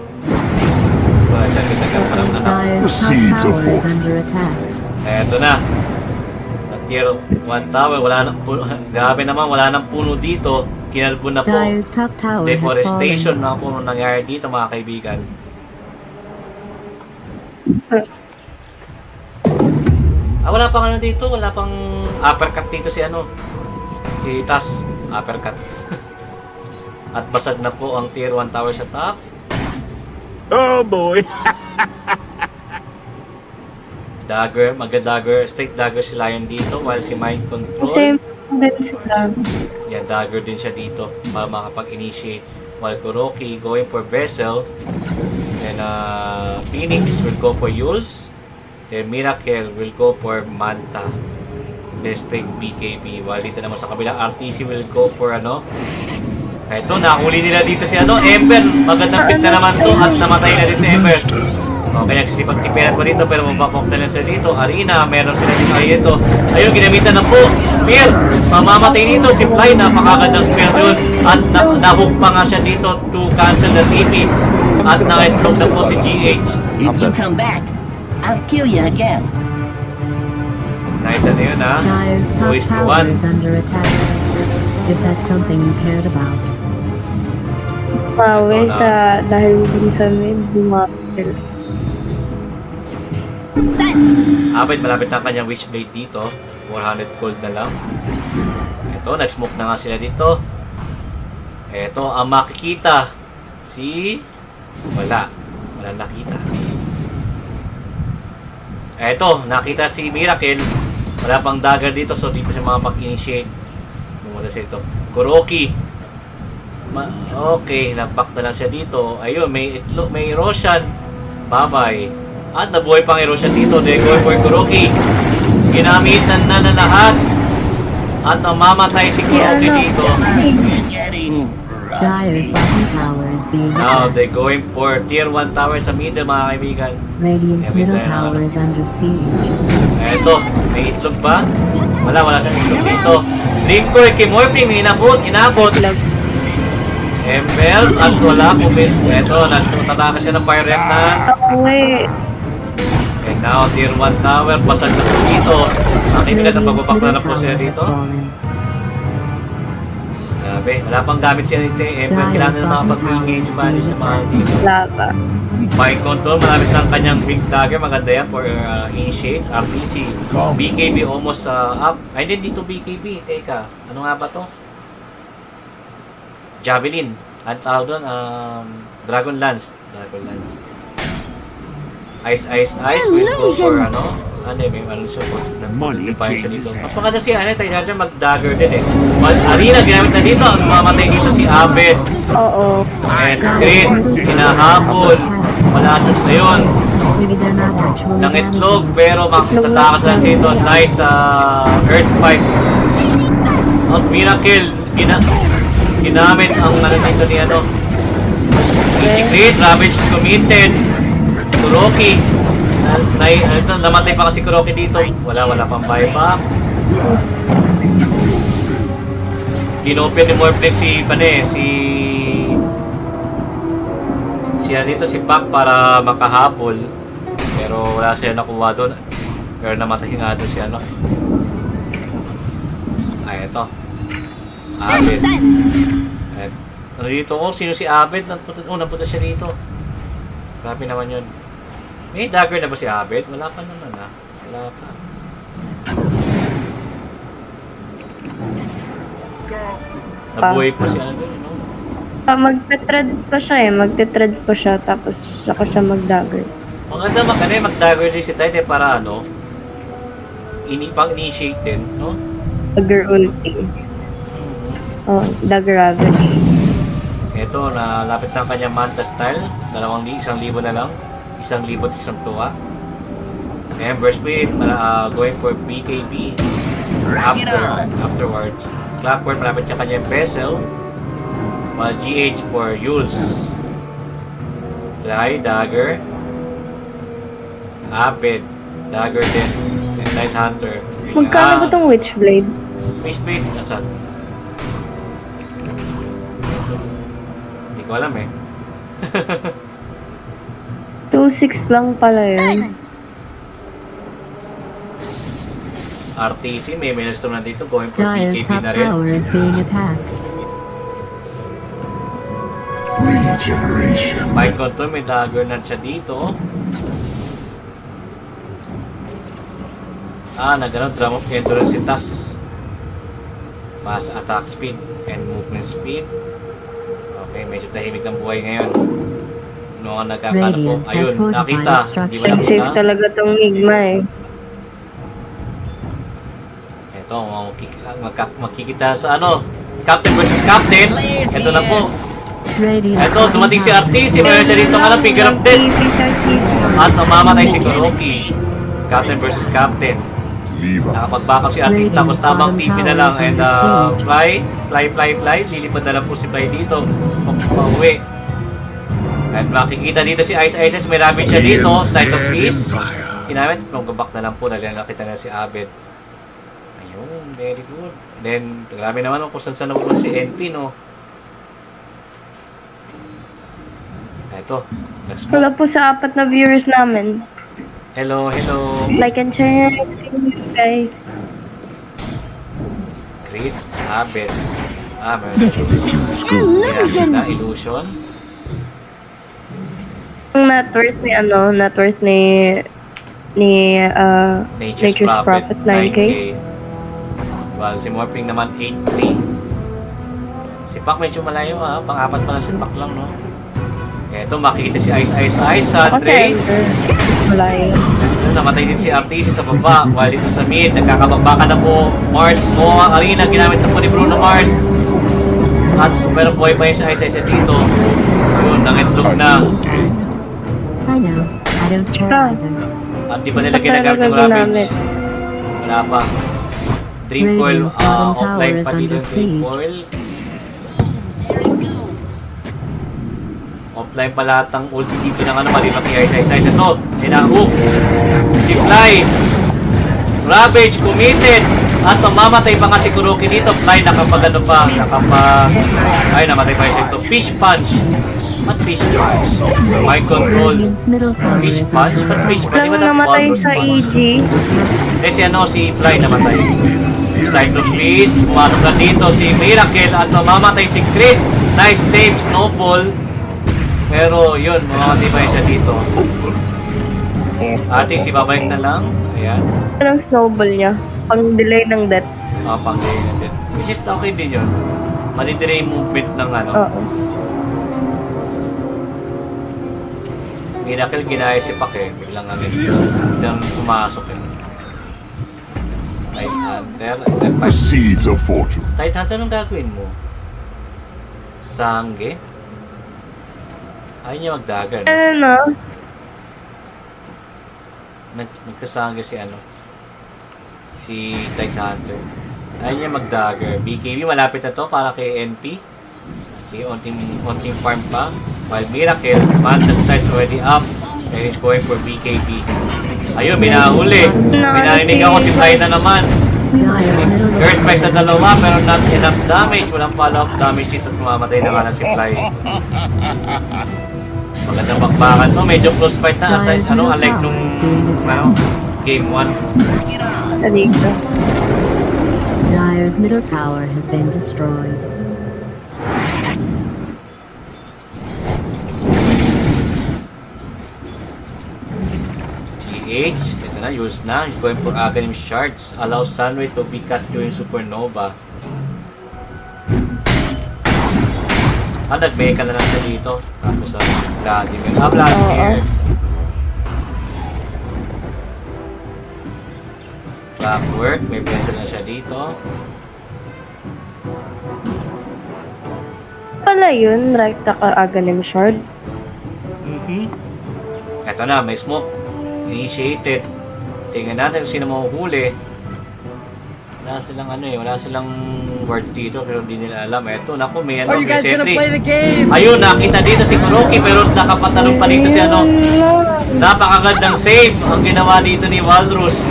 Dagdag parang anak. Eto na. Tier 1 tower, wala na, grabe naman, wala nang puno dito. Kinalbo na po. Deforestation na po nangyari dito mga kaibigan. Wala pang ano dito, wala pang uppercut dito si ano. Si Tas, uppercut. At basag na po ang tier 1 tower sa top. Oh boy! Dagger, mag-dagger, straight dagger si Lion dito while si Mind Control. Same din sila. Yan, dagger din siya dito para makapag-initiate. While Kuroki going for Vessel. And Phoenix will go for Yules. Then Miracle will go for Manta. District BKB. While dito naman sa kabilang RTC will go for ano. Ito, nahuli nila dito si ano, Ember. Magandang pick na naman to at namatay na din si Ember. Okay, nagsisipag-tipiran po dito pero mabapok na lang sila dito. Arena, meron sila dito. Ayun, ayun, ginamitan na po. Spear. Mamamatay dito si Fly. Napakagandang spear yun. At nahook pa nga siya dito to cancel the TP. At naka-itlog na po si GH. If you come back, I'll kill you again. Nice ano yun ha. 2-1. If that's something you cared about. Pawe sa dahil din sa mid, bumapil. Abed, malapit ang kanyang Witchblade dito. 400 gold na lang. Ito, nag-smoke na nga sila dito. Ito, ang makikita. Wala nakita. Eto, nakita si Miracle. Wala pang dagger dito, so di pa siya makapag-initiate. Bumunta siya ito. Kuroki. Okay, napak na lang siya dito. Ayun, may Roshan. Bye-bye. At nabuhay pang Roshan dito. They're going for Kuroki. Ginamitan na lahat. At mamatay si Kuroki dito. Dyer's bottom tower is being Now, attacked. they're going for tier 1 tower sa middle, mga kaibigan. Radiant's middle tower is under siege. Eto, may itlog ba? Wala siyang itlog dito. Drinko, Kimorping, inabot. Ember, at wala. Eto, nagtataka siya ng fire rep na. And now, tier 1 tower, basag na po dito. Ang kaibigan na pagbabak na po siya dito. Grabe, wala pang gamit siya nito eh. Kailangan na makapag-bigay yung value sa mga dito. Mind control, malapit ng kanyang big dagger. Maganda yan for initiate. RPC. BKB almost up. Ay, hindi dito BKB. Teka, ano nga ba to? Javelin. Ang tawag doon, Dragon Lance. Ice. We'll go for may siya po. Nagpapay siya dito. Mas maganda si tayo dyan mag-dagger din eh. Arena, ginamit na dito. Ang mamatay dito si Abed. Oo. And Green, hinahabol. Wala chance na yun. Nang itlog, pero makatatakas lang siya ito. Nice Earth Spike. At Miracle, ginamit ang dito ni Green, Ravage committed. Kuroki. Namatay pa kasi Kuroki dito. Wala pang buyback. Kinopia ni Morplex si Pac para makahabol. Pero wala siya nakuha doon. Pero namatay nga doon si Ay, ito. Abed. Dito ko, sino si Abed? Napunta siya dito. Grabe naman yun. May dagger na ba si Abed? Wala pa naman Wala pa. Nabuhay pa si Abed, no? Magte-thread pa siya Magte-thread pa siya tapos saka siya mag-dagger. Maganda mag-dagger din si Tide para pang-initiate din, no? Dagger ulti. Dagger ravage. Ito, nalapit na ang kanyang Manta style. 1,000 na lang. 1,000 isang tuwa. Ember Spirit, going for BKB. Afterwards. Clockwork, malapit siya kanyang Vessel. While GH for Yules. Fly, Dagger. Abed, Dagger din. And Night Hunter. Magkano ba itong Witchblade? Witchblade, nasaan? Hindi ko alam eh. 2.6 lang pala yun. RTC, may Maelstrom na dito. Going for BKB na rin. Mind control, may dagger na siya dito. Nagano'n, drum of endurance si Tas. Fast attack speed and movement speed. Okay, medyo tahimik ang buhay ngayon. Ano ang nagkakala po? Ayun, nakita. Hindi ba nakita? Safe talaga tong Nigma eh. Ito, makikita sa Captain versus Captain. Ito na po. Ito, dumating si RTC. Mayroon siya dito finger up dead. At mamamatay si Kuroki. Captain versus Captain. Nakapag-backup si RTC. Tapos tamang TP na lang. And fly. Lilipad na lang po si Fly dito. Pauwi. At makikita dito si Ice. May rabbit siya dito. Slide of Peace. Kinamit. Mag-back na lang po. Nakita na si Abed. Ayun. Very good. Then, grabe naman kung saan naman si NP, no? Ito. Wala po sa 4 na viewers namin. Hello. Like and share, guys. Great. Abed. Meron. Illusion. Ang net worth ni ni Nature's Prophet 9K. Well, si Morphing naman 8-3. Si Pac medyo malayo ha. Pang-apat pa lang si Pac lang, no? Eto, makikita si Ice sa Dre. Malayo. Namatay din si RTC sa baba. While dito sa mid, nagkakababa na po. Mars, Moa, Arena, ginamit na po ni Bruno Mars. At pero buhay pa yun si Ice dito. Yun, nangitlog na. I know. I don't care either. At di pa nila ginagamit yung Ravage. Wala pa. Dream Coil, offline pa dito yung Dream Coil. Offline pa lahat ng ulti dito ng ano, malipat ni Ice. Ito, hinahook. Si Fly. Ravage, committed. At mamamatay pa nga si Kuroki dito. Fly, nakapag ano pa. Ay, namatay pa siya ito. Fish Punch. At Fish Punch. Mind Control. Fish Punch. At Fish Punch. Lang namatay sa EG. Si Fly namatay. Cyclone Beast. Pumasok na dito si Miracle. At mamamatay si Crit. Nice save, Snowball. Pero yun, mamamatay pa siya dito. Ate, si babalik na lang. Ayan. Anong snowball niya? Pang-delay ng death. Pang-delay ng death. Which is okay din yun. Mali-delay movement ng ano. Oo. Miracle ginaya si Pac eh. Biglang biglang pumasok eh. Tight Hunter. The seeds of fortune. Tight Hunter, anong gagawin mo? Sangge? Ayaw niya mag-dagger. Ano? Nagkasangge si ano? Si Tight Hunter. Ayaw niya mag-dagger. BKB, malapit na to para kay NP. Okay, onting farm pa. While Miracle, Mantas starts already up. And he's going for BKB. Ayun, binahuli. Binarinig ako si Fly na naman. Curse Spike sa dalawa, pero not enough damage. Walang follow-up damage dito. Mamatay na nga na si Fly. Magandang bakbakan to. Medyo close fight na. Aside, unlike nung game 1. Aligro. Dire's middle tower has been destroyed. GH, ito na, use na. He's going for Aghanim Shards. Allows Sunray to be cast during Supernova. Nag-mecha na lang siya dito. Tapos Vladimir. Vladimir. Clockwork. May vessel na siya dito. Pala yun, right ka Aghanim Shard. Ito na, may smoke. Initiated. Tingnan natin kung sino mahuhuli. Wala silang wala silang word dito pero hindi nila alam. Eto, naku, may may sentry. Ayun, nakita dito si Kuroki pero nakapatalong pa dito si napakagandang save ang ginawa dito ni Walrus.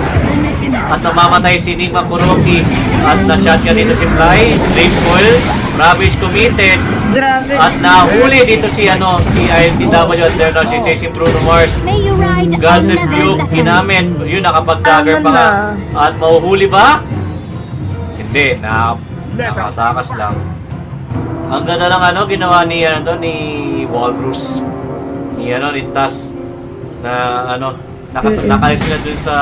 At namamatay si Nigma Kuroki. At na-shot ka dito si Fly. Dream Coil. Ravage committed. At nahuli dito si ILTW at there si Bruno Mars. Gods and Fugue ginamit. Yun, nakapag-dagger pa nga. At mahuhuli ba? Hindi, nakatakas lang. Ang ganda ng ginawa ni ni Walrus. Ni Tas na nakalis sila dun sa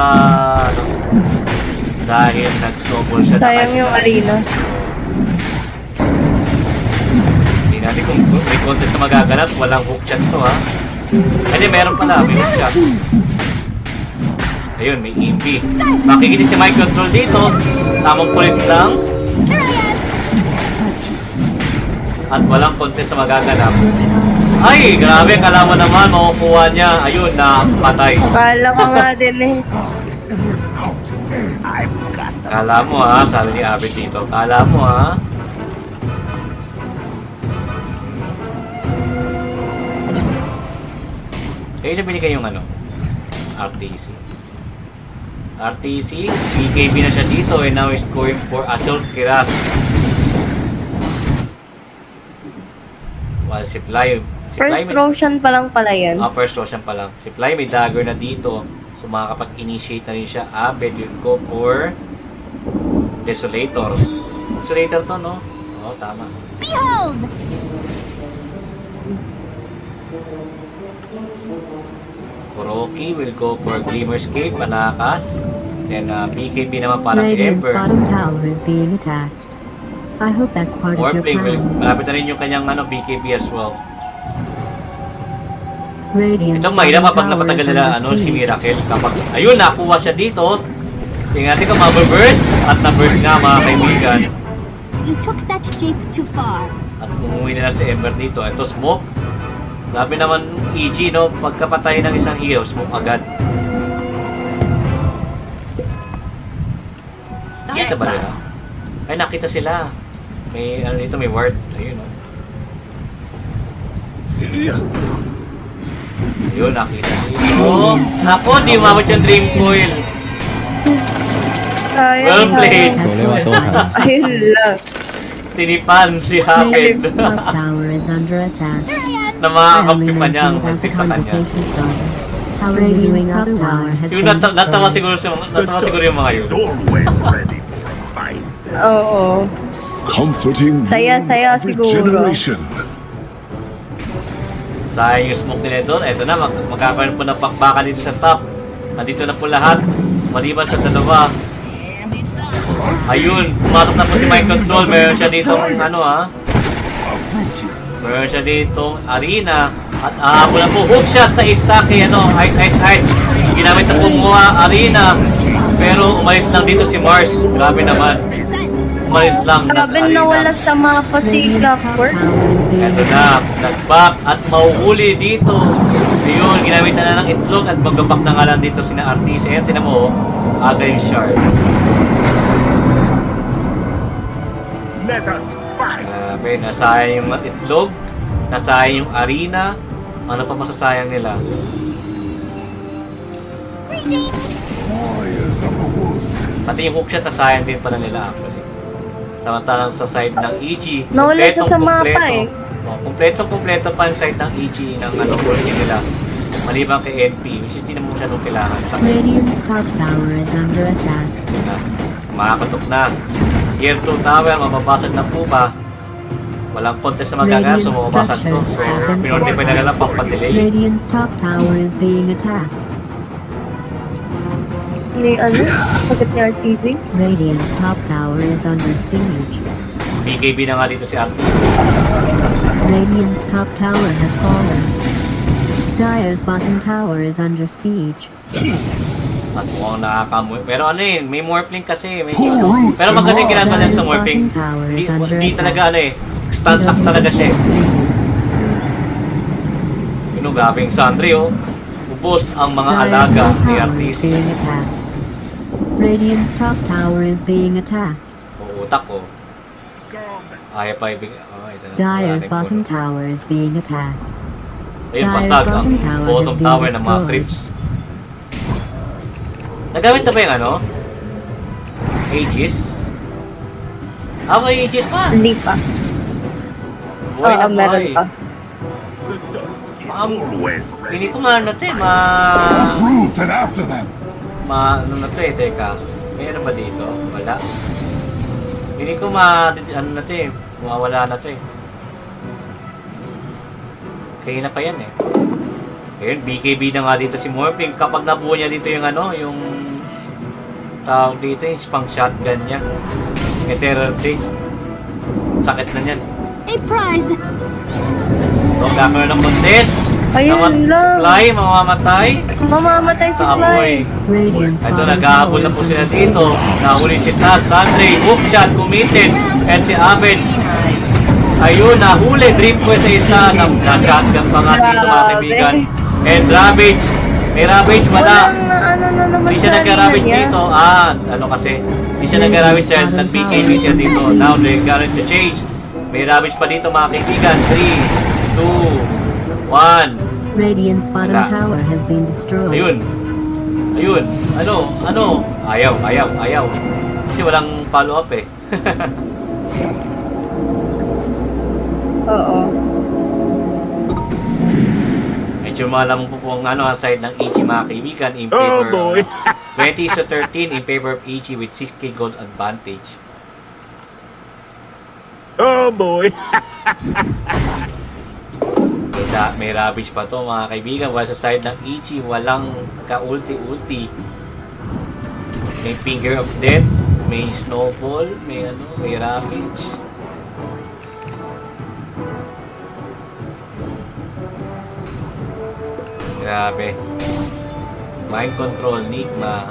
dahil nag-snowball siya. Sayang yung arena. Hindi natin kung may contest na magaganap, walang hookshot to ha. Hindi, meron pala, may hookshot. Ayun, may EMP. Makikita si Mind Control dito. Tamang kulit lang. At walang contest na magaganap. Ay, grabe, kala mo naman, makukuha niya. Ayun, napatay. Kala ko nga din eh. Kala mo ha, sabi ni Abed dito. Kala mo ha. Kayo na binigay yung RTC. RTC, BKB na siya dito and now is going for Assault Kiras. While si Fly First Roshan pa lang pala yan. First Roshan pa lang. Si Fly may dagger na dito. So makakapag-initiate na rin siya. Abed will go for Desolator. Desolator to, no? Oo, tama. Behold! Kuroki will go for Glimmerscape, Panakas. Then BKB naman parang Radiant's Ember. bottom tower is being attacked. I hope that's part of your Warplane will, plan. malapit na rin yung kanyang BKB as well. Radiant's Itong mahirap bottom kapag tower napatagal is nila under si siege. Miracle. Kapag, ayun, nakuha siya dito. Tingnan natin kung mababurst. At na-burst nga mga kaibigan. You took that shape too far. At umuwi nila si Ember dito. Ito, smoke. Grabe naman EG, no? Pagkapatay ng isang hero, smoke agad. Nakita ba nila? Ay, nakita sila. May, ano dito, may ward. Ayun, no? Ayun, nakita dito. Ako, di umabot yung Dream Coil. Well played. Ayun lang. Tinipan si Hapid. Radiant's top tower is under attack. Na makakampi pa niya ang pansit sa kanya. Radiant's top tower has Yung been natawa destroyed. siguro yung mga yun. Oo. Comforting Saya-saya siguro. generation. Sayang yung smoke nila doon. Eto na, magkakaroon po ng pakbakan dito sa top. Nandito na po lahat. Maliban sa dalawa. Ayun, pumasok na po si Mind Control. Meron siya dito meron siya dito arena. At ahabol na po hookshot sa isa kay ice. Ginamit na po mga arena. Pero umalis lang dito si Mars. Grabe naman. Umalis lang ng Grabe arena. nawala sa mga pasigap work. Eto na, nag-back at mauhuli dito. Ayun, ginamit na ng itlog at mag-back na nga lang dito sina Artis. Ayan, tinan mo, aga yung shard. Grabe, nasayang yung itlog, nasayang yung arena. Ano pa masasayang nila? Pati yung hookshot nasayang din pala nila actually. Samantalang sa side ng EG, Nawala siya sa mapa eh. Kompleto pa yung side ng EG ng ulti nila. Maliban kay NP, which is di naman siya nung kailangan. Sa Radiant's top tower is under attack. Makakatok na. Tier 2 tower, mababasag na po ba? Walang contest na magagawa, so mababasag to. So, pinortify na lang pang-delay. Radiant's top tower is being attacked. Pagkat ni RTV? Radiant's top tower is under siege. BKB na nga dito si RTC. Radiant's top tower has fallen. Dire's bottom tower is under siege. At mukhang nakakamoy. Pero may morphling kasi. Pero maganda yung ginagawa niya sa morphling. Hindi talaga stand up talaga siya. Gabing Sandri, ubos ang mga alaga ni RTC. Radiant's top tower is being attacked. Utak ko. Ayaw pa ibig... Dire's bottom tower is being attacked. Ayun, basag ang bottom tower ng mga creeps. Nagamit na ba yung Aegis? May Aegis pa? Hindi pa. Buhay na buhay. Meron pa. Hindi ko teka. Meron ba dito? Wala. Hindi ko mawawala na to eh. Kaya na pa yan eh. Ayun, BKB na nga dito si Morphling. Kapag nabuo niya dito yung yung tawag dito, yung spang shotgun niya. Yung terror thing. Sakit na niyan. A prize! So, gagawin ng contest. Ayun lang. Supply, mamamatay. Mamamatay si sa amoy. Fly. Ito, nag-aabol na po sila dito. Nahuli si Taz, Sandre, hookshot, committed. And si Abed. Ayun, nahuli. Dream ko sa isa. Na-shotgun pa nga dito mga kaibigan. And Ravage. May Ravage, wala. Hindi siya nag-Ravage dito. Kasi. Hindi siya nag-Ravage dahil nag-BKB siya dito. Now, they're going to change. May Ravage pa dito mga kaibigan. 3, 2, 1. Radiant's bottom tower has been destroyed. Ayun. Ayaw. Kasi walang follow-up eh. Oo. Medyo malamang po ang side ng EG mga kaibigan in favor 20-13 in favor of EG with 6k gold advantage. Oh boy! May rubbish pa to mga kaibigan. Wala sa side ng Ichi, walang ka-ulti-ulti. May finger of death, may snowball, may ravage. Grabe. Mind control, Nigma.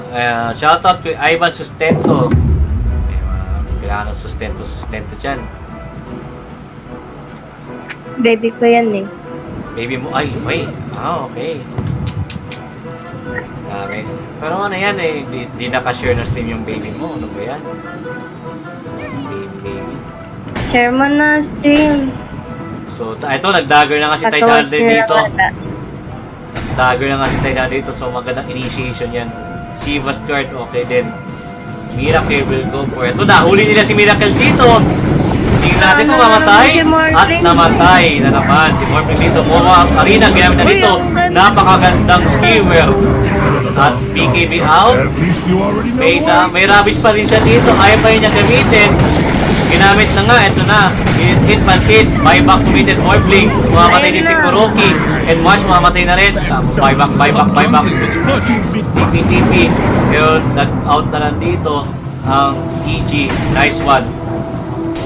Shoutout kay Ivan Sustento. Kailangan ng sustento dyan. Baby ko yan eh. Baby mo? Ay, wait. Okay. Dami. Pero ano yan eh, di nakashare na stream yung baby mo. Ano ba yan? Baby. Share mo na stream. So, ito, nag-dagger na nga si Tidal dito. Dagger na nga si Tidal dito. So, magandang initiation yan. Shiva's card, okay din. Miracle will go for it. Ito, nahuli nila si Miracle dito. Tingnan natin kung mamatay. At namatay na naman. Si Morphling dito. Moha Arena, ginamit na dito. Napakagandang skewer. At BKB out. May rubbish pa rin siya dito. Ayaw pa rin niya gamitin. Ginamit na nga. Ito na. Is it pansit. Buyback committed Morphling. Mamamatay din si Kuroki. And Marsh mamamatay na rin. Buyback. TP. Pero nag-out na lang dito ang EG. Nice one.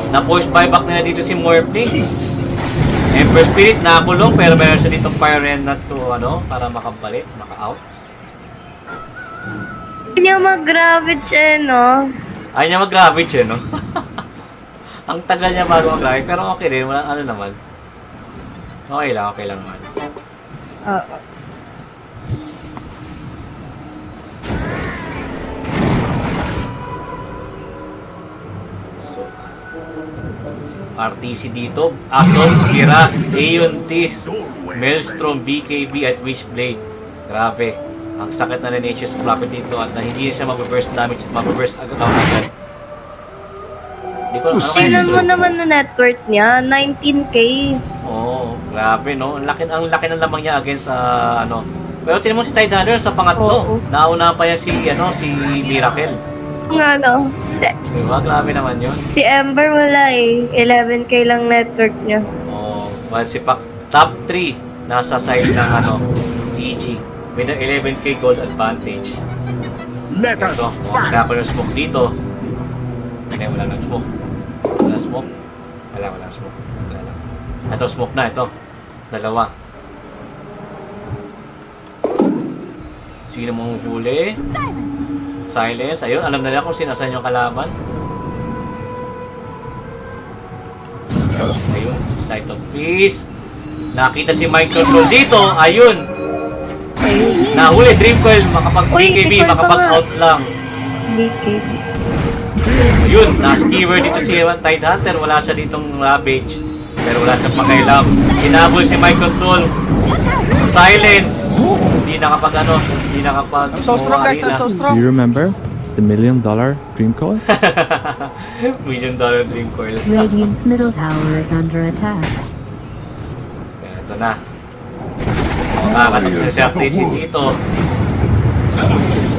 Na-push buyback na dito si Morphling. Emperor Spirit nakulong pero meron siya ditong fire na to para makabalik, maka-out. Ayaw niya mag-ravage no? Ayaw niya mag-ravage no? Ang tagal niya bago mag-ravage pero okay din, wala naman. Okay lang naman. RTC dito, Assault, Kiras, Aeon Tis, Maelstrom, BKB at Witchblade. Grabe, ang sakit na Nature's Prophet dito at hindi siya mag-burst damage at mag-burst agad. Tingnan mo naman na net worth niya, 19k. Oo, grabe no, ang laki ng lamang niya against Pero tingnan mo si Tidal sa pangatlo. Nauna pa yan si Miracle. Diba? Grabe naman yun. Si Ember wala eh. 11k lang network niya. Well, si top 3 nasa side ng EG with the 11k gold advantage. Ito, wala pa ng smoke dito. Wala ng smoke. Wala smoke. Wala smoke. Wala lang. Ito, smoke na. Ito. Dalawa. Sino mong huli? Silence. Ayun, alam na nila kung sinasan yung kalaban. Ayun, Sight of Peace. Nakita si Mind Control dito. Ayun. Nahuli, Dream Coil. Makapag-BKB, makapag-out lang. BKB. Ayun, na-skewer dito si Tide Hunter. Wala siya ditong ravage. Pero wala siyang pakailam. Hinabol si Mind Control. Silence. Hindi nakapag I'm so strong guys, I'm so strong. Do you remember the $1 million dream coil? $1 million dream coil. Radiant's middle tower is under attack. Kaya ito na. Kumakatok si RTC dito.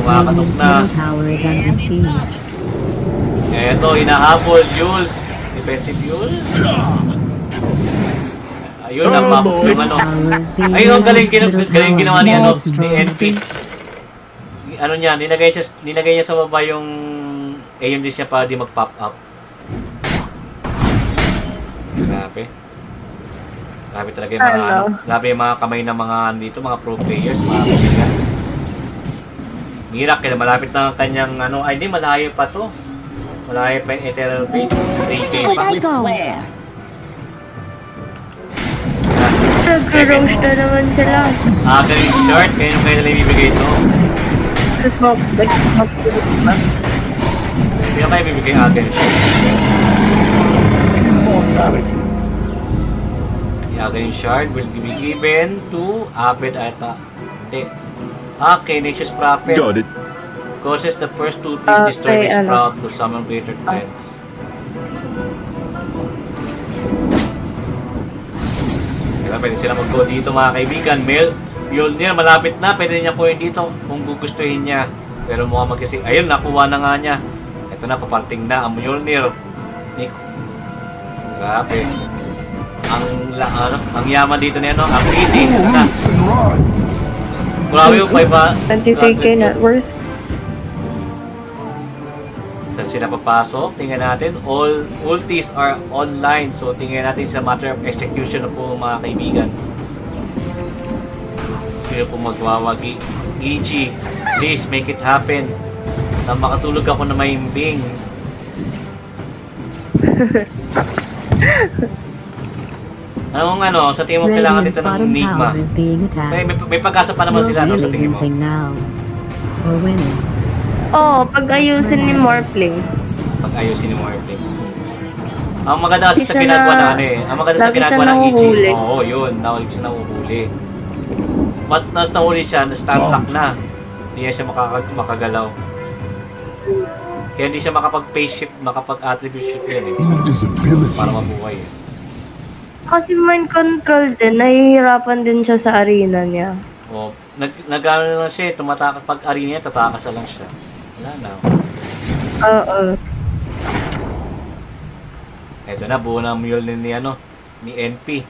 Kumakatok na. Middle tower is under siege. Kaya ito, hinahabol. Yules. Defensive Yules. Ayun ang map yung ayun ang galing ginawa ni NP. Niya, nilagay niya sa baba yung Aeon Dish niya para di mag-pop up. Grabe talaga yung mga grabe yung mga kamay ng mga dito, mga pro players, mga kaibigan. Miracle, malapit na ang kanyang ay hindi, malayo pa to. Malayo pa yung Eternal Fate. 3K pa. Nag-roast na naman sila. Ganun short, kaya nung kayo nila ibibigay ito. Smoke. Hindi na kayo ibibigay ganun short. Ganun short will be given to Abed ata. Okay, Nature's Prophet. Got it. Causes the first 2 trees destroy this sprout to summon greater defense. Pwede sila mag-go dito mga kaibigan. Mjolnir malapit na. Pwede niya po dito kung gugustuhin niya. Pero mukhang magkasing. Ayun, nakuha na nga niya. Ito na, paparting na ang Mjolnir. Grabe. ang yaman dito ni ano, ang easy. Na. Grabe yung 23k net worth. Saan sila papasok? Tingnan natin. All ultis are online. So, tingnan natin sa matter of execution na po mga kaibigan. Sino po magwawagi? EG, please make it happen. Na makatulog ako na maimbing. Anong ano, sa tingin mo kailangan dito ng Nigma? May pag-asa pa naman sila, no, sa tingin mo? Oo, pag-ayusin ni Morphling. Pag-ayusin ni Morphling. Ang maganda kasi sa ginagawa na ano eh. Ang maganda sa ginagawa ng EG. Oo, yun. Nawag siya nahuhuli. Mas nahuli siya, na-stun lock na. Hindi siya makagalaw. Kaya hindi siya makapag-phase shift, makapag-attribute shift yan eh. Para mabuhay eh. Kasi mind control din, nahihirapan din siya sa arena niya. O, nag-ano lang siya eh, tumatakas pag arena niya, tatakas lang siya. Wala na. Oo. Ito na, buo na mule ni NP.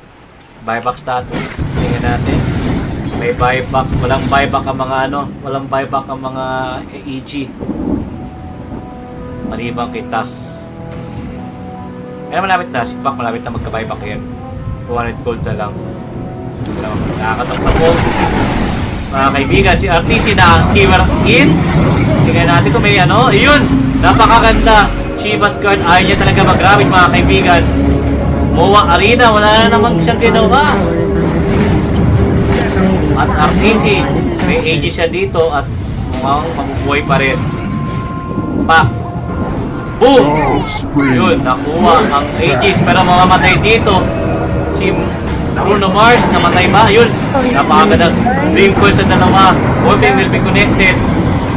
Buyback status. Tingnan natin. May buyback, walang buyback ang mga walang buyback ang mga EG. Malibang kay Tas. Kaya malapit na, si Pac malapit na magka-buyback yan. 200 gold na lang. Nakakatakta po. Mga kaibigan, si RTC na ang skimmer in. Tingnan natin kung may Ayun! Napakaganda. Chivas Guard, ayaw niya talaga mag-rabbit mga kaibigan. MOA Arena, wala na naman siyang ginawa. At RTC, may AG siya dito at mukhang mabubuhay pa rin. Pak! Boom! Yun, nakuha ang Aegis pero mamamatay dito. Si Bruno Mars, namatay ba? Yun, napakaganda. Dream Coil sa dalawa. Wolfing will be connected.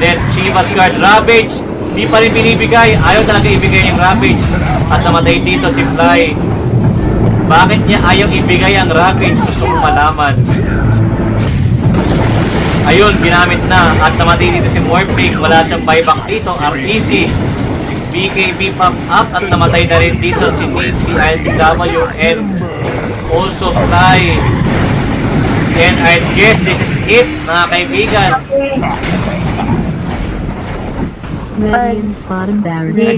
Then, Chivas Guard, Ravage. Di pa rin binibigay. Ayaw talaga ibigay yung Ravage. At namatay dito si Fly. Bakit niya ayaw ibigay ang Ravage? Gusto kong malaman. Ayun, ginamit na. At namatay dito si Morphling. Wala siyang buyback dito. RTC. BKB pop up. At namatay na rin dito si ILTW and also Fly. And I guess this is it, mga kaibigan. I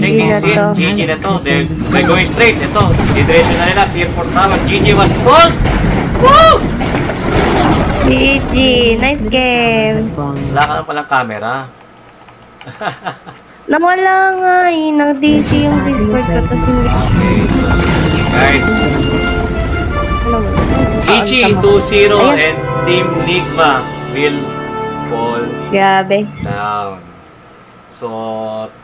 think this is it. GG na to. They're going straight. Ito, didiretso na nila. Tier 4 tower. GG was gold! Woo! GG, nice game. Wala ka lang palang camera. Nawala nga eh, nag-DC yung Discord ko tapos hindi. Guys, EG 2-0 and Team Nigma will fall down. So,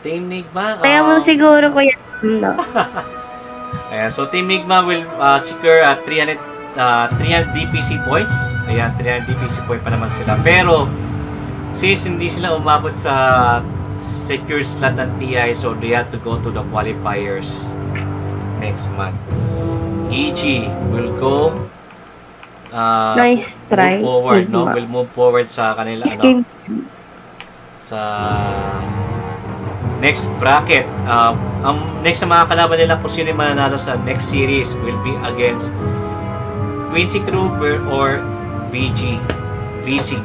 Team Nigma... Kaya mo siguro ko yan. No. Ayan, so Team Nigma will secure 300 DPC points. Ayan, 300 DPC point pa naman sila. Pero, since hindi sila umabot sa secured slot ng TI, so they have to go to the qualifiers next month. EG will go nice try. Forward, no? Will move forward sa kanila, sa next bracket. Ang next na mga kalaban nila kung sino yung mananalo sa next series will be against Quincy Kruger or Vici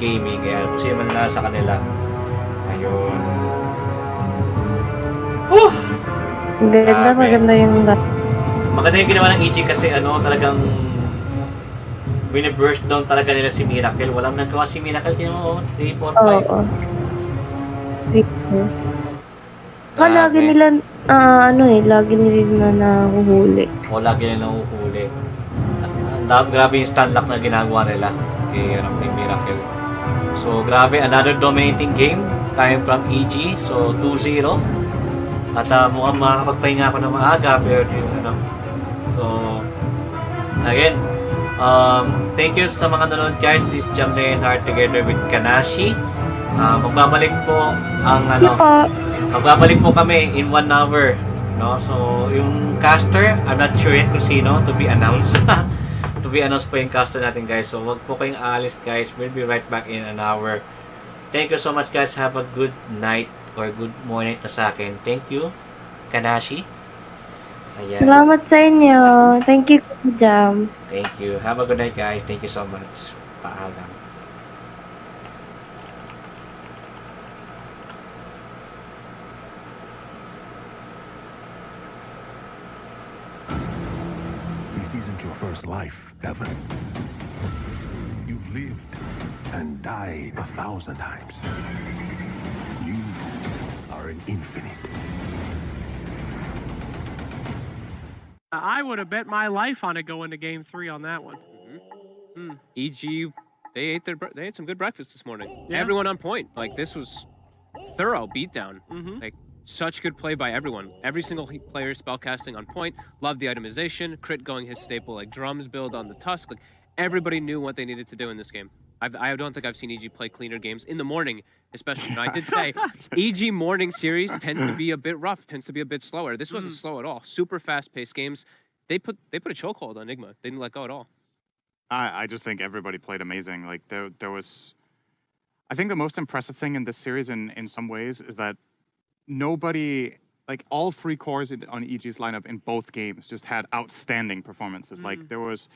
Gaming. Kaya kung sino mananalo sa kanila. Ayun. Maganda yung maganda yung ginawa ng EG kasi talagang bine-burst down talaga nila si Miracle. Walang nagawa si Miracle. Tingnan mo, 3, 4, 5. Lagi nila, lagi nila nahuhuli. Lagi nila nahuhuli. Grabe yung stun lock na ginagawa nila kay Miracle. So, grabe, another dominating game coming from EG. So, 2-0. At mukhang makakapagpahinga ako ng maaga, pero So, again, thank you sa mga nanonood guys. This is Jam Leonard together with Kanashi. Magbabalik po magbabalik po kami in 1 hour, no? So, yung caster, I'm not sure yet kung sino, to be announced. To be announced po yung caster natin guys. So, wag po kayong aalis guys. We'll be right back in an hour. Thank you so much guys. Have a good night or good morning na sa akin. Thank you, Kanashi. Ayan. Salamat sa inyo. Thank you, Jam. Thank you. Have a good night, guys. Thank you so much. Paalam. This isn't your first life, Evan. You've lived and died 1,000 times. You are an infinite. I would have bet my life on it going to Game 3 on that one. EG, they ate some good breakfast this morning. Yeah. Everyone on point. Like, this was thorough beatdown. Like, such good play by everyone. Every single player spellcasting on point. Love the itemization. Crit going his staple, like, drums build on the Tusk. Like, everybody knew what they needed to do in this game. I don't think I've seen EG play cleaner games in the morning, especially. I did say EG morning series tend to be a bit rough, tends to be a bit slower. This wasn't slow at all. Super fast-paced games. They put a chokehold on Nigma. They didn't let go at all. I just think everybody played amazing. Like there was, I think the most impressive thing in this series, in some ways, is that nobody, like all three cores on EG's lineup in both games, just had outstanding performances. Like there was.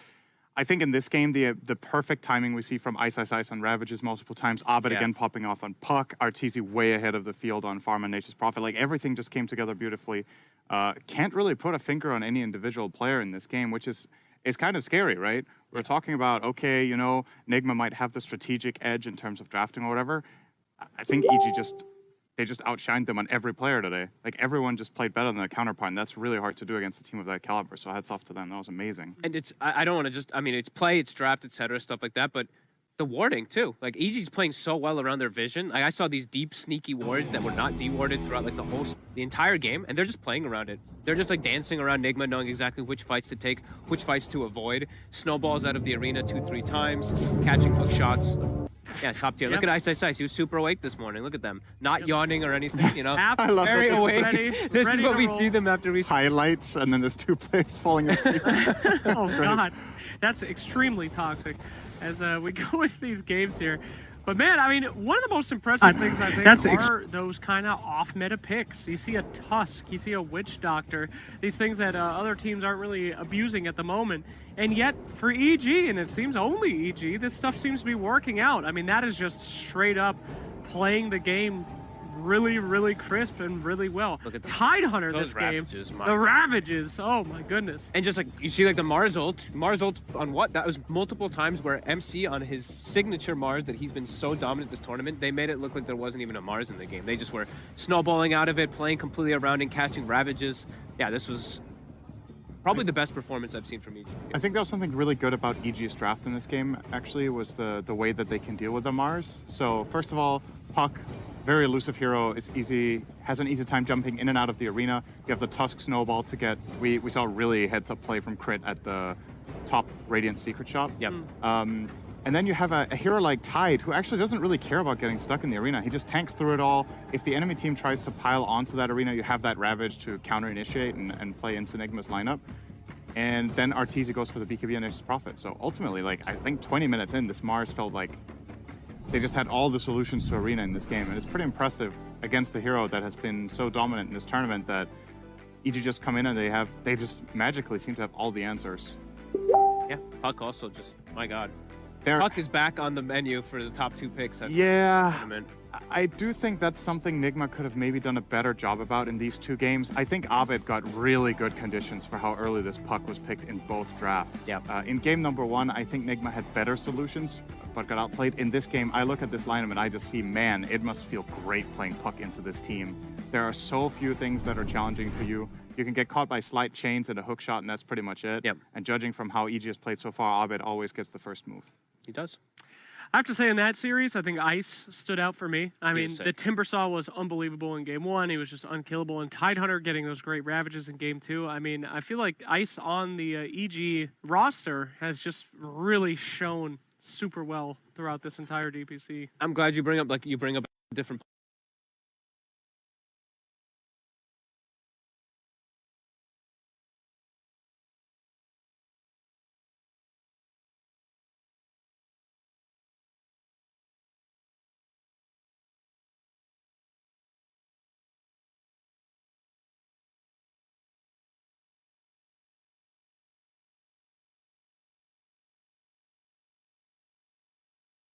I think in this game, the perfect timing we see from Ice on Ravages multiple times, Abed again popping off on Puck, Arteezy way ahead of the field on Farm and Nature's Prophet. Like, everything just came together beautifully. Can't really put a finger on any individual player in this game, which is kind of scary, right? We're talking about, okay, you know, Nigma might have the strategic edge in terms of drafting or whatever. I think EG they just outshined them on every player today. Like, everyone just played better than their counterpart, and that's really hard to do against a team of that caliber, so hats off to them. That was amazing. And it's, I don't want to just, I mean, it's play, it's draft, etc., stuff like that, but the warding, too. Like, EG's playing so well around their vision. Like, I saw these deep, sneaky wards that were not dewarded throughout, like, the entire game, and they're just playing around it. They're just, like, dancing around Nigma, knowing exactly which fights to take, which fights to avoid. Snowballs out of the arena 2-3 times, catching hook shots. Yeah, top tier. Look at Ice. He was super awake this morning. Look at them. Not yawning or anything, you know. I love Very that. awake. This is what we see them after we... Highlights, and then there's two players falling asleep. Oh, God. That's extremely toxic as we go with these games here. But, man, I mean, one of the most impressive things, I think, are those kind of off-meta picks. You see a Tusk, you see a Witch Doctor, these things that other teams aren't really abusing at the moment. And yet, for EG, and it seems only EG, this stuff seems to be working out. I mean, that is just straight up playing the game really, really crisp and really well. Look at Tidehunter this Ravages, game. The Ravages, oh my goodness. And just like, you see like the Mars ult on what? That was multiple times where MC on his signature Mars that he's been so dominant this tournament, they made it look like there wasn't even a Mars in the game. They just were snowballing out of it, playing completely around and catching Ravages. Yeah, this was probably the best performance I've seen from EG. I think that was something really good about EG's draft in this game, actually, was the way that they can deal with the Mars. So, first of all, Puck, very elusive hero, has an easy time jumping in and out of the arena. You have the Tusk Snowball to get, we saw really heads-up play from Crit at the top Radiant Secret Shop. Yep. And then you have a hero like Tide, who actually doesn't really care about getting stuck in the arena. He just tanks through it all. If the enemy team tries to pile onto that arena, you have that Ravage to counter-initiate and play into Nigma's lineup. And then Arteezy goes for the BKB and Nature's Prophet. So ultimately, like, I think 20 minutes in, this Mars felt like they just had all the solutions to arena in this game. And it's pretty impressive against the hero that has been so dominant in this tournament that EG just come in and they just magically seem to have all the answers. Yeah, Puck also just, my God. Puck is back on the menu for the top 2 picks. I do think that's something Nigma could have maybe done a better job about in these 2 games. I think Abed got really good conditions for how early this Puck was picked in both drafts. In game number 1, I think Nigma had better solutions, but got outplayed. In this game, I look at this lineup and I just see, man, it must feel great playing Puck into this team. There are so few things that are challenging for you. You can get caught by slight chains and a hook shot, and that's pretty much it. And judging from how EG has played so far, Abed always gets the first move. He does. I have to say, in that series, I think Ice stood out for me. I mean, the Timbersaw was unbelievable in game 1. He was just unkillable. And Tidehunter getting those great Ravages in game 2. I mean, I feel like Ice on the EG roster has just really shown super well throughout this entire DPC. I'm glad you bring up a different